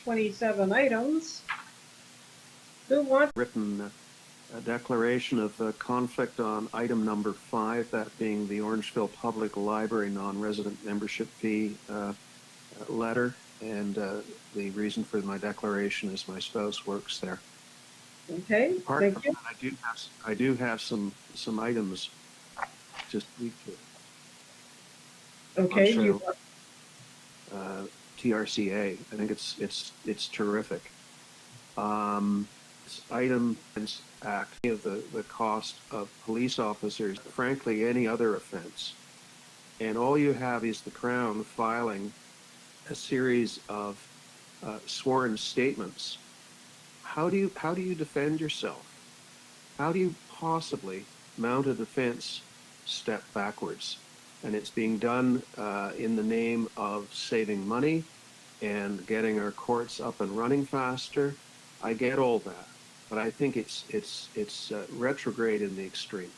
27 items. Who wants? Written a declaration of conflict on item number 5, that being the Orangeville Public Library non-resident membership fee letter. And the reason for my declaration is my spouse works there. Okay, Apart thank from you. that, I do have some items just tweak to Okay, on you, TRCA. I think it's terrific. This item act of the cost of police officers, frankly, any other offense, and all you have is the Crown filing a series of sworn statements. How do you defend yourself? How do you possibly mount a defense step backwards? And it's being done in the name of saving money and getting our courts up and running faster. I get all that, but I think it's retrograde in the extreme.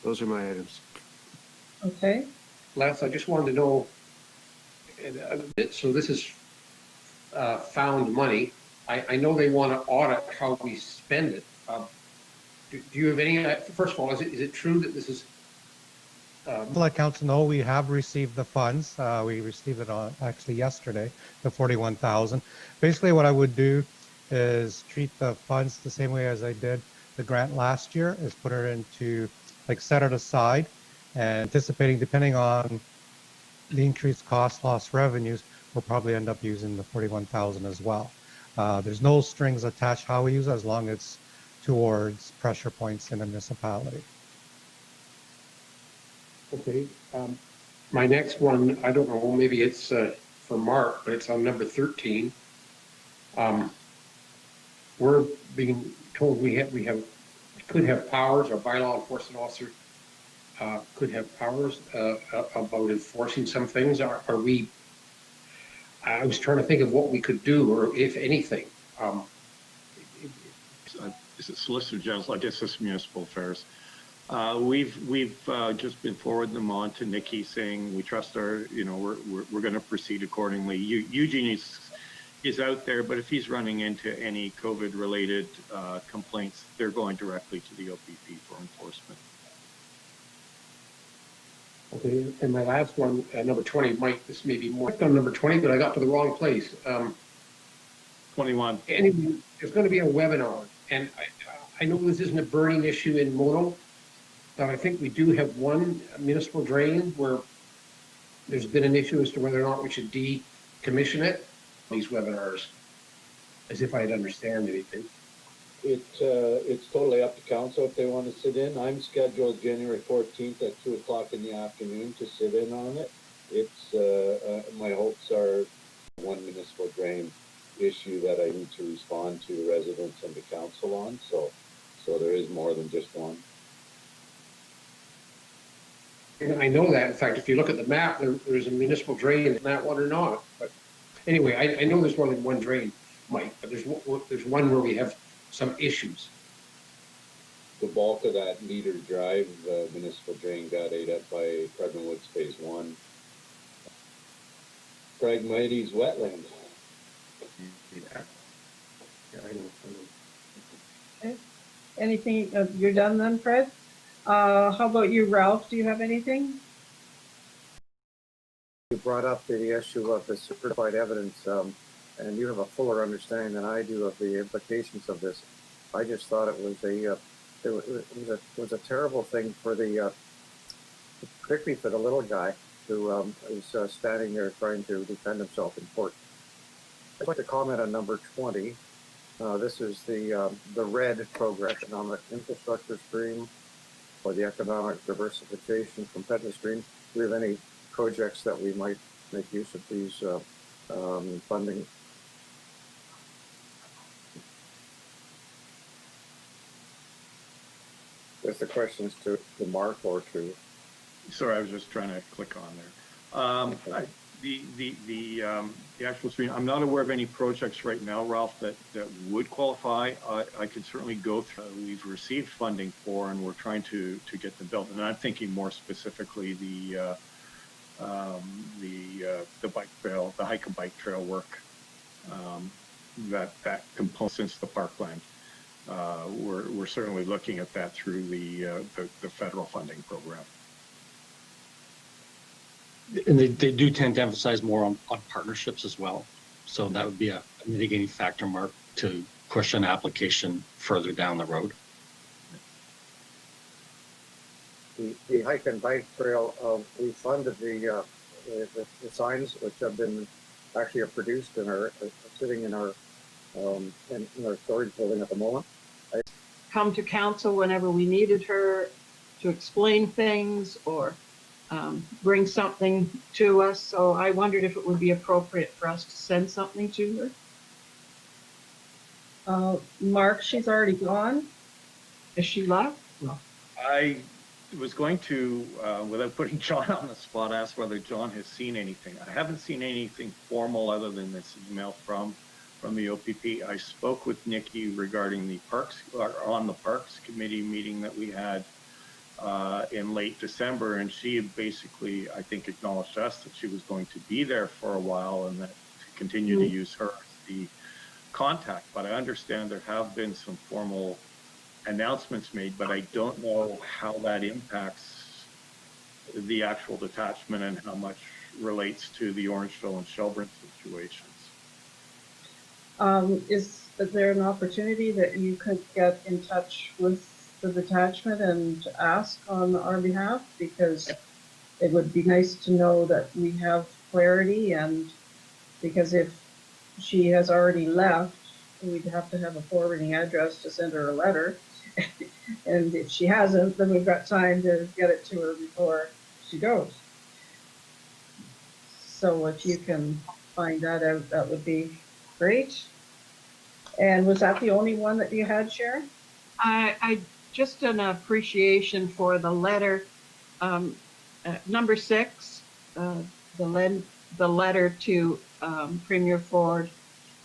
Those are my items. okay. Lance, I just wanted to know, so this is found money. I know they want to audit how we spend it. Do you have any, first of all, is it true that this is? To let council know, we have received the funds. We received it on actually yesterday, the 41,000. Basically, what I would do is treat the funds the same way as I did the grant last year, is put it into, like, set it aside, and anticipating, depending on the increased cost, lost revenues, we'll probably end up using the 41,000 as well. There's no strings attached how we use it, as long as it's towards pressure points in a municipality. Okay. My next one, I don't know, maybe it's for Mark, but it's on number 13. We're being told we could have powers, our bylaw enforcement officer could have powers about enforcing some things. Are we? I was trying to think of what we could do, or if anything. Is it Solicitor General? I guess it's Municipal Affairs. We've just been forwarding them on to Nikki, saying we trust our, we're going to proceed accordingly. Eugene is out there, but if he's running into any COVID-related complaints, they're going directly to the OPP for enforcement. Okay, and my last one, number 20, Mike, this may be more on number 20, but I got to the wrong place. 21. Anyway, there's going to be a webinar, and I know this isn't a burning issue in Mono, but I think we do have one municipal drain where there's been an issue as to whether or not we should decommission it. These webinars, as if I'd understand anything. It's totally up to council if they want to sit in. I'm scheduled January 14th at 2 o'clock in the afternoon to sit in on it. It's my hopes are one municipal drain issue that I need to respond to the residents and the council on. So there is more than just one. And I know that. In fact, if you look at the map, there's a municipal drain in that one or not. But anyway, I know there's more than one drain, Mike, but there's one where we have some issues. The bulk of that Leader Drive municipal drain got ate up by Cardinal Woods Phase 1. Phragmites wetland. Yeah, I know. Okay. Anything, you're done then, Fred? How about you, Ralph? Do you have anything? You brought up the issue of the certified evidence, and you have a fuller understanding than I do of the implications of this. I just thought it was a terrible thing for particularly for the little guy who is standing there trying to defend himself in court. I'd like to comment on number 20. This is the red program, economic infrastructure stream, or the economic diversification competitive stream. Do we have any projects that we might make use of these funding? If the questions to Mark or to. Sorry, I was just trying to click on there. The actual stream, I'm not aware of any projects right now, Ralph, that would qualify. I could certainly go through. We've received funding for, and we're trying to get them built. And I'm thinking more specifically the the bike trail, the hike and bike trail work, that component since the parkland. We're certainly looking at that through the federal funding program. And they do tend to emphasize more on partnerships as well. So that would be a mitigating factor, Mark, to push an application further down the road. The hike and bike trail, we funded the signs, which have been actually are produced and are sitting in our storage building at the moment. Come to council whenever we needed her to explain things or bring something to us. So I wondered if it would be appropriate for us to send something to her. Mark, she's already gone. Is she left? No. I was going to, without putting John on the spot, ask whether John has seen anything. I haven't seen anything formal other than this email from the OPP. I spoke with Nikki regarding the parks, or on the Parks Committee meeting that we had in late December, and she had basically, I think, acknowledged to us that she was going to be there for a while and that to continue to use her as the contact. But I understand there have been some formal announcements made, but I don't know how that impacts the actual detachment and how much relates to the Orangeville and Shelburne situations. Is there an opportunity that you could get in touch with the detachment and ask on our behalf? Because it would be nice to know that we have clarity, and because if she has already left, we'd have to have a forwarding address to send her a letter. And if she hasn't, then we've got time to get it to her before she goes. So if you can find that out, that would be great. And was that the only one that you had, Sharon? I just an appreciation for the letter, number 6, the letter to Premier Ford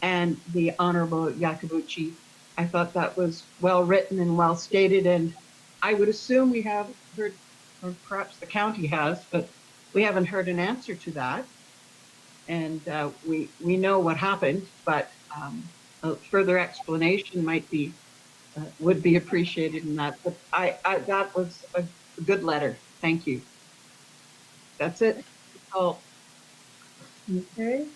and the Honorable Yakabuchi. I thought that was well written and well stated, and I would assume we have heard, or perhaps the county has, but we haven't heard an answer to that. And we know what happened, but a further explanation might be would be appreciated in that. But I that was a good letter. Thank you. That's it. Oh, okay.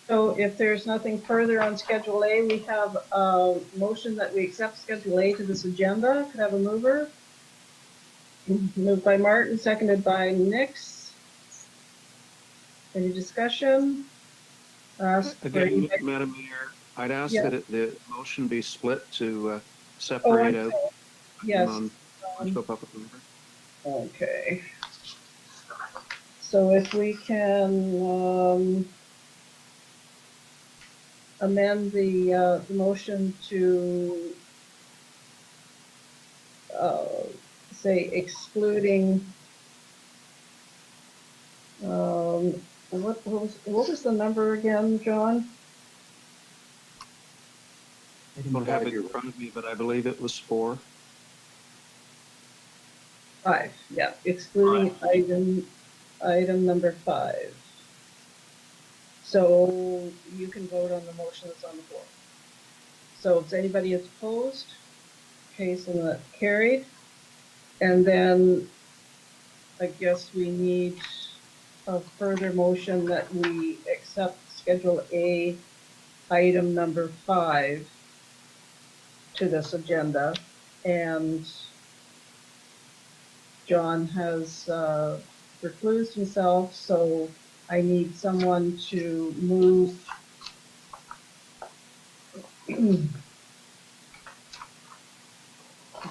So if there's nothing further on Schedule A, we have a motion that we accept Schedule A to this agenda. Could I have a mover? Moved by Martin, seconded by Nix. Any discussion? Again, Madam Mayor, I'd ask that the motion be split to separate out. Yes. Public member. Okay. So if we can amend the motion to say excluding what was the number again, John? I don't have it in front of me, but I believe it was 4. 5, yeah, excluding item number 5. So you can vote on the motion that's on the floor. So if anybody is opposed, okay, so that's carried. And then I guess we need a further motion that we accept Schedule A, item number 5 to this agenda. And John has reclused himself, so I need someone to move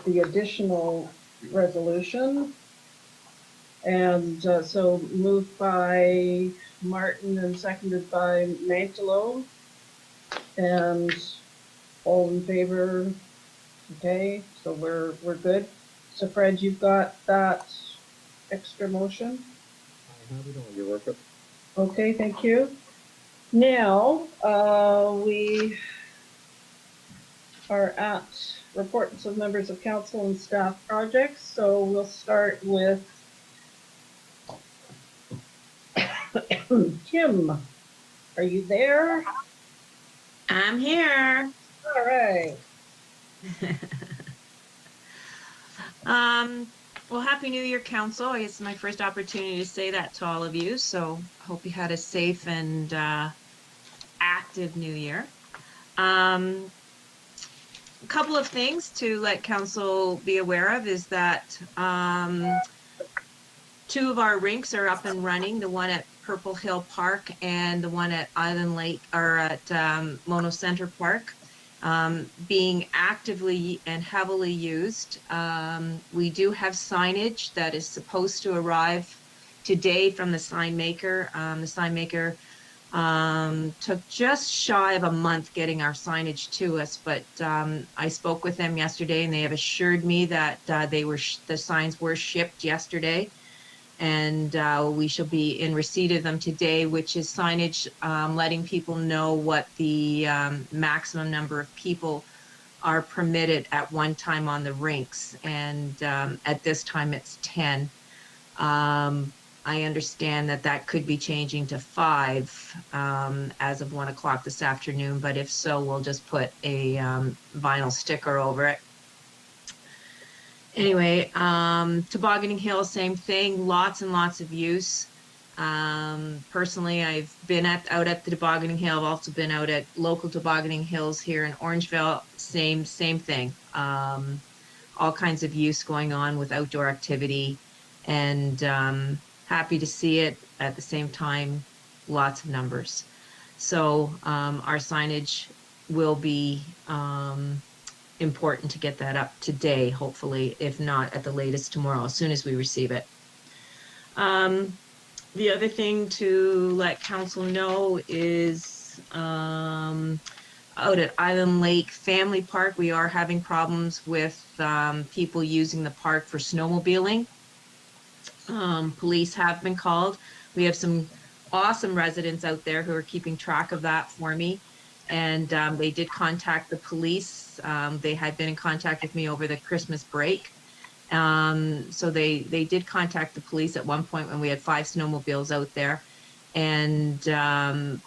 the additional resolution. And so moved by Martin and seconded by Mantelo. And all in favor? Okay, so we're good. So Fred, you've got that extra motion? You work it. Okay, thank you. Now, we are at reports of members of council and staff projects. So we'll start with Kim, are you there? I'm here. All right. Well, Happy New Year, Council. It's my first opportunity to say that to all of you, so I hope you had a safe and active New Year. A couple of things to let Council be aware of is that 2 of our rinks are up and running, the one at Purple Hill Park and the one at Island Lake, or at Mono Center Park. Being actively and heavily used. We do have signage that is supposed to arrive today from the sign maker. The sign maker took just shy of a month getting our signage to us, but I spoke with them yesterday and they have assured me that the signs were shipped yesterday. And we shall be in receipt of them today, which is signage letting people know what the maximum number of people are permitted at one time on the rinks. And at this time, it's 10. I understand that that could be changing to 5 as of 1 o'clock this afternoon. But if so, we'll just put a vinyl sticker over it. Anyway, Tobogganing Hill, same thing, lots and lots of use. Personally, I've been out at the Tobogganing Hill. I've also been out at local Tobogganing Hills here in Orangeville, same thing. All kinds of use going on with outdoor activity, and happy to see it. At the same time, lots of numbers. So our signage will be important to get that up today, hopefully, if not at the latest tomorrow, as soon as we receive it. The other thing to let council know is out at Island Lake Family Park, we are having problems with people using the park for snowmobiling. Police have been called. We have some awesome residents out there who are keeping track of that for me. And they did contact the police. They had been in contact with me over the Christmas break. So they did contact the police at one point when we had 5 snowmobiles out there. And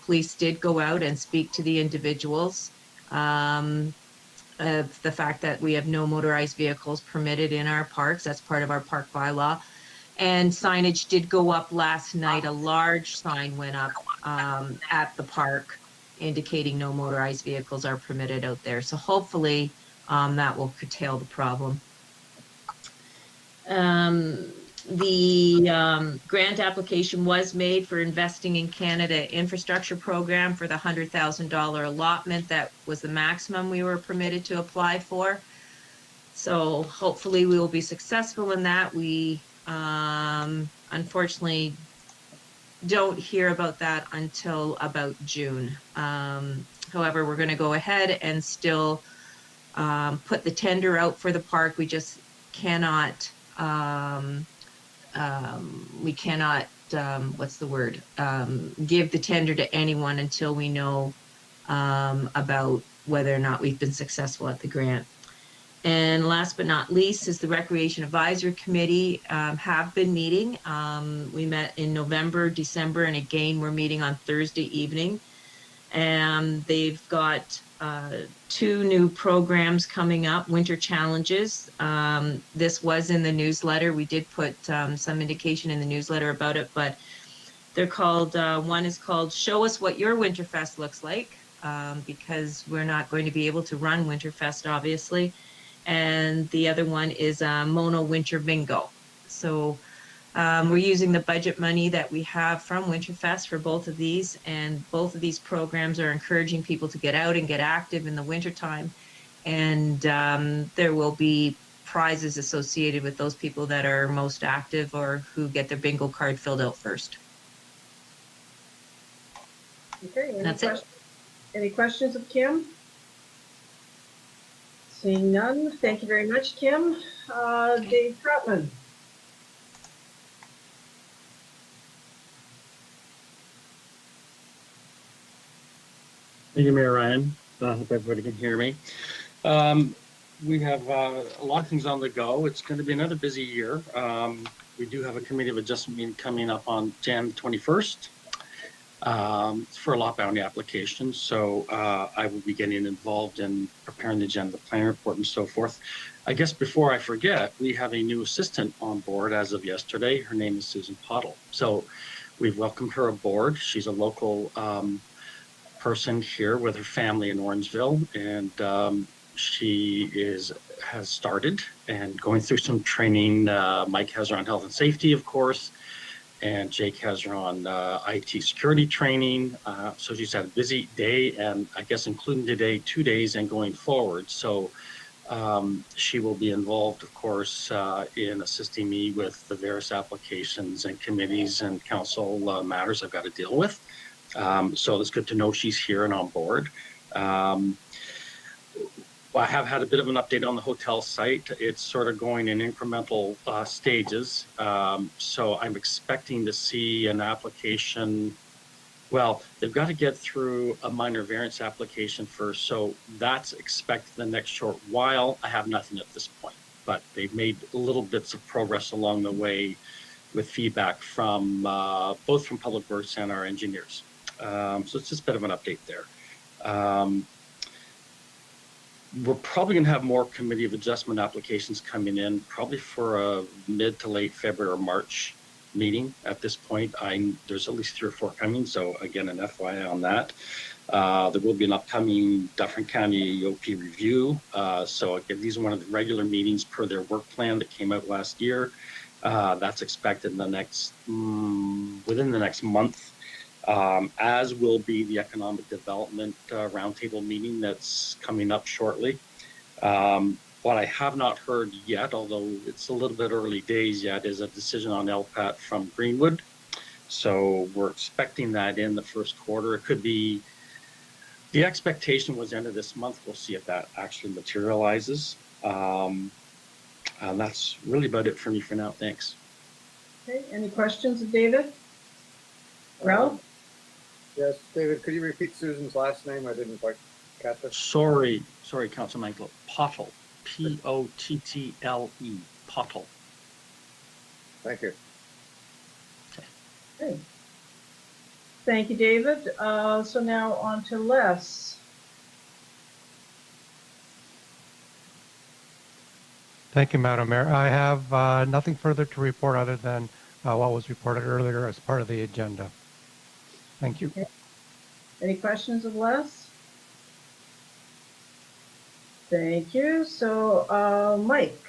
police did go out and speak to the individuals of the fact that we have no motorized vehicles permitted in our parks. That's part of our park bylaw. And signage did go up last night. A large sign went up at the park indicating no motorized vehicles are permitted out there. So hopefully that will curtail the problem. The grant application was made for Investing in Canada infrastructure program for the $100,000 allotment. That was the maximum we were permitted to apply for. So hopefully we will be successful in that. We unfortunately don't hear about that until about June. However, we're going to go ahead and still put the tender out for the park. We just cannot, what's the word? Give the tender to anyone until we know about whether or not we've been successful at the grant. And last but not least is the Recreation Advisory Committee have been meeting. We met in November, December, and again, we're meeting on Thursday evening. And they've got 2 new programs coming up, winter challenges. This was in the newsletter. We did put some indication in the newsletter about it, but they're called, one is called Show Us What Your Winterfest Looks Like, because we're not going to be able to run Winterfest, obviously. And the other one is Mono Winter Bingo. So we're using the budget money that we have from Winterfest for both of these, and both of these programs are encouraging people to get out and get active in the wintertime. And there will be prizes associated with those people that are most active or who get their bingo card filled out first. Okay, That's it. Any questions of Kim? Seeing none, thank you very much, Kim. Dave Trotman. Thank you, Mayor Ryan. I hope everybody can hear me. We have a lot of things on the go. It's going to be another busy year. We do have a committee of adjustment meeting coming up on Jan 21st. for a lot bounty application. So I will be getting involved in preparing the agenda, the plan report, and so forth. I guess before I forget, we have a new assistant on board as of yesterday. Her name is Susan Pottle. So we've welcomed her aboard. She's a local person here with her family in Orangeville, and she has started and going through some training. Mike has her on health and safety, of course, and Jake has her on IT security training. So she's had a busy day, and I guess including today, 2 days and going forward. So she will be involved, of course, in assisting me with the various applications and committees and council matters I've got to deal with. So it's good to know she's here and on board. I have had a bit of an update on the hotel site. It's sort of going in incremental stages. So I'm expecting to see an application. Well, they've got to get through a minor variance application first. So that's expected the next short while. I have nothing at this point, but they've made little bits of progress along the way with feedback from both from Public Works and our engineers. So it's just a bit of an update there. We're probably going to have more committee of adjustment applications coming in, probably for a mid to late February or March meeting. At this point, there's at least 3 or 4 coming. So again, an FYI on that. There will be an upcoming Dufferin County EOP review. So again, these are one of the regular meetings per their work plan that came out last year. That's expected in the next within the next month. As will be the economic development roundtable meeting that's coming up shortly. What I have not heard yet, although it's a little bit early days yet, is a decision on LPAT from Greenwood. So we're expecting that in the first quarter. It could be, the expectation was end of this month. We'll see if that actually materializes. And that's really about it for me for now. Thanks. Okay, any questions of David? Ralph? Yes, David, could you repeat Susan's last name? I didn't quite catch it. Sorry, Councilman Michael. Pottle. Pottle. Pottle. Thank you. Okay. Thank you, David. So now on to Les. Thank you, Madam Mayor. I have nothing further to report other than what was reported earlier as part of the agenda. Thank you. Okay. Any questions of Les? Thank you. So, Mike.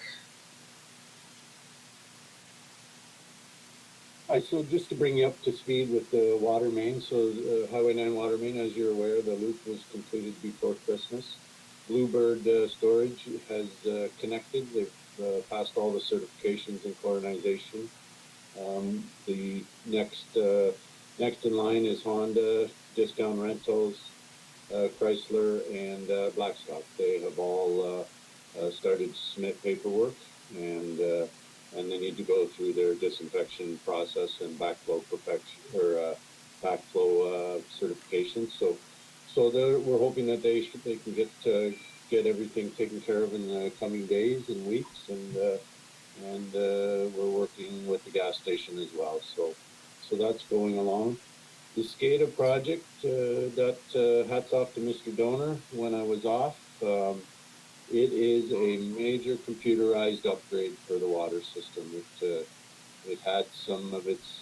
So just to bring you up to speed with the water main, so Highway 9 water main, as you're aware, the loop was completed before Christmas. Bluebird storage has connected. They've passed all the certifications in chlorinization. The next in line is Honda, Discount Rentals, Chrysler, and Blackstock. They have all started to submit paperwork, and they need to go through their disinfection process and backflow certification. So we're hoping that they can get everything taken care of in the coming days and weeks, and we're working with the gas station as well. So that's going along. The SCADA project, hats off to Mr. Donor when I was off. It is a major computerized upgrade for the water system. It had some of its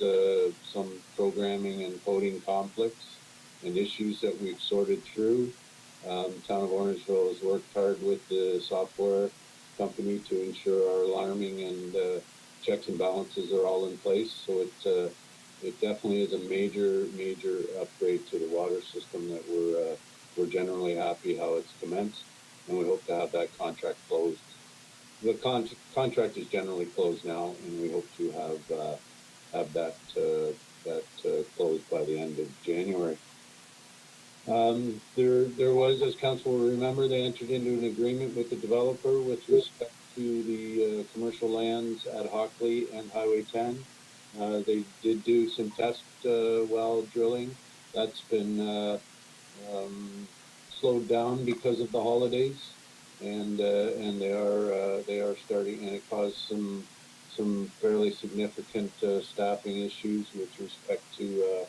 some programming and coding conflicts and issues that we've sorted through. Town of Orangeville has worked hard with the software company to ensure our alarming and checks and balances are all in place. So it definitely is a major upgrade to the water system that we're generally happy how it's commenced, and we hope to have that contract closed. The contract is generally closed now, and we hope to have that closed by the end of January. There was, as council will remember, they entered into an agreement with the developer with respect to the commercial lands at Hockley and Highway 10. They did do some test well drilling. That's been slowed down because of the holidays, and they are starting, and it caused some fairly significant staffing issues with respect to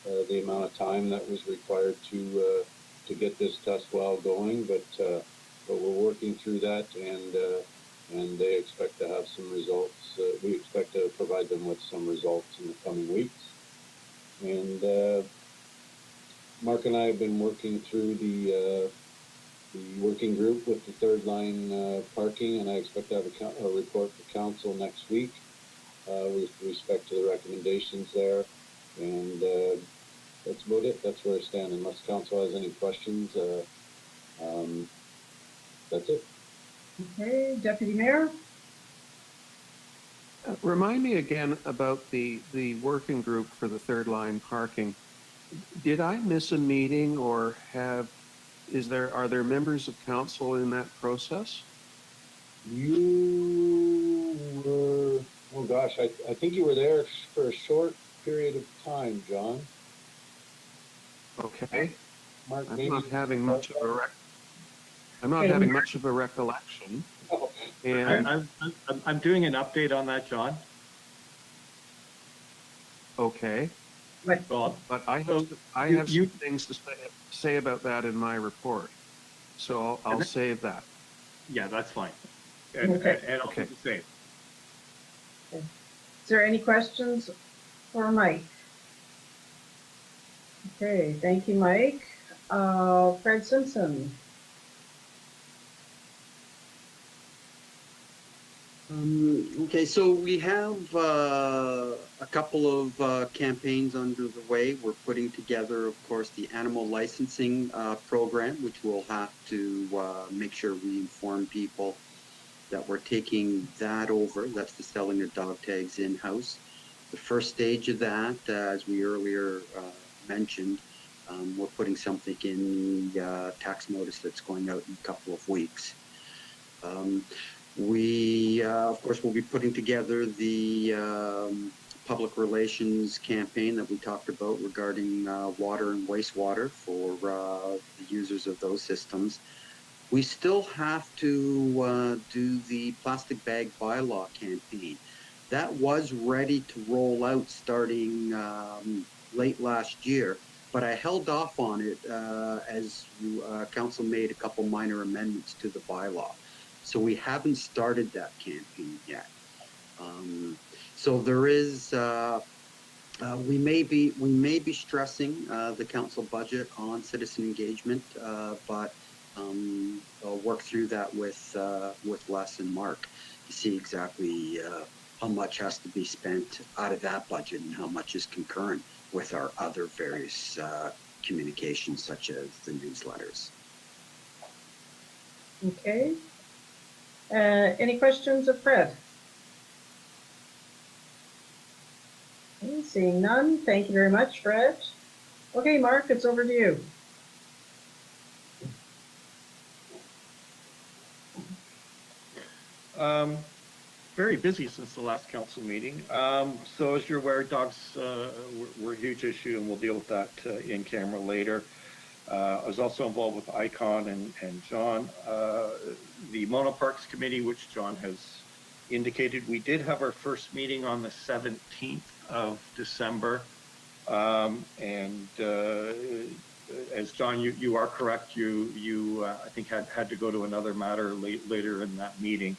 the amount of time that was required to get this test well going, but we're working through that, and they expect to have some results. We expect to provide them with some results in the coming weeks. And Mark and I have been working through the working group with the third line parking, and I expect to have a report for council next week with respect to the recommendations there. And that's about it. That's where I stand. Unless council has any questions, that's it. Okay, Deputy Mayor? Remind me again about the working group for the third line parking. Did I miss a meeting, or are there members of council in that process? You were, oh gosh, I think you were there for a short period of time, John. Okay. Mark, I'm not having much of a recollection. Oh. And I'm doing an update on that, John. okay. Well, But I have some things to say about that in my report, so I'll save that. Yeah, that's fine. And I'll do the same. Is there any questions for Mike? Okay, thank you, Mike. Fred Simpson. Okay, so we have a couple of campaigns under the way. We're putting together, of course, the animal licensing program, which we'll have to make sure we inform people that we're taking that over. That's the selling of dog tags in-house. The first stage of that, as we earlier mentioned, we're putting something in the tax notice that's going out in a couple of weeks. We, of course, will be putting together the public relations campaign that we talked about regarding water and wastewater for the users of those systems. We still have to do the plastic bag bylaw campaign. That was ready to roll out starting late last year, but I held off on it as council made a couple minor amendments to the bylaw. So we haven't started that campaign yet. So there is, we may be stressing the council budget on citizen engagement, but I'll work through that with Les and Mark to see exactly how much has to be spent out of that budget and how much is concurrent with our other various communications, such as the newsletters. Okay. Any questions of Fred? Okay, seeing none, thank you very much, Fred. Okay, Mark, it's over to you. Very busy since the last council meeting. So as you're aware, dogs were a huge issue, and we'll deal with that in camera later. I was also involved with ICON and John. The Monoparks Committee, which John has indicated, we did have our first meeting on the 17th of December. And as John, you are correct. You I think had to go to another matter later in that meeting.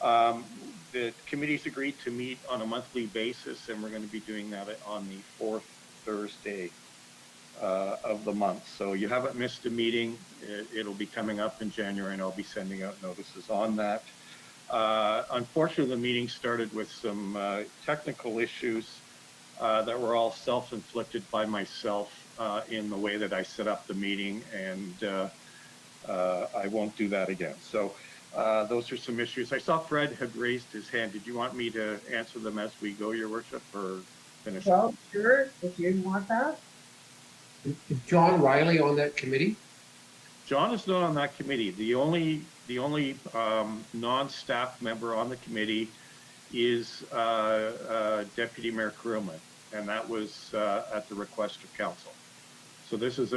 The committee's agreed to meet on a monthly basis, and we're going to be doing that on the fourth Thursday of the month. So you haven't missed a meeting. It'll be coming up in January, and I'll be sending out notices on that. Unfortunately, the meeting started with some technical issues that were all self-inflicted by myself in the way that I set up the meeting, and I won't do that again. So those are some issues. I saw Fred had raised his hand. Did you want me to answer them as we go, Your Worship, or finish? Well, sure, if you want that. Is John Riley on that committee? John is not on that committee. The only non-staff member on the committee is Deputy Mayor Creelman, and that was at the request of council. So this is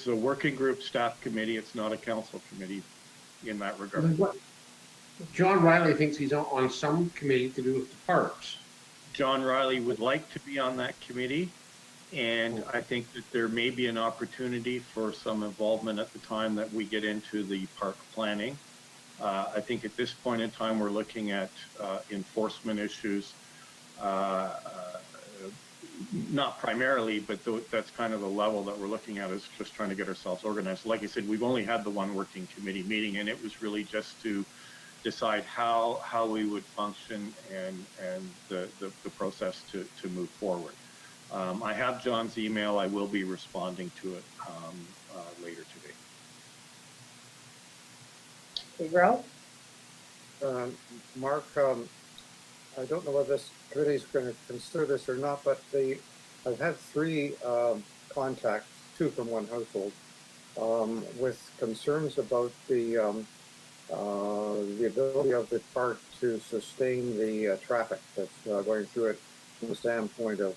a working group staff committee. It's not a council committee in that regard. John Riley thinks he's on some committee to do with the parks. John Riley would like to be on that committee, And I think that there may be an opportunity for some involvement at the time that we get into the park planning. I think at this point in time, we're looking at enforcement issues, not primarily, but that's kind of the level that we're looking at, is just trying to get ourselves organized. Like I said, we've only had the one working committee meeting, and it was really just to decide how we would function and the process to move forward. I have John's email. I will be responding to it later today. Okay, Ralph? Mark, I don't know whether this committee is going to consider this or not, but I've had 3 contacts, 2 from one household, with concerns about the ability of the park to sustain the traffic that's going through it from the standpoint of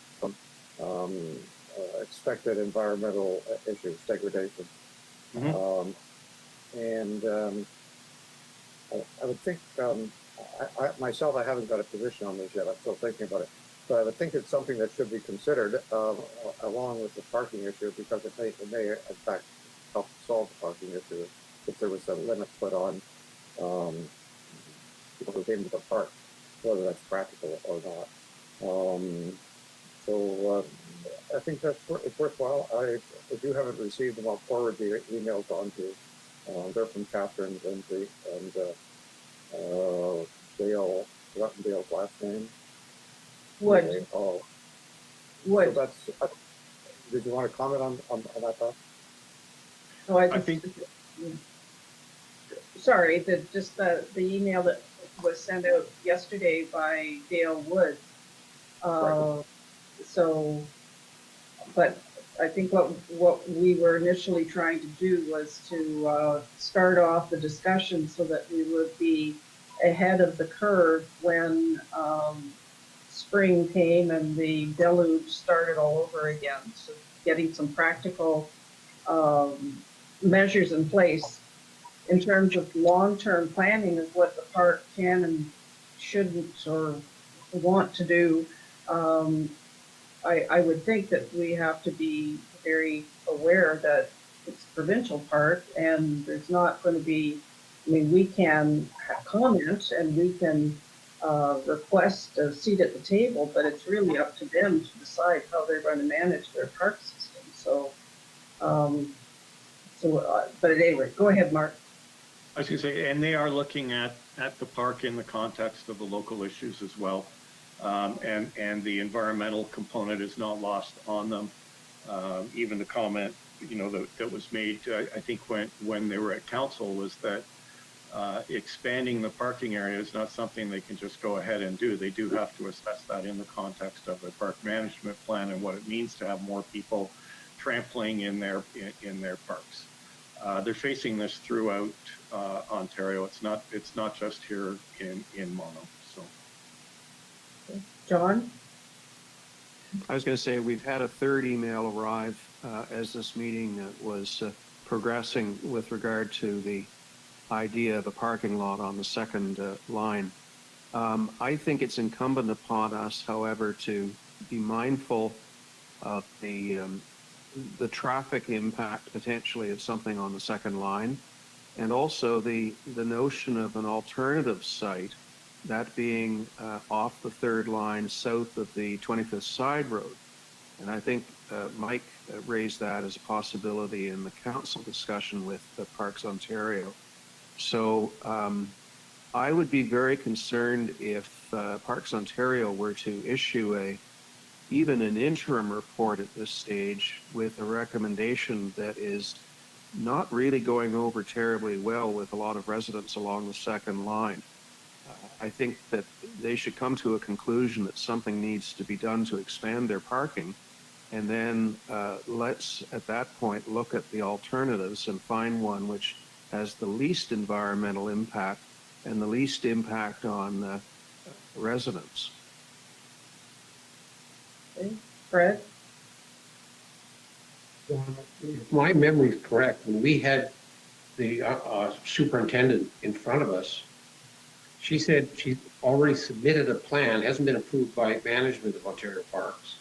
expected environmental issues, degradation. Mm-hmm. I would think, I myself, I haven't got a position on this yet. I'm still thinking about it. But I would think it's something that should be considered along with the parking issue, because it may in fact help solve the parking issue if there was a limit put on people who came to the park, whether that's practical or not. I think it's worthwhile. If you haven't received them, I'll forward the emails on to. They're from Catherine, Lindsay, and Dale. Forgotten Dale's last name. Wood. Okay, Wood. So that's. Did you want to comment on that? Thought? Oh, I think. Sorry, the email that was sent out yesterday by Dale Wood. Right. So, but I think what we were initially trying to do was to start off the discussion so that we would be ahead of the curve when spring came and the deluge started all over again. So getting some practical measures in place in terms of long-term planning of what the park can and shouldn't or want to do. I would think that we have to be very aware that it's a provincial park and there's not going to be, I mean, we can comment and we can request a seat at the table, but it's really up to them to decide how they're going to manage their park system. So, but at any rate, go ahead, Mark. I was going to say, and they are looking at the park in the context of the local issues as well. And the environmental component is not lost on them. Even the comment, that was made, I think when they were at council, was that expanding the parking area is not something they can just go ahead and do. They do have to assess that in the context of the park management plan and what it means to have more people trampling in their parks. They're facing this throughout Ontario. It's not just here in Mono. So, John? I was going to say we've had a 3rd email arrive as this meeting was progressing with regard to the idea of a parking lot on the 2nd line. I think it's incumbent upon us, however, to be mindful of the traffic impact potentially of something on the 2nd line, and also the notion of an alternative site, that being off the 3rd line south of the 25th Side Road. And I think Mike raised that as a possibility in the council discussion with Parks Ontario. So I would be very concerned if Parks Ontario were to issue even an interim report at this stage with a recommendation that is not really going over terribly well with a lot of residents along the 2nd line. I think that they should come to a conclusion that something needs to be done to expand their parking, and then let's at that point look at the alternatives and find one which has the least environmental impact and the least impact on residents. Okay. Fred? If my memory is correct, when we had the superintendent in front of us, she said she already submitted a plan, hasn't been approved by management of Ontario Parks,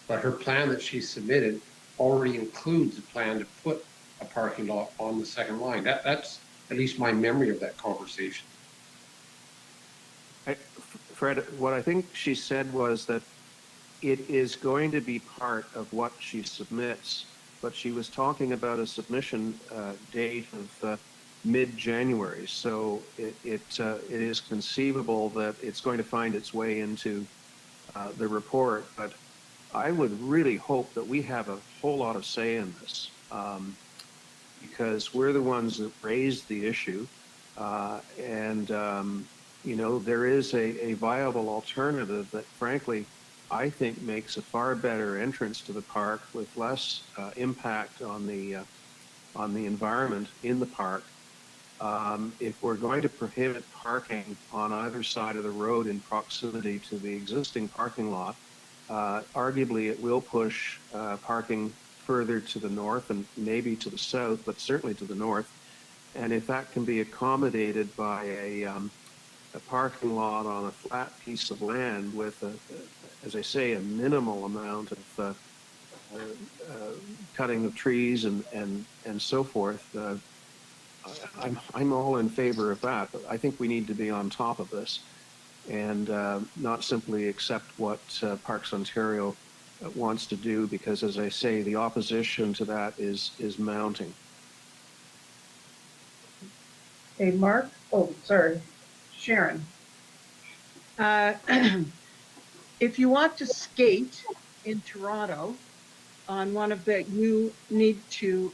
but her plan that she submitted already includes a plan to put a parking lot on the second line. That's at least my memory of that conversation. Fred, what I think she said was that it is going to be part of what she submits, but she was talking about a submission date of mid-January. So it is conceivable that it's going to find its way into the report, but I would really hope that we have a whole lot of say in this, because we're the ones that raised the issue, and you know, there is a viable alternative that, frankly, I think makes a far better entrance to the park with less impact on the environment in the park. If we're going to prohibit parking on either side of the road in proximity to the existing parking lot, arguably it will push parking further to the north and maybe to the south, but certainly to the north. And if that can be accommodated by a parking lot on a flat piece of land with, as I say, a minimal amount of cutting of trees and so forth, I'm all in favor of that. But I think we need to be on top of this and not simply accept what Parks Ontario wants to do, because, as I say, the opposition to that is mounting. Hey, Mark. Oh, sorry. Sharon. If you want to skate in Toronto on one of the, you need to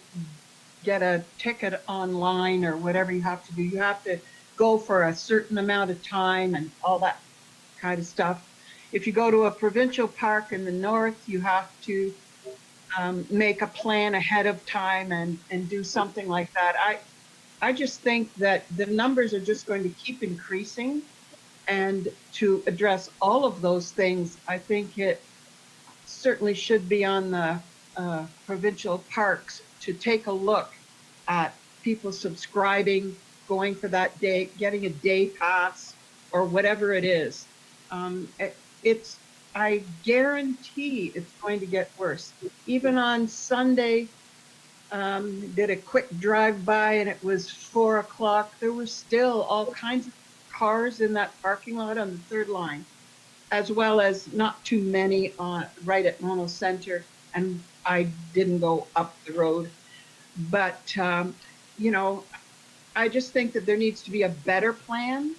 get a ticket online or whatever you have to do. You have to go for a certain amount of time and all that kind of stuff. If you go to a provincial park in the north, you have to make a plan ahead of time and do something like that. I just think that the numbers are just going to keep increasing, and to address all of those things, I think it certainly should be on the provincial parks to take a look at people subscribing, going for that day, getting a day pass or whatever it is. I guarantee it's going to get worse. Even on Sunday, did a quick drive by and it was 4 o'clock. There were still all kinds of cars in that parking lot on the third line, as well as not too many right at Mono Center. And I didn't go up the road. But, you know, I just think that there needs to be a better plan,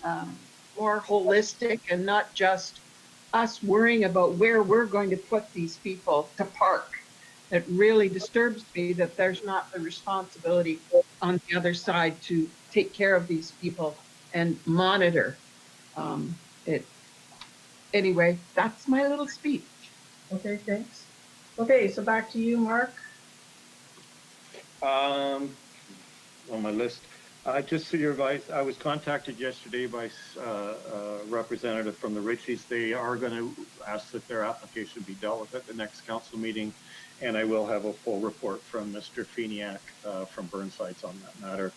more holistic, and not just us worrying about where we're going to put these people to park. It really disturbs me that there's not the responsibility on the other side to take care of these people and monitor it. Anyway, that's my little speech. Okay, thanks. Okay, so back to you, Mark. On my list, just for your advice, I was contacted yesterday by a representative from the Richies. They are going to ask that their application be dealt with at the next council meeting, and I will have a full report from Mr. Feniak from Burnsides on that matter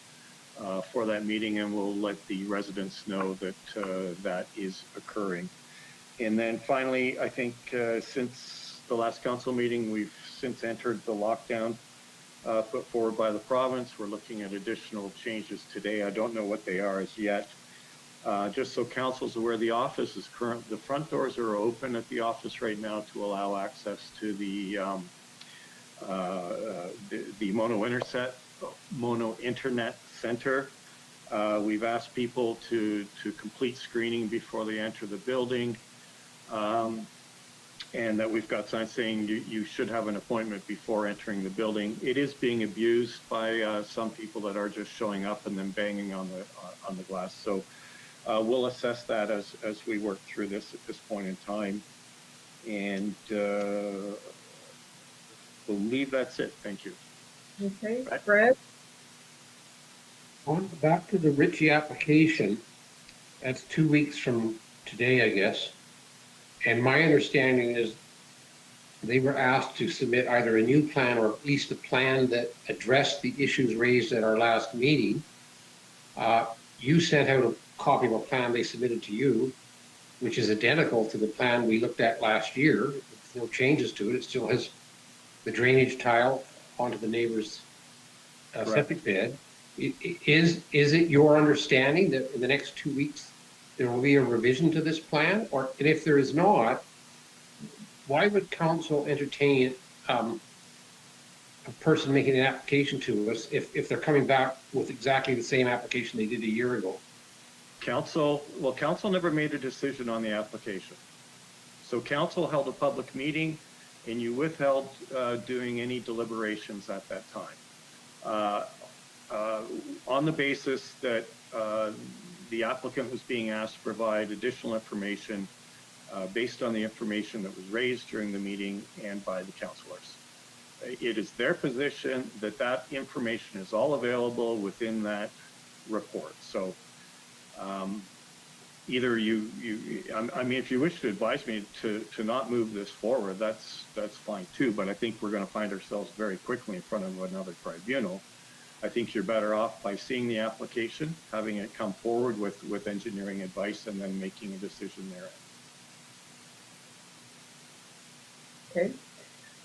for that meeting, and we'll let the residents know that that is occurring. And then finally, I think since the last council meeting, we've since entered the lockdown put forward by the province. We're looking at additional changes today. I don't know what they are as yet. Just so council's aware, the office is the front doors are open at the office right now to allow access to the Mono Internet Center. We've asked people to complete screening before they enter the building. And that we've got signs saying you should have an appointment before entering the building. It is being abused by some people that are just showing up and then banging on the glass. So we'll assess that as we work through this at this point in time. And believe that's it. Thank you. Okay, Fred. On back to the Ritchie application, that's 2 weeks from today, I guess. And my understanding is they were asked to submit either a new plan or at least a plan that addressed the issues raised at our last meeting. You sent out a copy of a plan they submitted to you, which is identical to the plan we looked at last year. no changes to it. It still has the drainage tile onto the neighbor's septic bed. Is it your understanding that in the next 2 weeks there will be a revision to this plan? Or, and if there is not, why would council entertain a person making an application to us if they're coming back with exactly the same application they did a year ago? Council never made a decision on the application. So council held a public meeting and you withheld doing any deliberations at that time. On the basis that the applicant was being asked to provide additional information based on the information that was raised during the meeting and by the councilors. It is their position that that information is all available within that report. So either I mean, if you wish to advise me to not move this forward, that's fine too, but I think we're going to find ourselves very quickly in front of another tribunal. I think you're better off by seeing the application, having it come forward with engineering advice, and then making a decision there. Okay.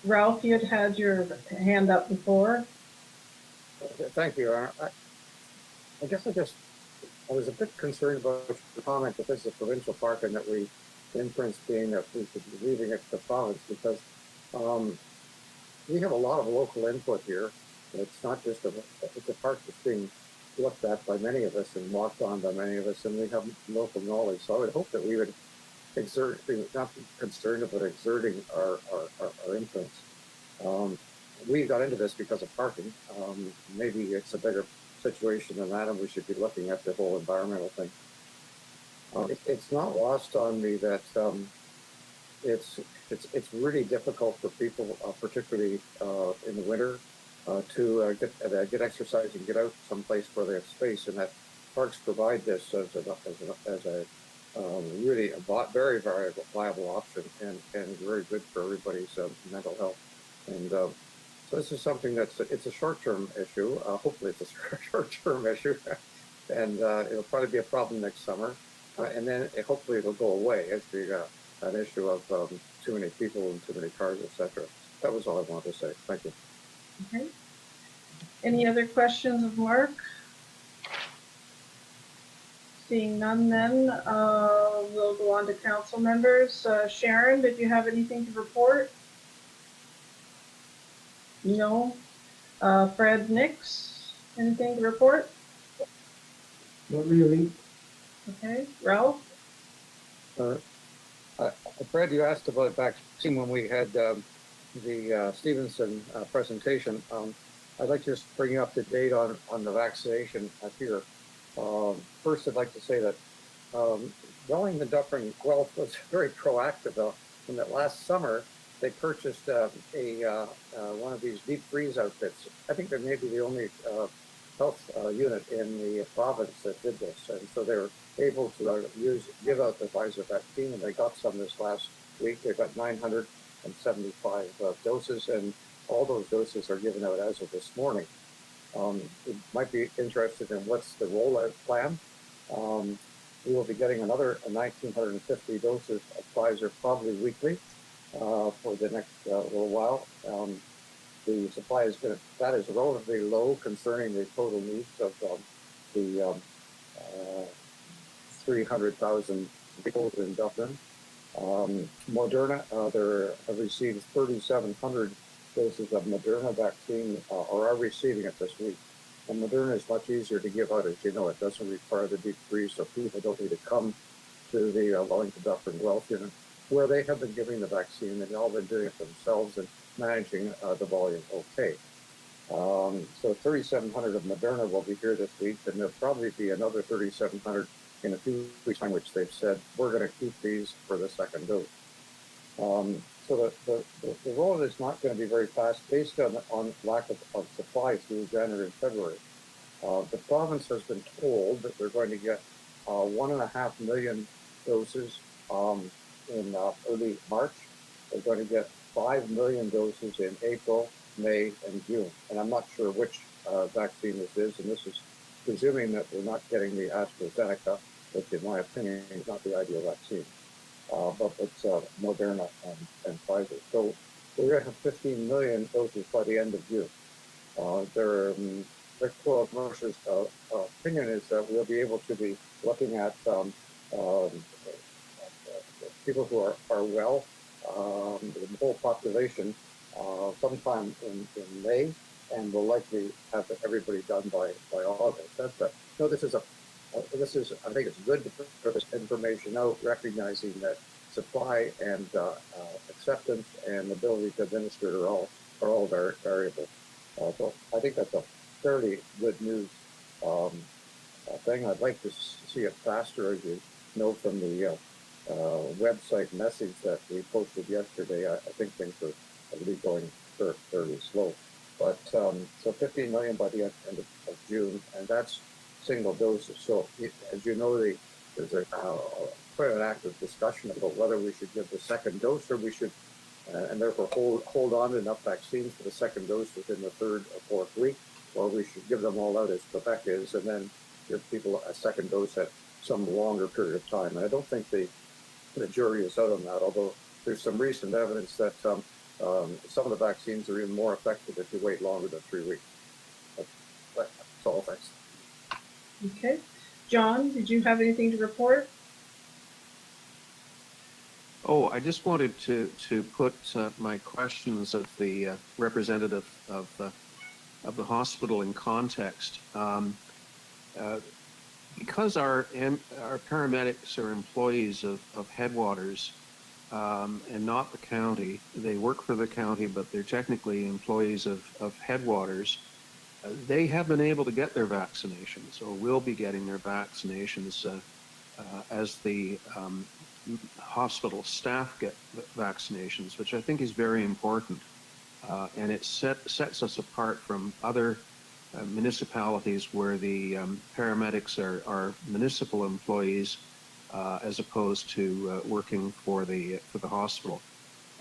Ralph, you had your hand up before. Thank you. I guess I was a bit concerned about the comment that this is a provincial park and that the inference being that we could be leaving it to the province, because we have a lot of local input here. It's not just it's a park that's being looked at by many of us and walked on by many of us, and we have local knowledge. So I would hope that we would not be concerned about exerting our influence. We got into this because of parking. Maybe it's a bigger situation than that, and we should be looking at the whole environmental thing. It's not lost on me that it's really difficult for people, particularly in the winter, to get exercise and get out someplace where they have space, and that parks provide this as a really very, very viable option and very good for everybody's mental health. And so this is something it's a short-term issue. Hopefully it's a short-term issue, and it'll probably be a problem next summer. And then hopefully it'll go away as being an issue of too many people and too many cars, etc. That was all I wanted to say. Thank you. Okay. Any other questions of Mark? Seeing none, then we'll go on to council members. Sharon, did you have anything to report? No. Fred, Nix, anything to report? Not really. Okay. Ralph? Fred, you asked about vaccine when we had the Stevenson presentation. I'd like to just bring you up to date on the vaccination here. First, I'd like to say that Wellington Dufferin Guelph was very proactive. In that last summer, they purchased one of these deep freeze outfits. I think they may be the only health unit in the province that did this, and so they were able to give out the Pfizer vaccine, and they got some this last week. They got 975 doses, and all those doses are given out as of this morning. You might be interested in what's the rollout plan. We will be getting another 1,950 doses of Pfizer probably weekly for the next little while. The supply is that is relatively low concerning the total needs of the 300,000 people in Dublin. Moderna, they have received 3,700 doses of Moderna vaccine, or are receiving it this week. And Moderna is much easier to give out, as you know. It doesn't require the deep freeze, so people don't need to come to the Wellington Dufferin Guelph unit, where they have been giving the vaccine. They've all been doing it themselves and managing the volume okay. So 3,700 of Moderna will be here this week, and there'll probably be another 3,700 in a few weeks' time, which they've said, we're going to keep these for the second dose. So the rollout is not going to be very fast based on lack of supply through January and February. The province has been told that they're going to get 1.5 million doses in early March. They're going to get 5 million doses in April, May, and June. And I'm not sure which vaccine this is, and this is presuming that we're not getting the AstraZeneca, which in my opinion is not the ideal vaccine. but it's Moderna and Pfizer. So we're going to have 15 million doses by the end of June. Their Mercer's opinion is that we'll be able to be looking at people who are well, the whole population, sometime in May, and we'll likely have everybody done by August. This is I think it's good to put this information out, recognizing that supply and acceptance and ability to administer are all variable. So I think that's a fairly good news thing. I'd like to see it faster, as you know from the website message that we posted yesterday. I think things are really going fairly slow. But so 15 million by the end of June, and that's single doses. So as you know, there's quite an active discussion about whether we should give the second dose or we should, and therefore hold on to enough vaccines for the second dose within the third or fourth week, or we should give them all out as Quebec is, and then give people a second dose at some longer period of time. And I don't think the jury is out on that, although there's some recent evidence that some of the vaccines are even more effective if you wait longer than 3 weeks. But that's all, thanks. Okay. John, did you have anything to report? Oh, I just wanted to put my questions of the representative of the hospital in context. Because our paramedics are employees of Headwaters and not the county, they work for the county, but they're technically employees of Headwaters. They have been able to get their vaccinations, or will be getting their vaccinations as the hospital staff get vaccinations, which I think is very important. And it sets us apart from other municipalities where the paramedics are municipal employees as opposed to working for the hospital.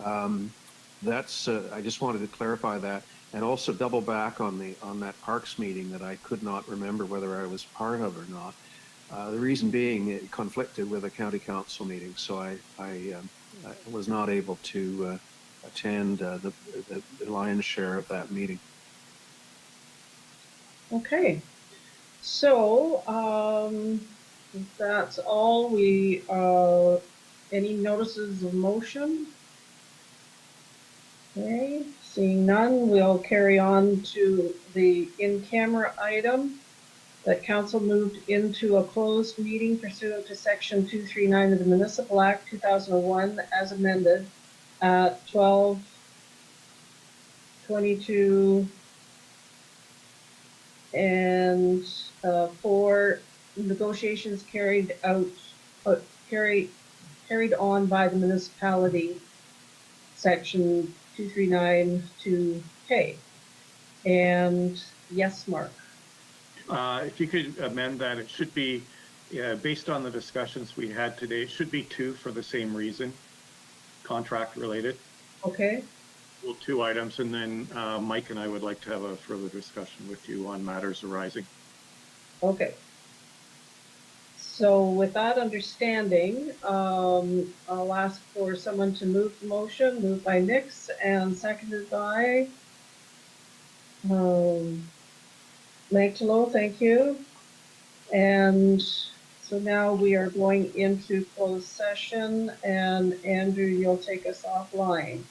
I just wanted to clarify that, and also double back on that Parks meeting that I could not remember whether I was part of or not. The reason being it conflicted with a county council meeting, so I was not able to attend the lion's share of that meeting. Okay. So, if that's all. Any notices of motion? Okay, seeing none, we'll carry on to the in-camera item that council moved into a closed meeting pursuant to section 239 of the Municipal Act 2001 as amended at 12:22 and for negotiations carried on by the municipality, section 239(2)K. And yes, Mark. If you could amend that, it should be, based on the discussions we had today, it should be 2 for the same reason, contract related. Okay. Well, 2 items, and then Mike and I would like to have a further discussion with you on matters arising. Okay. So with that understanding, I'll ask for someone to move the motion, moved by Nix and seconded by Langelo, thank you. And so now we are going into closed session, and Andrew, you'll take us offline.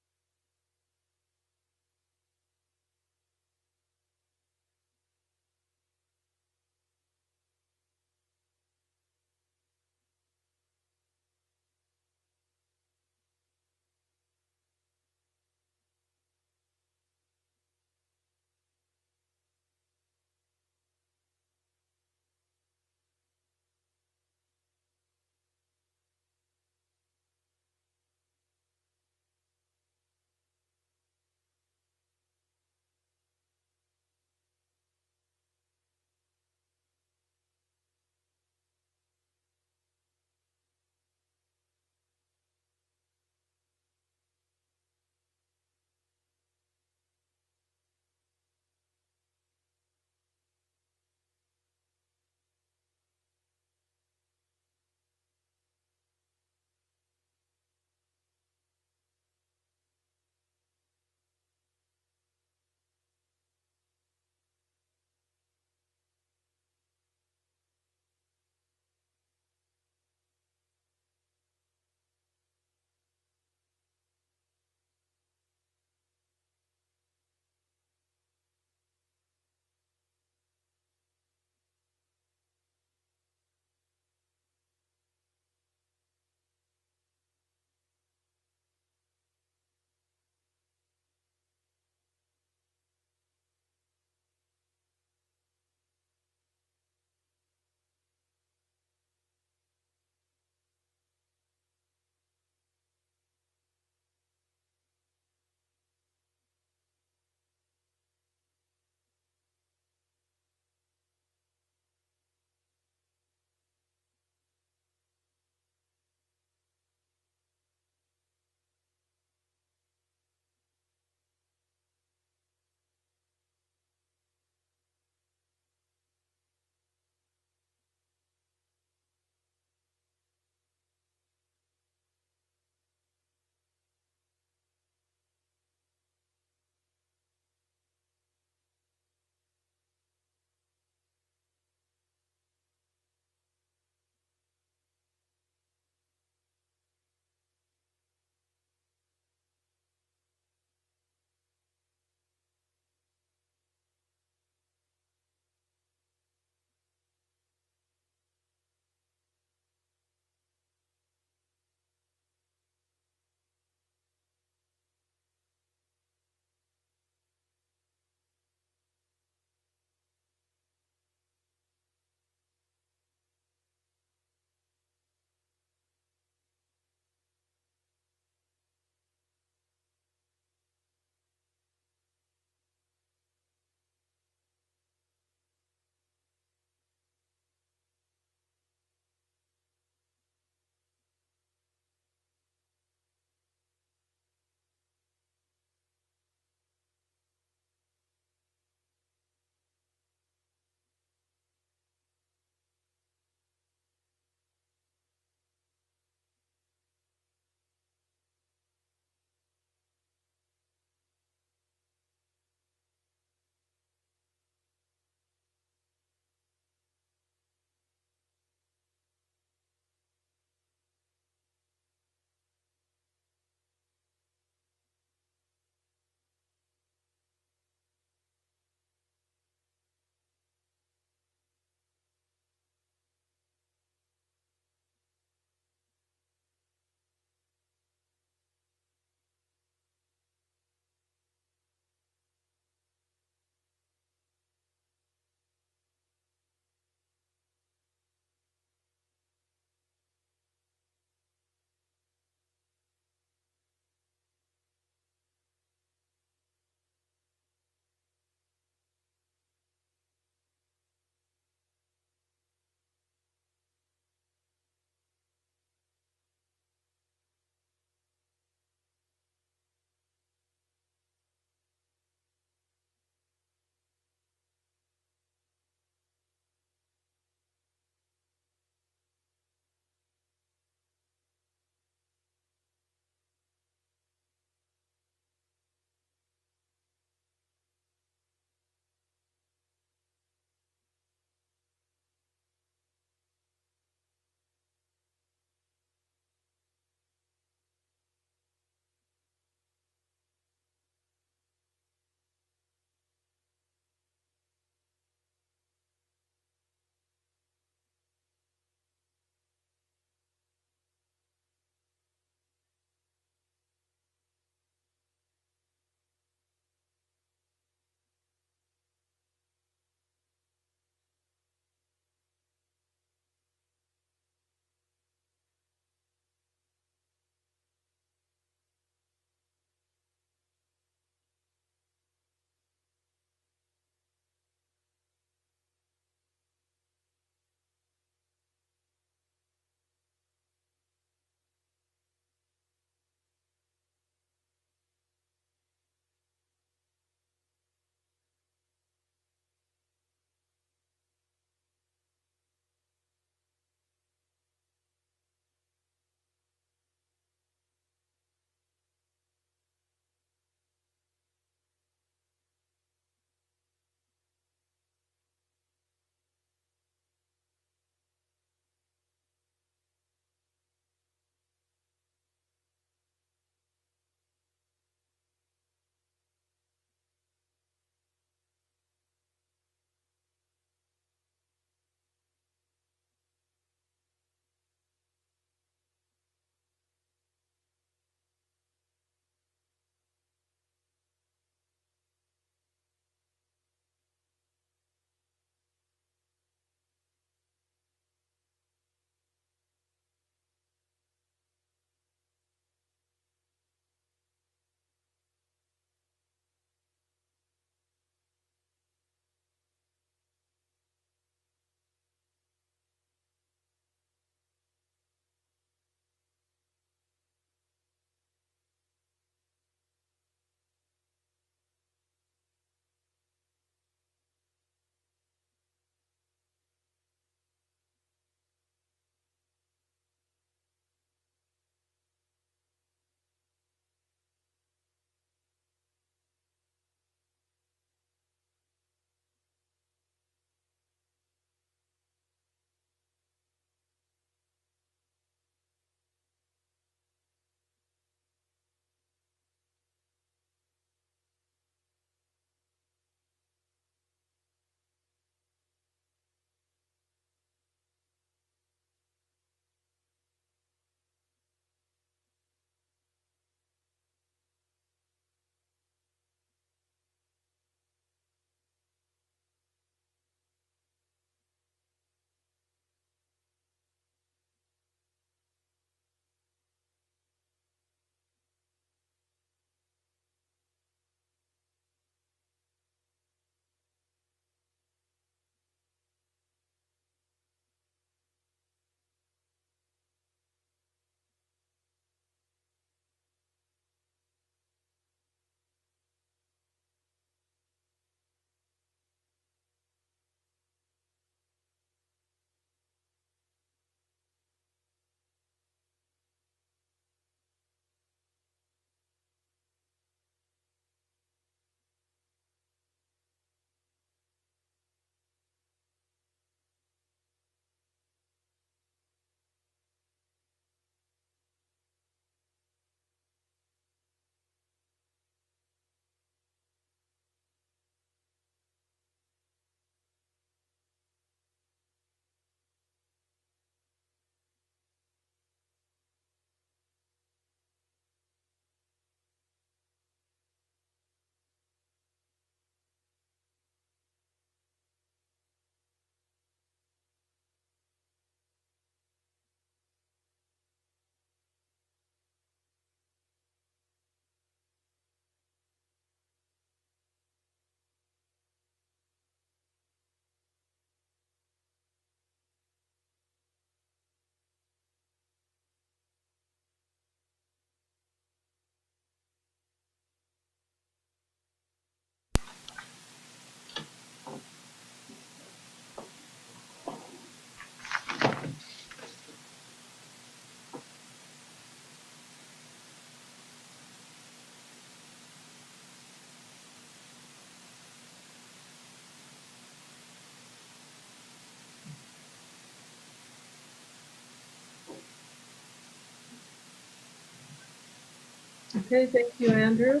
Okay, thank you, Andrew.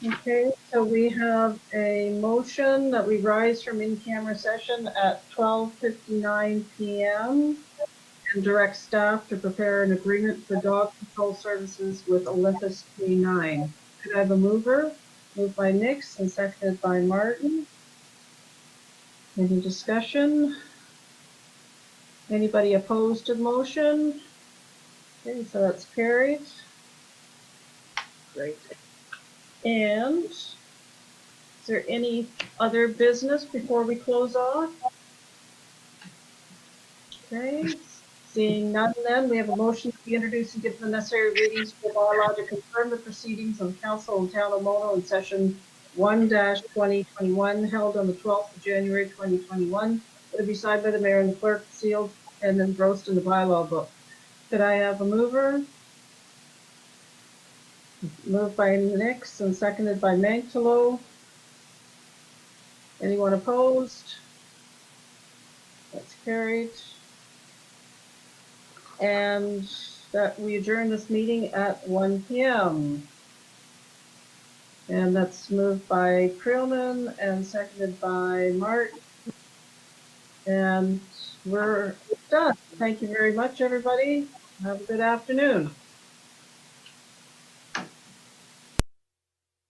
Okay, so we have a motion that we rise from in-camera session at 12:59 PM and direct staff to prepare an agreement for dog control services with Olympus K9. Could I have a mover? Moved by Nix and seconded by Martin. Any discussion? Anybody opposed to the motion? Okay, so that's carried. Great. And is there any other business before we close off? Okay, seeing none then, we have a motion to be introduced and give the necessary readings for bylaw to confirm the proceedings of council and town of Mono in session 1-2021 held on the 12th of January 2021. It'll be signed by the mayor and the clerk, sealed, and engrossed in the bylaw book. Could I have a mover? Moved by Nix and seconded by Mantalo. Anyone opposed? That's carried. And that we adjourn this meeting at 1 PM. And that's moved by Creelman and seconded by Martin. And we're done. Thank you very much, everybody. Have a good afternoon.